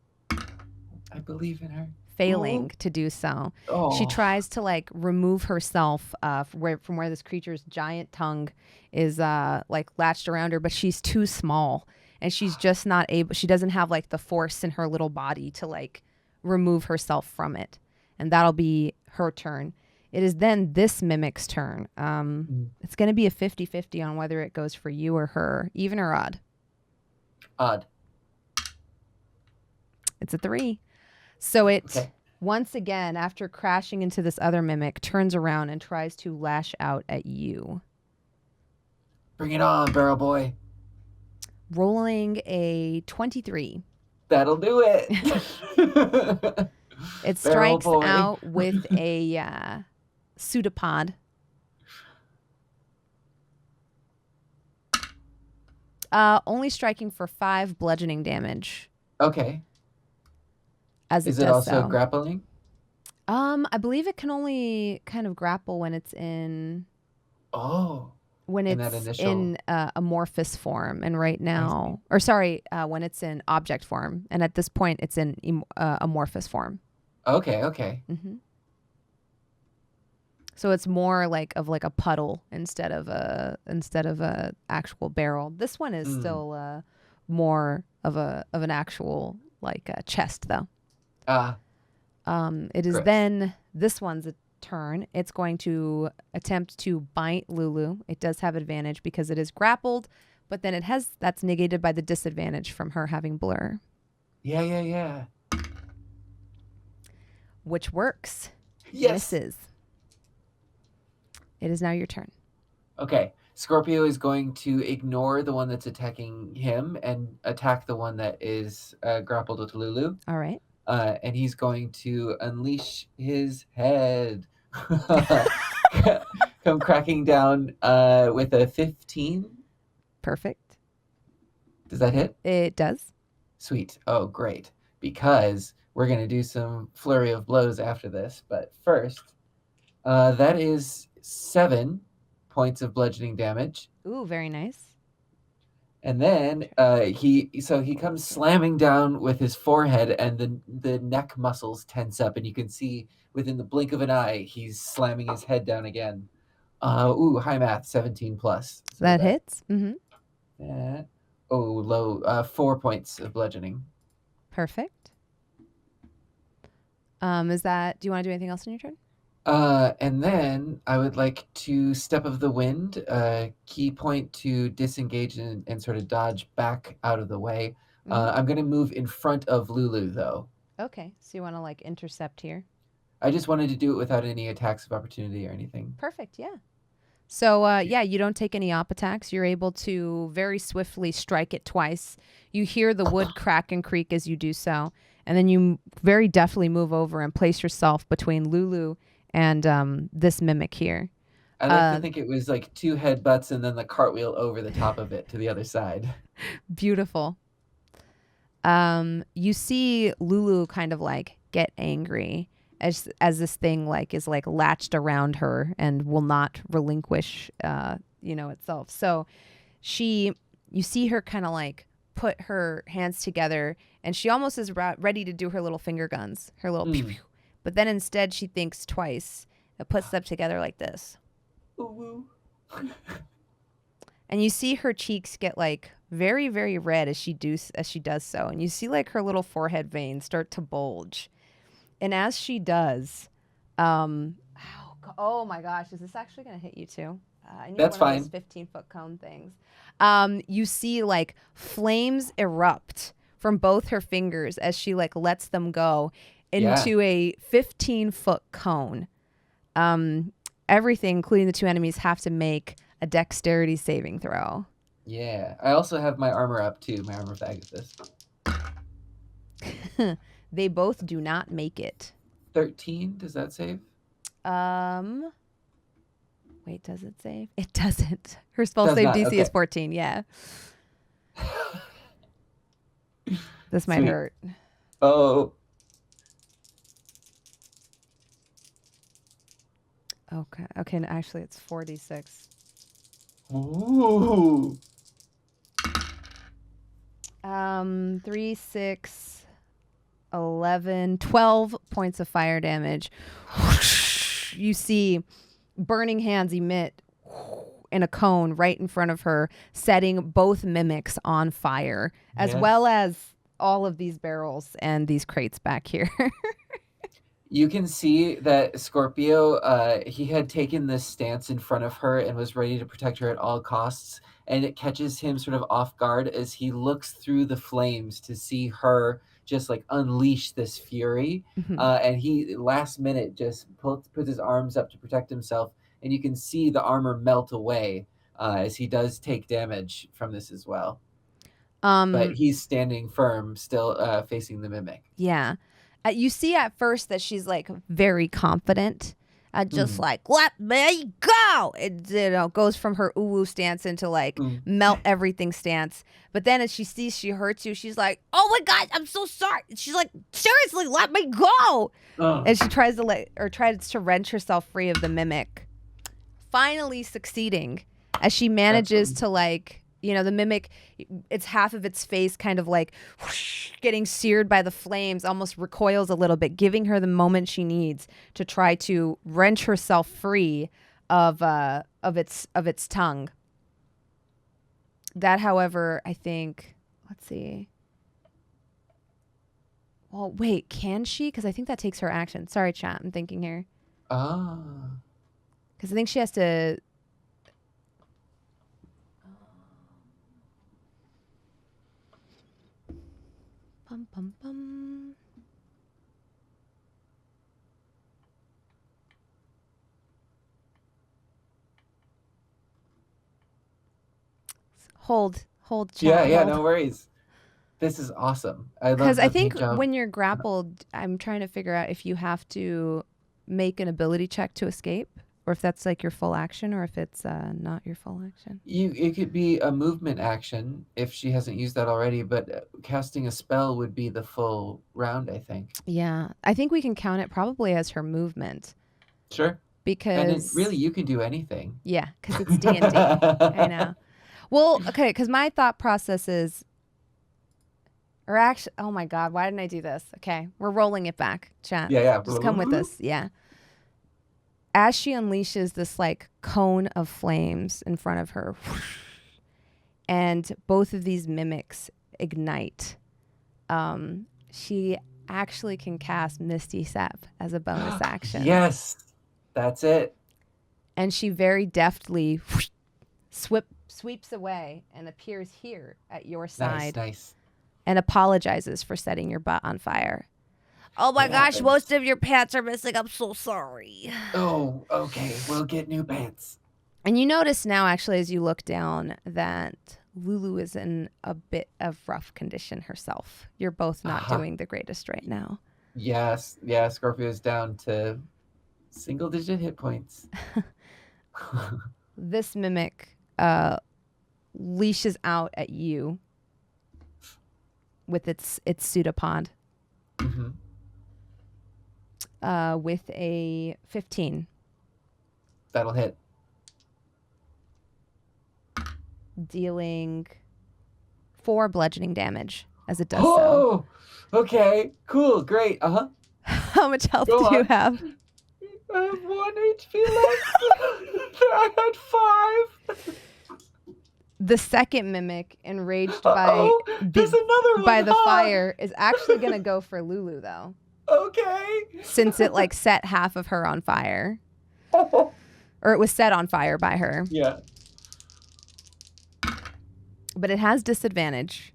I believe in her.
Failing to do so. She tries to like remove herself from where this creature's giant tongue is like latched around her, but she's too small and she's just not able. She doesn't have like the force in her little body to like remove herself from it, and that'll be her turn. It is then this mimic's turn. It's going to be a 50-50 on whether it goes for you or her, even or odd.
Odd.
It's a 3. So it, once again, after crashing into this other mimic, turns around and tries to lash out at you.
Bring it on, barrel boy.
Rolling a 23.
That'll do it.
It strikes out with a pseudopod. Only striking for 5 bludgeoning damage.
Okay.
Is it also
grappling?
I believe it can only kind of grapple when it's in. When it's in amorphous form, and right now, when it's in object form, and at this point, it's in amorphous form.
Okay.
Mm-hmm. So it's more like a puddle instead of a actual barrel. This one is still more of an actual like chest though. It is gross. Then this one's a turn. It's going to attempt to bite Lulu. It does have advantage because it is grappled, but then that's negated by the disadvantage from her having blur.
Yeah.
Which works.
Yes.
Misses. It is now your turn.
Okay. Scorpio is going to ignore the one that's attacking him and attack the one that is grappled with Lulu.
All right.
And he's going to unleash his head. Come cracking down with a 15.
Perfect.
Does that hit?
It does.
Sweet. Oh, great. Because we're going to do some flurry of blows after this. But first, that is 7 points of bludgeoning damage.
Ooh, very nice.
And then he comes slamming down with his forehead, and the neck muscles tense up, and you can see within the blink of an eye he's slamming his head down again. High math, 17 plus.
So that hits.
Mm-hmm. Low. 4 points of bludgeoning.
Perfect. Do you want to do anything else in your turn?
And then I would like to Step of the Wind, key point to disengage and sort of dodge back out of the way. I'm going to move in front of Lulu, though.
Okay, so you want to like intercept here?
I just wanted to do it without any attacks of opportunity or anything.
Perfect, yeah. So, yeah, you don't take any op attacks. You're able to very swiftly strike it twice. You hear the wood crack and creak as you do so. And then you very deftly move over and place yourself between Lulu and this mimic here.
I like to think it was like 2 headbutts and then the cartwheel over the top of it to the other side.
Beautiful. You see Lulu kind of like get angry as this thing like is like latched around her and will not relinquish itself. So you see her kind of like put her hands together and she almost is ready to do her little finger guns, her little pew pew. But then instead she thinks twice and puts them together like this.
Ooh.
And you see her cheeks get like very, very red as she does so. And you see like her little forehead veins start to bulge. And as she does, oh my gosh, is this actually going to hit you too? I need
That's
one
fine.
of those 15-foot cone things. You see like flames erupt from both her fingers as she like lets them go into a 15-foot cone. Everything, including the 2 enemies, have to make a dexterity saving throw.
Yeah. I also have my armor up too, my armor of Agathis.
They both do not make it.
13, does that save?
Wait, does it save? It doesn't. Her spell save DC is 14, yeah. This might hurt.
Oh.
Okay, no, actually it's 46.
Ooh.
3, 6, 11, 12 points of fire damage. You see burning hands emit in a cone right in front of her, setting both mimics on fire, as well as all of these barrels and these crates back here.
You can see that Scorpio, he had taken this stance in front of her and was ready to protect her at all costs. And it catches him sort of off guard as he looks through the flames to see her just like unleash this fury. And he last minute just puts his arms up to protect himself. And you can see the armor melt away as he does take damage from this as well. But he's standing firm, still facing the mimic.
Yeah. You see at first that she's like very confident, just like, let me go. It goes from her ooh stance into like melt everything stance. But then as she sees she hurts you, she's like, oh my God, I'm so sorry. She's like, seriously, let me go. And she tries to wrench herself free of the mimic, finally succeeding as she manages to like, the mimic, it's half of its face kind of like whoosh, getting seared by the flames, almost recoils a little bit, giving her the moment she needs to try to wrench herself free of its tongue. That, however, I think, let's see. Well, wait, can she? Because I think that takes her action. Sorry, chat, I'm thinking here. Because I think she has to... Bum, bum, bum. Hold, chat.
Yeah, no worries. This is awesome.
Because I think when you're grappled, I'm trying to figure out if you have to make an ability check to escape, or if that's like your full action, or if it's not your full action.
It could be a movement action if she hasn't used that already, but casting a spell would be the full round, I think.
Yeah, I think we can count it probably as her movement.
Sure.
Because
and really, you can do anything.
Yeah, because it's D&D. I know. Well, okay, because my thought process is, or actually, oh my God, why didn't I do this? Okay, we're rolling it back, chat.
Yeah.
Just come with us. Yeah. As she unleashes this like cone of flames in front of her, whoosh, and both of these mimics ignite, she actually can cast Misty Step as a bonus action.
Yes, that's it.
And she very deftly whoosh, sweeps away and appears here at your side.
Nice.
and apologizes for setting your butt on fire.
Oh my
It
gosh,
happens.
most of your pants are missing. I'm so sorry.
Oh, okay. We'll get new pants.
And you notice now, actually, as you look down, that Lulu is in a bit of rough condition herself. You're both not doing the greatest right now.
Yes. Yeah, Scorpio's down to single-digit hit points.
This mimic leashes out at you with its pseudopod
Mm-hmm.
with a 15.
That'll hit.
Dealing 4 bludgeoning damage as it does
Oh, okay. Cool. Great. Uh-huh.
How much health
Go
do you
on.
have?
I have 1 HP left. I had 5.
The second mimic, enraged
There's another one.
by the fire, is actually going to go for Lulu, though.
Okay.
Since it set half of her on fire. Or it was set on fire by her.
Yeah.
But it has disadvantage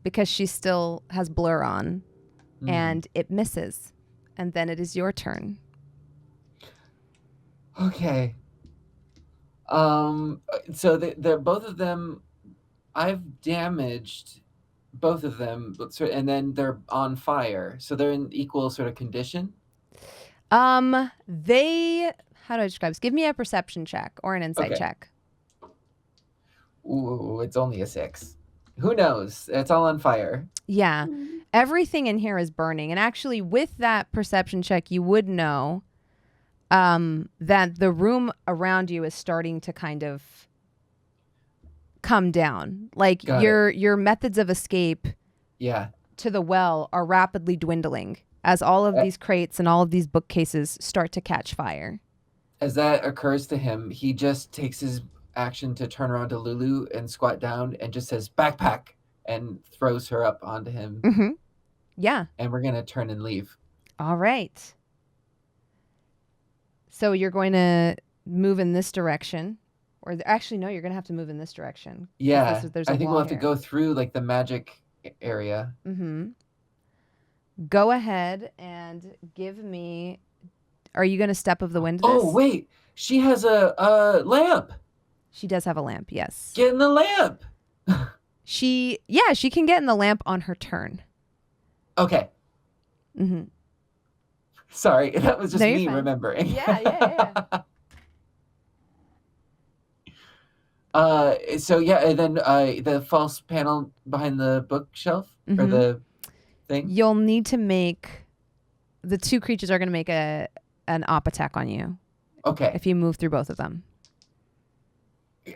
because she still has blur on. And it misses. And then it is your turn.
Okay. So they're both of them. I've damaged both of them, and then they're on fire. So they're in equal sort of condition.
How do I describe this? Give me a perception check or an insight check.
Ooh, it's only a 6. Who knows? It's all on fire.
Yeah. Everything in here is burning. And actually, with that perception check, you would know that the room around you is starting to kind of come down. Like your methods of escape to the well are rapidly dwindling as all of these crates and all of these bookcases start to catch fire.
As that occurs to him, he just takes his action to turn around to Lulu and squat down and just says, "Backpack," and throws her up onto him.
Mm-hmm. Yeah.
And we're going to turn and leave.
All right. So you're going to move in this direction. Or actually, no, you're going to have to move in this direction.
Yeah.
There's
I think we'll have to go through the magic area.
Mm-hmm. Go ahead and give me... Are you going to step of the wind this?
Oh, wait. She has a lamp.
She does have a lamp, yes.
Get in the lamp.
She can get in the lamp on her turn.
Okay.
Mm-hmm.
Sorry, that was just me remembering.
Yeah.
And then the false panel behind the bookshelf or the thing.
You'll need to make... The 2 creatures are going to make an op attack on you.
Okay.
If you move through both of them.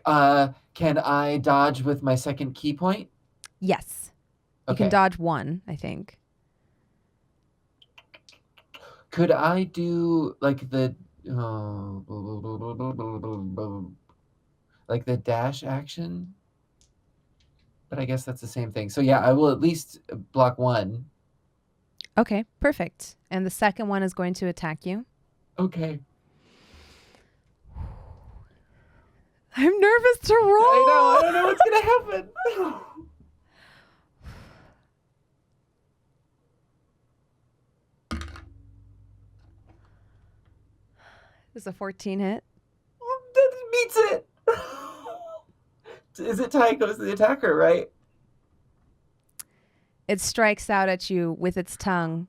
Can I dodge with my second key point?
Yes. You can dodge 1, I think.
Could I do the dash action? But I guess that's the same thing. So yeah, I will at least block 1.
Okay, perfect. And the second one is going to attack you.
Okay.
I'm nervous to roll.
I don't know what's going to happen.
Does a 14 hit?
That beats it. Is it tie goes to the attacker, right?
It strikes out at you with its tongue,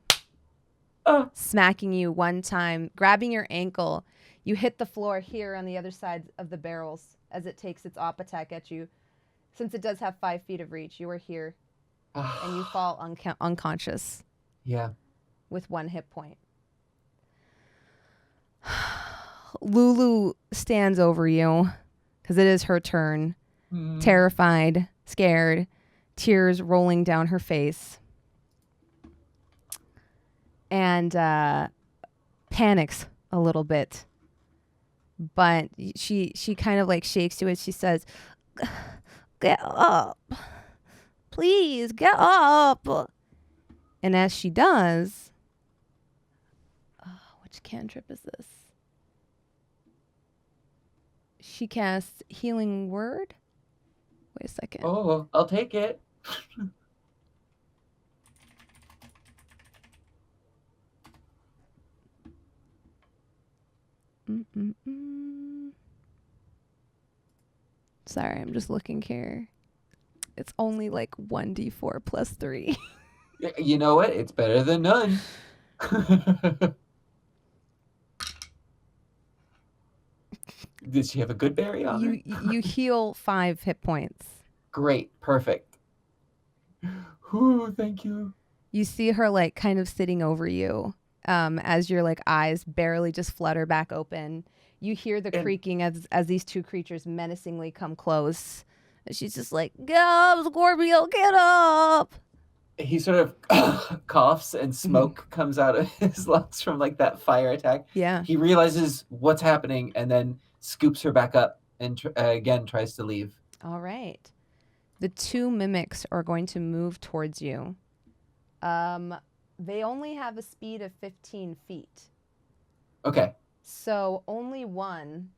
smacking you one time, grabbing your ankle. You hit the floor here on the other side of the barrels as it takes its op attack at you. Since it does have 5 feet of reach, you are here, and you fall unconscious.
Yeah.
With 1 hit point. Lulu stands over you because it is her turn. Terrified, scared, tears rolling down her face. And panics a little bit. But she kind of shakes you as she says, "Get up. Please, get up." And as she does, which cantrip is this? She casts Healing Word. Wait a second.
Oh, I'll take it.
Sorry, I'm just looking here. It's only like 1d4 plus 3.
You know what? It's better than none. Did she have a good berry on her?
You heal 5 hit points.
Great. Perfect. Ooh, thank you.
You see her like kind of sitting over you as your like eyes barely just flutter back open. You hear the creaking as these two creatures menacingly come close. And she's just like, get up, Scorpio, get up.
He sort of coughs and smoke comes out of his lungs from like that fire attack.
Yeah.
He realizes what's happening and then scoops her back up and again tries to leave.
All right. The two mimics are going to move towards you. They only have a speed of 15 feet.
Okay.
So only one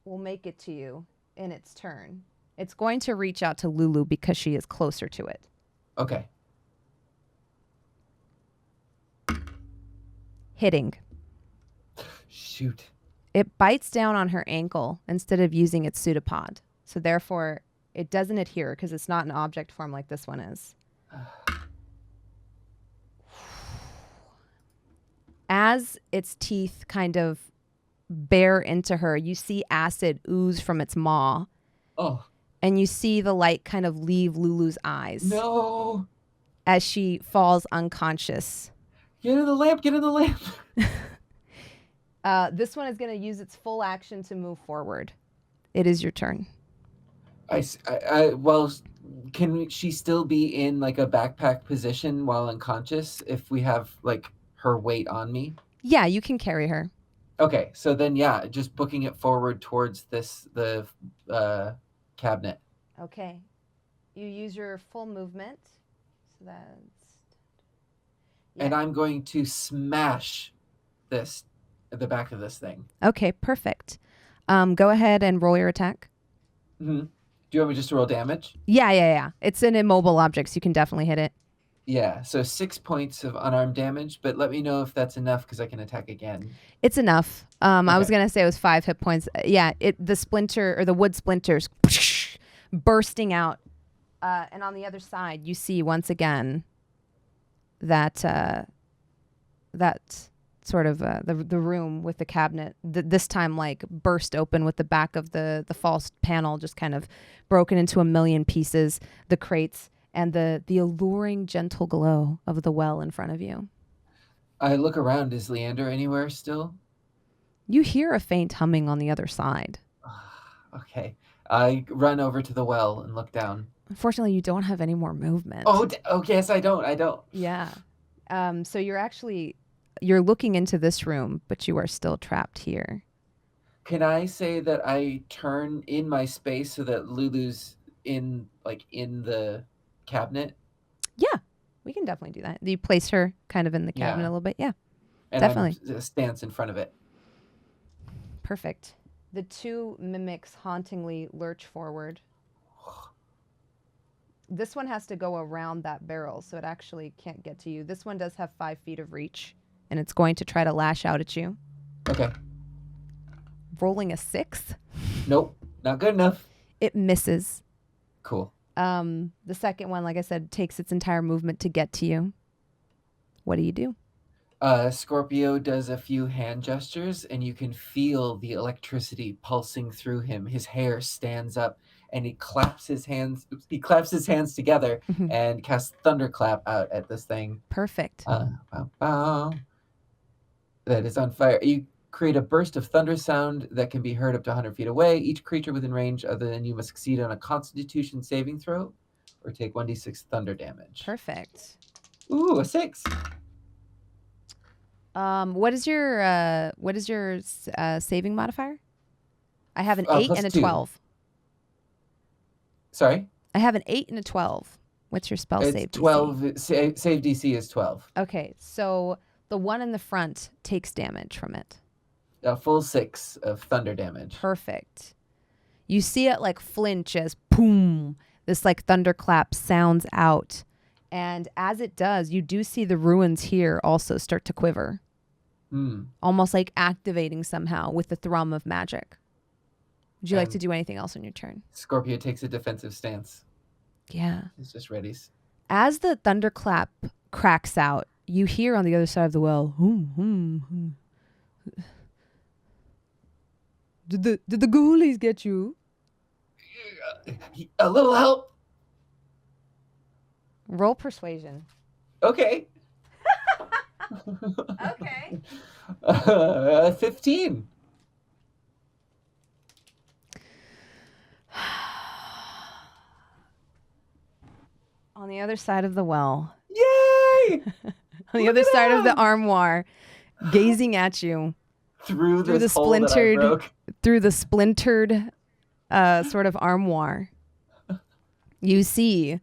will make it to you in its turn. It's going to reach out to Lulu because she is closer to it.
Okay.
Hitting.
Shoot.
It bites down on her ankle instead of using its pseudopod. So therefore, it doesn't adhere because it's not an object form like this one is. As its teeth kind of bear into her, you see acid ooze from its maw.
Oh.
And you see the light kind of leave Lulu's eyes.
No.
As she falls unconscious.
Get in the lamp, get in the lamp.
This one is going to use its full action to move forward. It is your turn.
Well, can she still be in like a backpack position while unconscious if we have like her weight on me?
Yeah, you can carry her.
Okay, so then yeah, just booking it forward towards the cabinet.
Okay. You use your full movement. So that's... Yeah.
And I'm going to smash this at the back of this thing.
Okay, perfect. Go ahead and roll your attack.
Mm-hmm. Do you want me just to roll damage?
Yeah. It's an immobile object, so you can definitely hit it.
Yeah, so 6 points of unarmed damage, but let me know if that's enough because I can attack again.
It's enough. Okay. I was gonna say it was 5 hit points. Yeah, the wood splinters bursting out, and on the other side, you see once again that sort of the room with the cabinet. This time, like burst open with the back of the false panel just kind of broken into a million pieces. The crates. And the alluring, gentle glow of the well in front of you.
I look around. Is Leander anywhere still?
You hear a faint humming on the other side.
Okay. I run over to the well and look down.
Unfortunately, you don't have any more movement.
Oh, yes, I don't.
Yeah. So you're looking into this room, but you are still trapped here.
Can I say that I turn in my space so that Lulu's in the cabinet?
Yeah, we can definitely do that. You place her kind of in the cabinet a little bit. Yeah,
and
definitely.
I'm stance in front of it.
Perfect. The two mimics hauntingly lurch forward. This one has to go around that barrel, so it actually can't get to you. This one does have 5 feet of reach, and it's going to try to lash out at you.
Okay.
Rolling a 6.
Nope, not good enough.
It misses.
Cool.
The second one, like I said, takes its entire movement to get to you. What do you do?
Scorpio does a few hand gestures, and you can feel the electricity pulsing through him. His hair stands up, and he claps his hands. He claps his hands together and casts thunderclap out at this thing.
Perfect.
Bow, bow. That is on fire. You create a burst of thunder sound that can be heard up to 100 feet away. Each creature within range other than you must succeed on a Constitution saving throw or take 1d6 thunder damage.
Perfect.
Ooh, a 6.
What is your saving modifier? I have an 8 and a 12.
2. Sorry?
I have an 8 and a 12. What's your spell save?
12. DC? Save DC is 12.
Okay, so the one in the front takes damage from it.
A full 6 of thunder damage.
Perfect. You see it like flinch as boom, this like thunderclap sounds out. And as it does, you do see the ruins here also start to quiver. almost like activating somehow with the thrum of magic. Would you like to do anything else on your turn?
Scorpio takes a defensive stance.
Yeah.
He's just ready.
As the thunderclap cracks out, you hear on the other side of the well, Did the ghoulies get you?
A little help.
Roll persuasion.
Okay.
Okay.
15.
On the other side of the well.
Yay!
On the other side of the armoire, gazing at you
Through
the
this hole that I
splintered
broke.
through the splintered sort of armoire, you see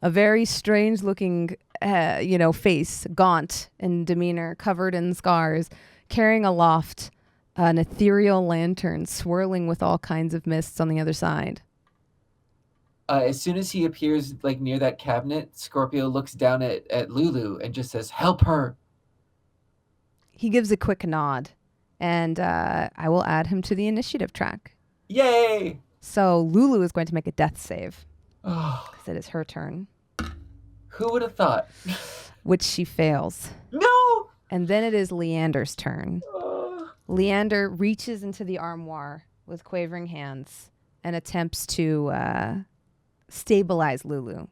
a very strange looking face, gaunt in demeanor, covered in scars, carrying aloft an ethereal lantern swirling with all kinds of mists on the other side.
As soon as he appears like near that cabinet, Scorpio looks down at Lulu and just says, "Help her."
He gives a quick nod, and I will add him to the initiative track.
Yay!
So Lulu is going to make a death save
Oh,
because it is her turn,
who would have thought?
which she fails.
No!
And then it is Leander's turn. Leander reaches into the armoire with quavering hands and attempts to stabilize Lulu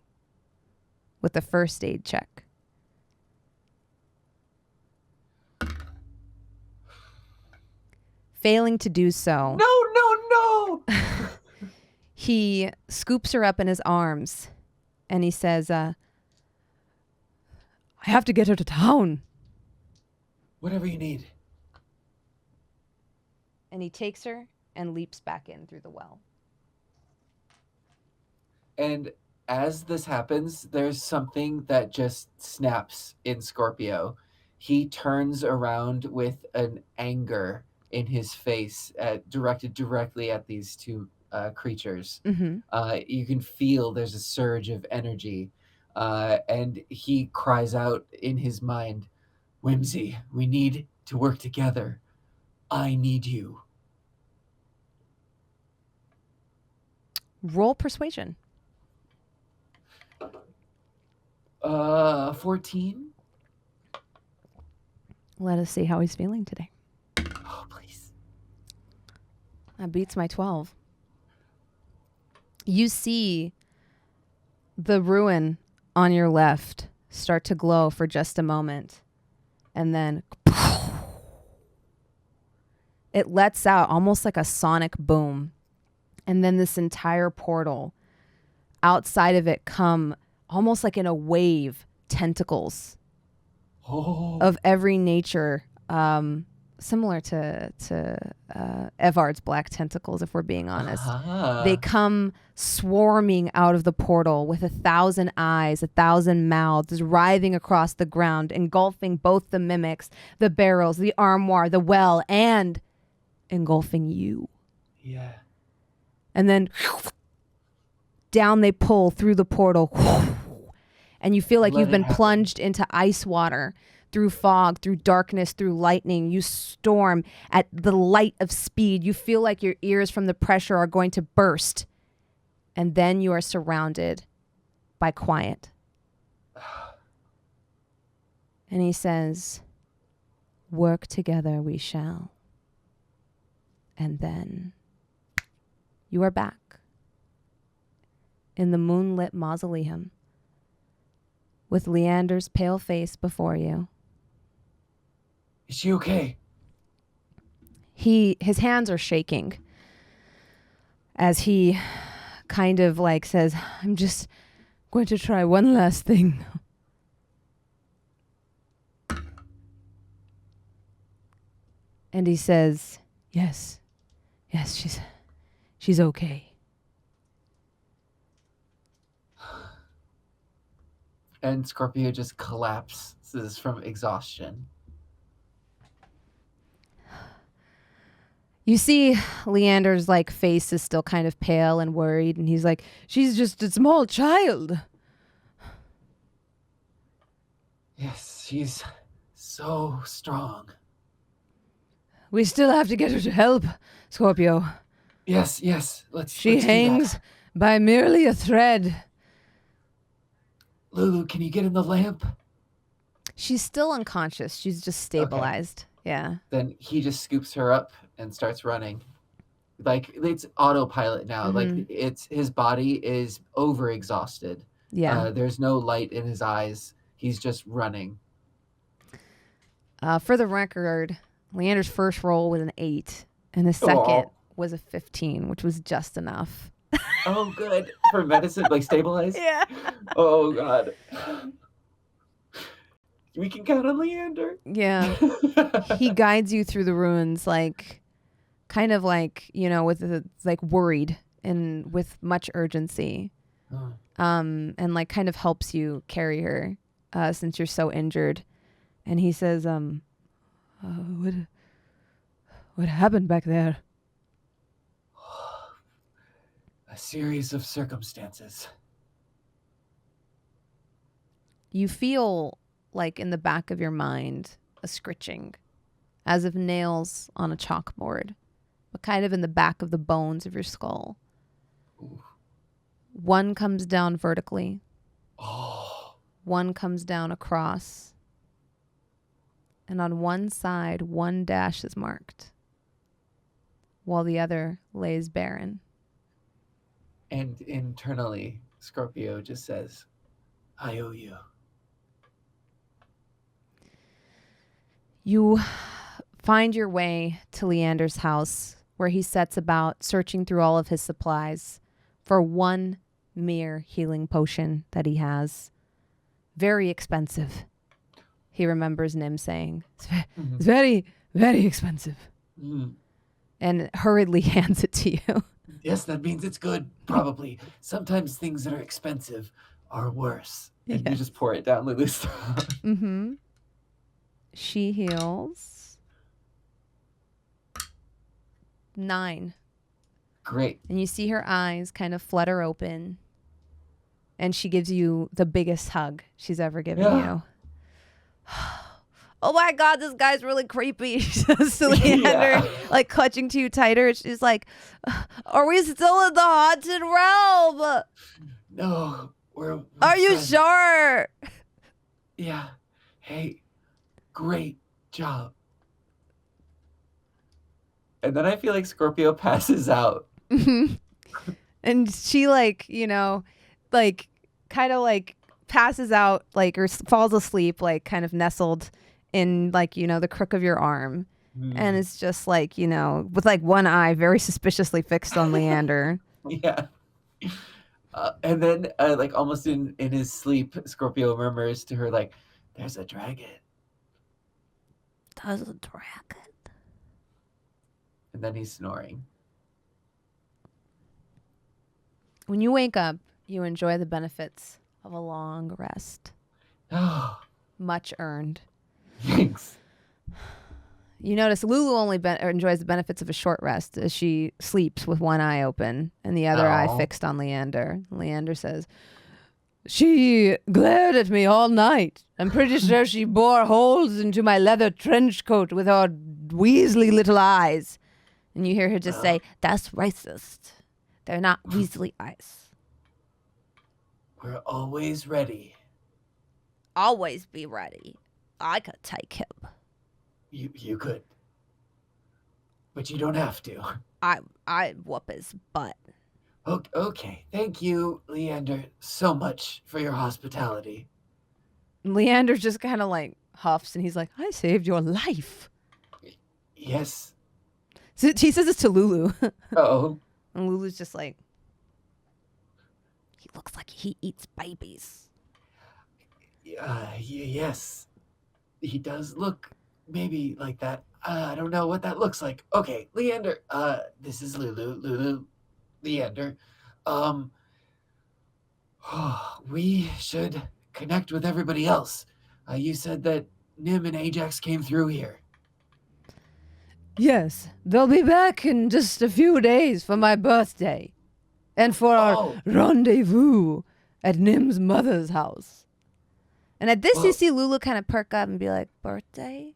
with a first aid check. Failing to do so,
No!
he scoops her up in his arms and he says, I have to get her to town.
Whatever you need.
And he takes her and leaps back in through the well.
And as this happens, there's something that just snaps in Scorpio. He turns around with an anger in his face, directed directly at these two creatures.
Mm-hmm.
You can feel there's a surge of energy, and he cries out in his mind, "Whimsy, we need to work together. I need you."
Roll persuasion.
14.
Let us see how he's feeling today.
Oh, please.
That beats my 12. You see the ruin on your left start to glow for just a moment. And then it lets out almost like a sonic boom. And then this entire portal, outside of it come almost like in a wave, tentacles of every nature, similar to Evard's black tentacles, if we're being honest. They come swarming out of the portal with 1,000 eyes, 1,000 mouths, writhing across the ground, engulfing both the mimics, the barrels, the armoire, the well, and engulfing you.
Yeah.
And then down they pull through the portal. And you feel like you've been plunged into ice water, through fog, through darkness, through lightning. You storm at the light of speed. You feel like your ears from the pressure are going to burst. And then you are surrounded by quiet. And he says, "Work together we shall." And then you are back in the moonlit mausoleum with Leander's pale face before you.
Is she okay?
His hands are shaking as he kind of like says, "I'm just going to try one last thing." And he says, yes, she's okay.
And Scorpio just collapses from exhaustion.
You see Leander's like face is still kind of pale and worried, and he's like, "She's just a small child."
Yes, she's so strong.
We still have to get her to help, Scorpio.
Yes, let's
She
do that.
hangs by merely a thread.
Lulu, can you get in the lamp?
She's still unconscious. She's just stabilized. Okay. Yeah.
Then he just scoops her up and starts running. Like, it's autopilot now. Like, it's his body is overexhausted.
Yeah.
There's no light in his eyes. He's just running.
For the record, Leander's first roll was an 8, and his second was a 15, which was just enough.
Oh, good. For medicine, like stabilize?
Yeah.
Oh, God. We can count on Leander.
Yeah. He guides you through the ruins, like, kind of like, with like worried and with much urgency.
Oh.
And like kind of helps you carry her, since you're so injured. And he says, what happened back there?
A series of circumstances.
You feel like in the back of your mind a scritching, as of nails on a chalkboard, but kind of in the back of the bones of your skull.
Ooh.
One comes down vertically.
Oh.
One comes down across. And on one side, one dash is marked, while the other lays barren.
And internally, Scorpio just says, I owe you.
You find your way to Leander's house, where he sets about searching through all of his supplies for one mere healing potion that he has. Very expensive. He remembers Nim saying, it's very, very expensive.
Mm.
And hurriedly hands it to you.
Yes, that means it's good, probably. Sometimes things that are expensive are worse. And you just pour it down Lulu's throat.
Mm-hmm. She heals 9.
Great.
And you see her eyes kind of flutter open. And she gives you the biggest hug she's ever given you. Oh my God, this guy's really creepy. She says to Leander, like clutching to you tighter. She's like, are we still in the haunted realm?
No, we're
Are you sure?
Yeah. Hey, great job. And then I feel like Scorpio passes out.
And she kind of passes out, like, or falls asleep, like kind of nestled in, like, the crook of your arm. And it's just like, with like one eye very suspiciously fixed on Leander.
Yeah. And then like almost in his sleep, Scorpio murmurs to her, like, there's a dragon.
There's a dragon.
And then he's snoring.
When you wake up, you enjoy the benefits of a long rest.
Oh,
Much earned.
thanks.
You notice Lulu only enjoys the benefits of a short rest, as she sleeps with one eye open and the other eye fixed on Leander. Leander says, she glared at me all night. I'm pretty sure she bore holes into my leather trench coat with her weaselly little eyes. And you hear her just say,
That's racist. They're not Weasley eyes.
We're always ready.
Always be ready. I could take him.
You could. But you don't have to.
I'd whoop his butt.
Okay. Thank you, Leander, so much for your hospitality.
Leander just kind of like huffs and he's like, I saved your life.
Yes.
So he says this to Lulu.
Oh.
And Lulu's just like,
He looks like he eats babies.
Yes. He does look maybe like that. I don't know what that looks like. Okay, Leander. This is Lulu. Leander. We should connect with everybody else. You said that Nim and Ajax came through here.
yes, they'll be back in just a few days for my birthday. And for our rendezvous at Nim's mother's house. And at this, you see Lulu kind of perk up and be like, birthday?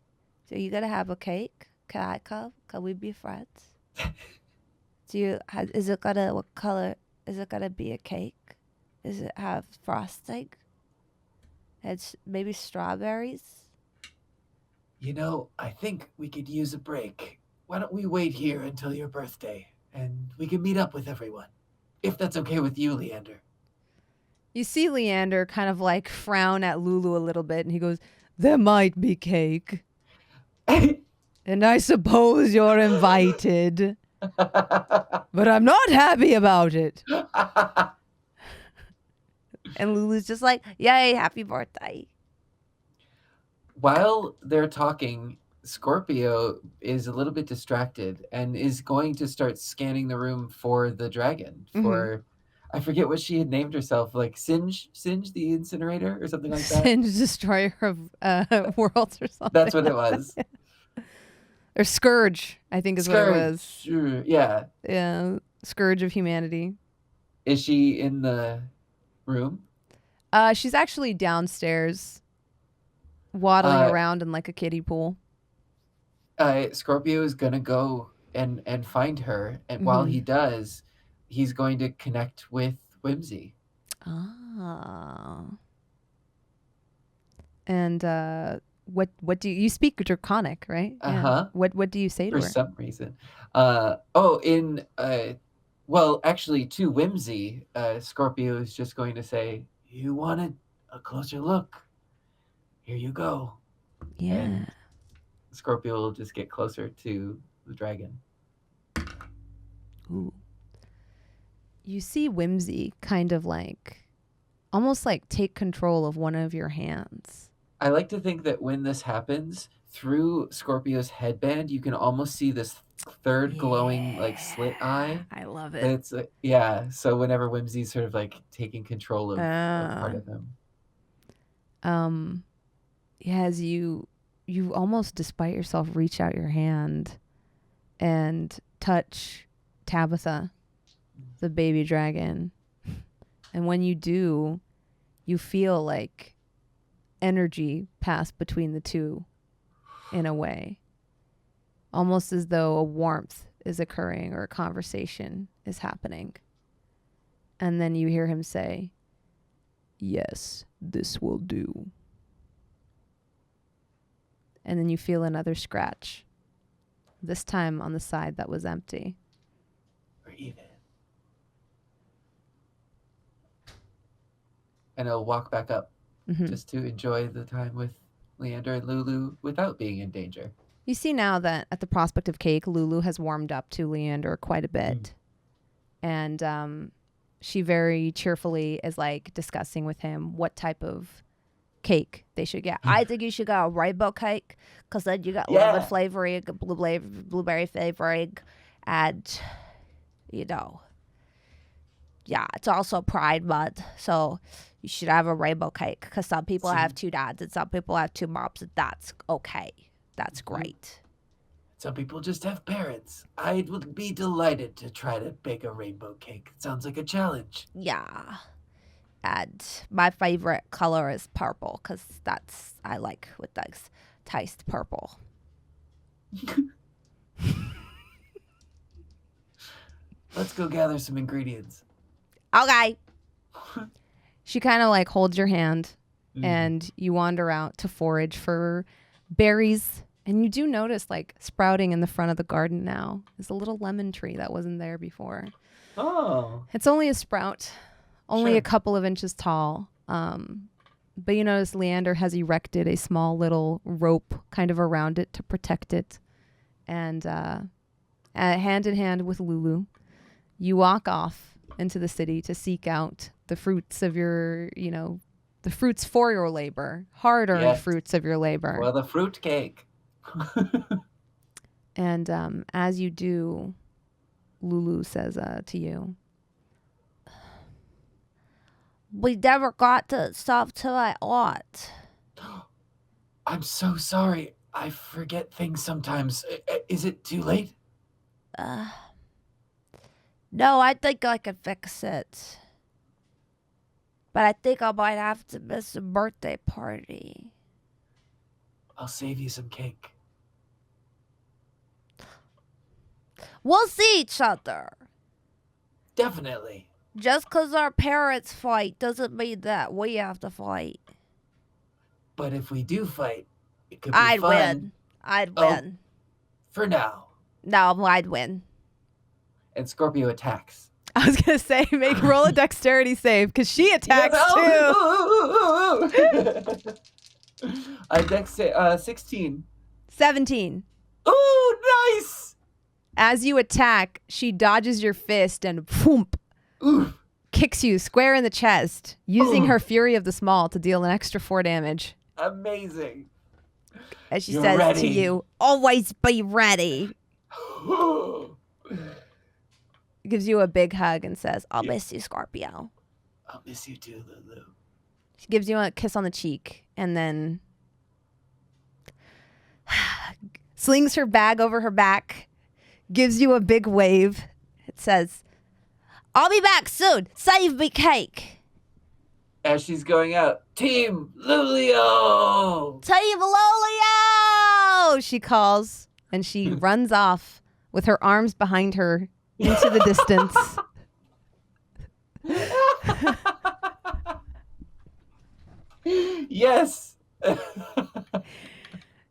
So you gotta have a cake?
Can I come? Can we be friends? Is it gonna, what color? Is it gonna be a cake? Does it have frosting? It's maybe strawberries?
I think we could use a break. Why don't we wait here until your birthday, and we can meet up with everyone, if that's okay with you, Leander.
You see Leander kind of like frown at Lulu a little bit, and he goes, "There might be cake. And I suppose you're invited. But I'm not happy about it."
And Lulu's just like, yay, happy birthday.
While they're talking, Scorpio is a little bit distracted and is going to start scanning the room for the dragon. For I forget what she had named herself, like Singe the incinerator or something like that.
Singe, destroyer of worlds or something.
That's what it was.
Or Scourge, I think is what it was.
Sure. Yeah.
Yeah, Scourge of humanity.
Is she in the room?
She's actually downstairs, waddling around in like a kiddie pool.
Scorpio is gonna go and find her, and while he does, he's going to connect with Whimsy.
Ah. And what do you speak Draconic, right?
Uh-huh.
Yeah. What do you say to her?
For some reason. Well, actually, to Whimsy, Scorpio is just going to say, "You wanted a closer look. Here you go."
Yeah.
And Scorpio will just get closer to the dragon.
Ooh. You see Whimsy kind of like, almost like take control of one of your hands.
I like to think that when this happens, through Scorpio's headband, you can almost see this third glowing like slit eye.
I love it.
It's so whenever Whimsy's sort of like taking control of part of him.
As you almost despite yourself reach out your hand and touch Tabitha, the baby dragon. And when you do, you feel like energy pass between the two in a way. Almost as though a warmth is occurring or a conversation is happening. And then you hear him say, "Yes, this will do." And then you feel another scratch, this time on the side that was empty.
We're even. And I'll walk back up just to enjoy the time with Leander and Lulu without being in danger.
You see now that at the prospect of cake, Lulu has warmed up to Leander quite a bit. And she very cheerfully is like discussing with him what type of cake they should get.
I think you should get a rainbow cake, because then you got lemon flavoring, blueberry flavoring, and, it's also Pride Month, so you should have a rainbow cake, because some people have two dads and some people have two moms, and that's okay. That's great.
Some people just have parents. I would be delighted to try to bake a rainbow cake. It sounds like a challenge.
Yeah. And my favorite color is purple, because I like with those taste purple.
Let's go gather some ingredients.
Okay.
She kind of like holds your hand and you wander out to forage for berries. And you do notice like sprouting in the front of the garden now is a little lemon tree that wasn't there before.
Oh.
It's only a sprout, only a couple of inches tall. But you notice Leander has erected a small little rope kind of around it to protect it. And hand in hand with Lulu, you walk off into the city to seek out the fruits of your, the fruits for your labor, hard-earned fruits of your labor.
Well, the fruit cake.
And as you do, Lulu says to you,
"We never got to stuff till I ought."
I'm so sorry. I forget things sometimes. Is it too late?
No, I think I can fix it. But I think I might have to miss a birthday party.
I'll save you some cake.
We'll see each other.
Definitely.
Just 'cause our parents fight doesn't mean that we have to fight.
But if we do fight, it could be
I'd
fun.
win. I'd win.
For now.
No, I'd win.
And Scorpio attacks.
I was going to say, roll a dexterity save, because she attacks too.
I dex 16.
17.
Ooh, nice!
As you attack, she dodges your fist and boom,
Oof.
kicks you square in the chest, using her Fury of the Small to deal an extra 4 damage.
Amazing.
As she
You're
says
ready.
to you, always be ready. Gives you a big hug and says, I'll miss you, Scorpio.
I'll miss you too, Lulu.
She gives you a kiss on the cheek and then slings her bag over her back, gives you a big wave. It says, I'll be back soon. Save me cake.
As she's going out, Team Lulio!
Team Lolio! She calls and she runs off with her arms behind her into the distance.
Yes!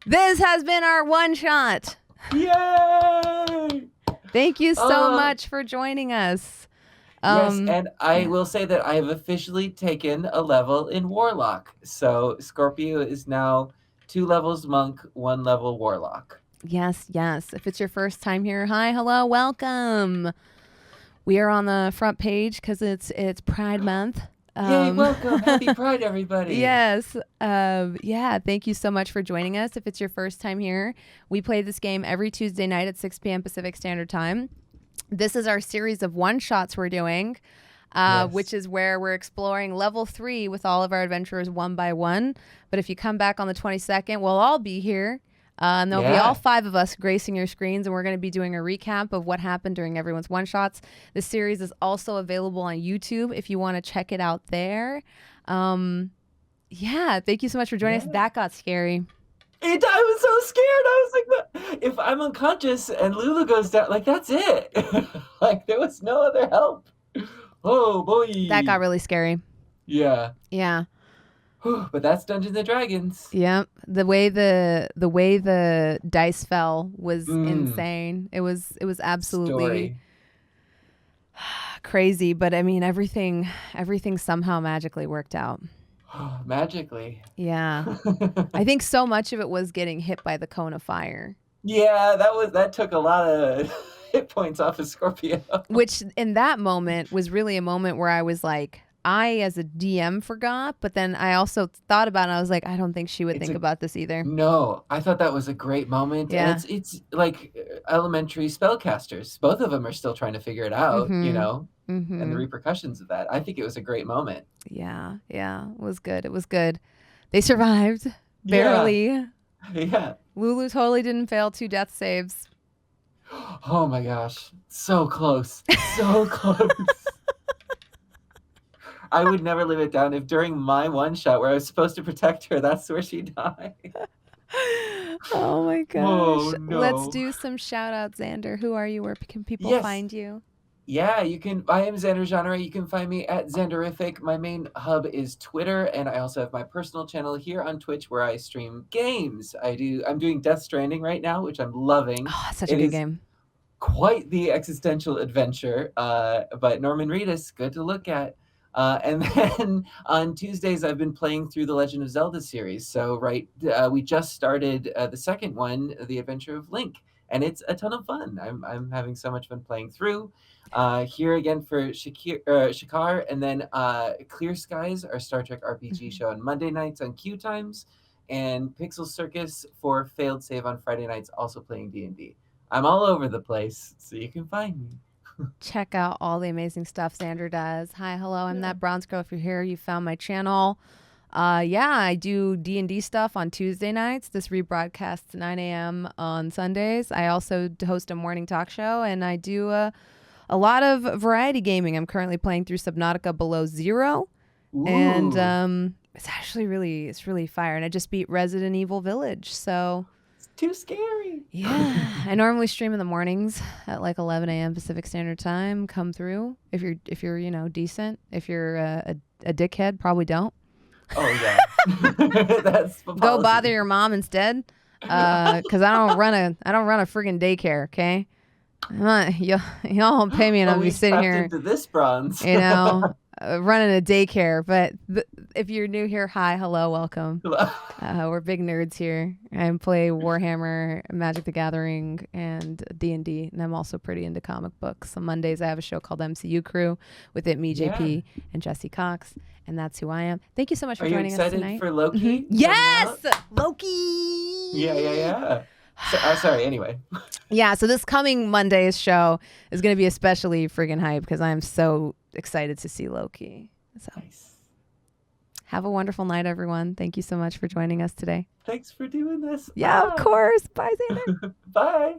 This has been our one shot.
Yay!
Thank you so much for joining us.
Yes, and I will say that I have officially taken a level in Warlock. So Scorpio is now 2 levels monk, 1 level Warlock.
Yes. If it's your first time here, hi, hello, welcome. We are on the front page because it's Pride Month.
Yay, welcome. Happy Pride, everybody.
Yes. Thank you so much for joining us. If it's your first time here, we play this game every Tuesday night at 6 p.m. Pacific Standard Time. This is our series of one-shots we're doing, which is where we're exploring level 3 with all of our adventurers one by one. But if you come back on the 22nd, we'll all be here. And there'll be all 5 of us gracing your screens, and we're going to be doing a recap of what happened during everyone's one-shots. This series is also available on YouTube if you want to check it out there. Thank you so much for joining us. That got scary.
I was so scared. I was like, if I'm unconscious and Lulu goes down, like, that's it. Like, there was no other help. Oh, boy.
That got really scary.
Yeah.
Yeah.
But that's Dungeons and Dragons.
Yeah. The way the dice fell was insane. It was absolutely
Story.
crazy. But I mean, everything somehow magically worked out.
Magically.
Yeah. I think so much of it was getting hit by the cone of fire.
Yeah, that took a lot of hit points off of Scorpio.
Which in that moment was really a moment where I was like, I as a DM forgot, but then I also thought about it. I was like, I don't think she would think about this either.
No, I thought that was a great moment.
Yeah.
And it's like elementary spellcasters. Both of them are still trying to figure it out, you know, and the repercussions of that. I think it was a great moment.
Yeah. It was good. They survived. Barely.
Yeah.
Lulu totally didn't fail 2 death saves.
Oh my gosh. So close. So close. I would never live it down if during my one shot where I was supposed to protect her, that's where she died.
Oh my gosh.
Oh, no.
Let's do some shout outs, Xander. Who are you? Where can people find you?
Yeah, you can. I am Xander Jeanneret. You can find me at Xanderific. My main hub is Twitter, and I also have my personal channel here on Twitch where I stream games. I'm doing Death Stranding right now, which I'm loving.
Oh, it's such a good game.
Quite the existential adventure, but Norman Reedus, good to look at. And then on Tuesdays, I've been playing through the Legend of Zelda series. So, we just started the second one, The Adventure of Link, and it's a ton of fun. I'm having so much fun playing through. Here again for Shikar, and then Clear Skies, our Star Trek RPG show on Monday nights on Q Times, and Pixel Circus for Failed Save on Friday nights, also playing D&D. I'm all over the place, so you can find me.
Check out all the amazing stuff Xander does. Hi, hello, I'm That Bronze Girl. If you're here, you found my channel. I do D&D stuff on Tuesday nights. This rebroadcasts 9 a.m. on Sundays. I also host a morning talk show, and I do a lot of variety gaming. I'm currently playing through Subnautica Below Zero. Ooh. And it's actually really fire. And I just beat Resident Evil Village. So
too scary.
Yeah, I normally stream in the mornings at like 11 a.m. Pacific Standard Time. Come through if you're decent. If you're a dickhead, probably don't.
Oh yeah, that's the
Go
policy.
bother your mom instead. Cause I don't run a friggin' daycare. Okay, y'all don't pay me, and I'll be sitting here.
Into this bronze.
Running a daycare. But if you're new here, hi, hello, welcome. We're big nerds here. I play Warhammer, Magic the Gathering, and D&D, and I'm also pretty into comic books. On Mondays, I have a show called MCU Crew with me, JP, and Jesse Cox, and that's who I am. Thank you so much for joining us tonight.
Are you excited for Loki?
Yes! Loki!
Yeah. Sorry, anyway.
Yeah, so this coming Monday's show is going to be especially friggin' hype because I'm so excited to see Loki. So
nice.
Have a wonderful night, everyone. Thank you so much for joining us today.
Thanks for doing this.
Yeah, of course. Bye, Xander.
Bye.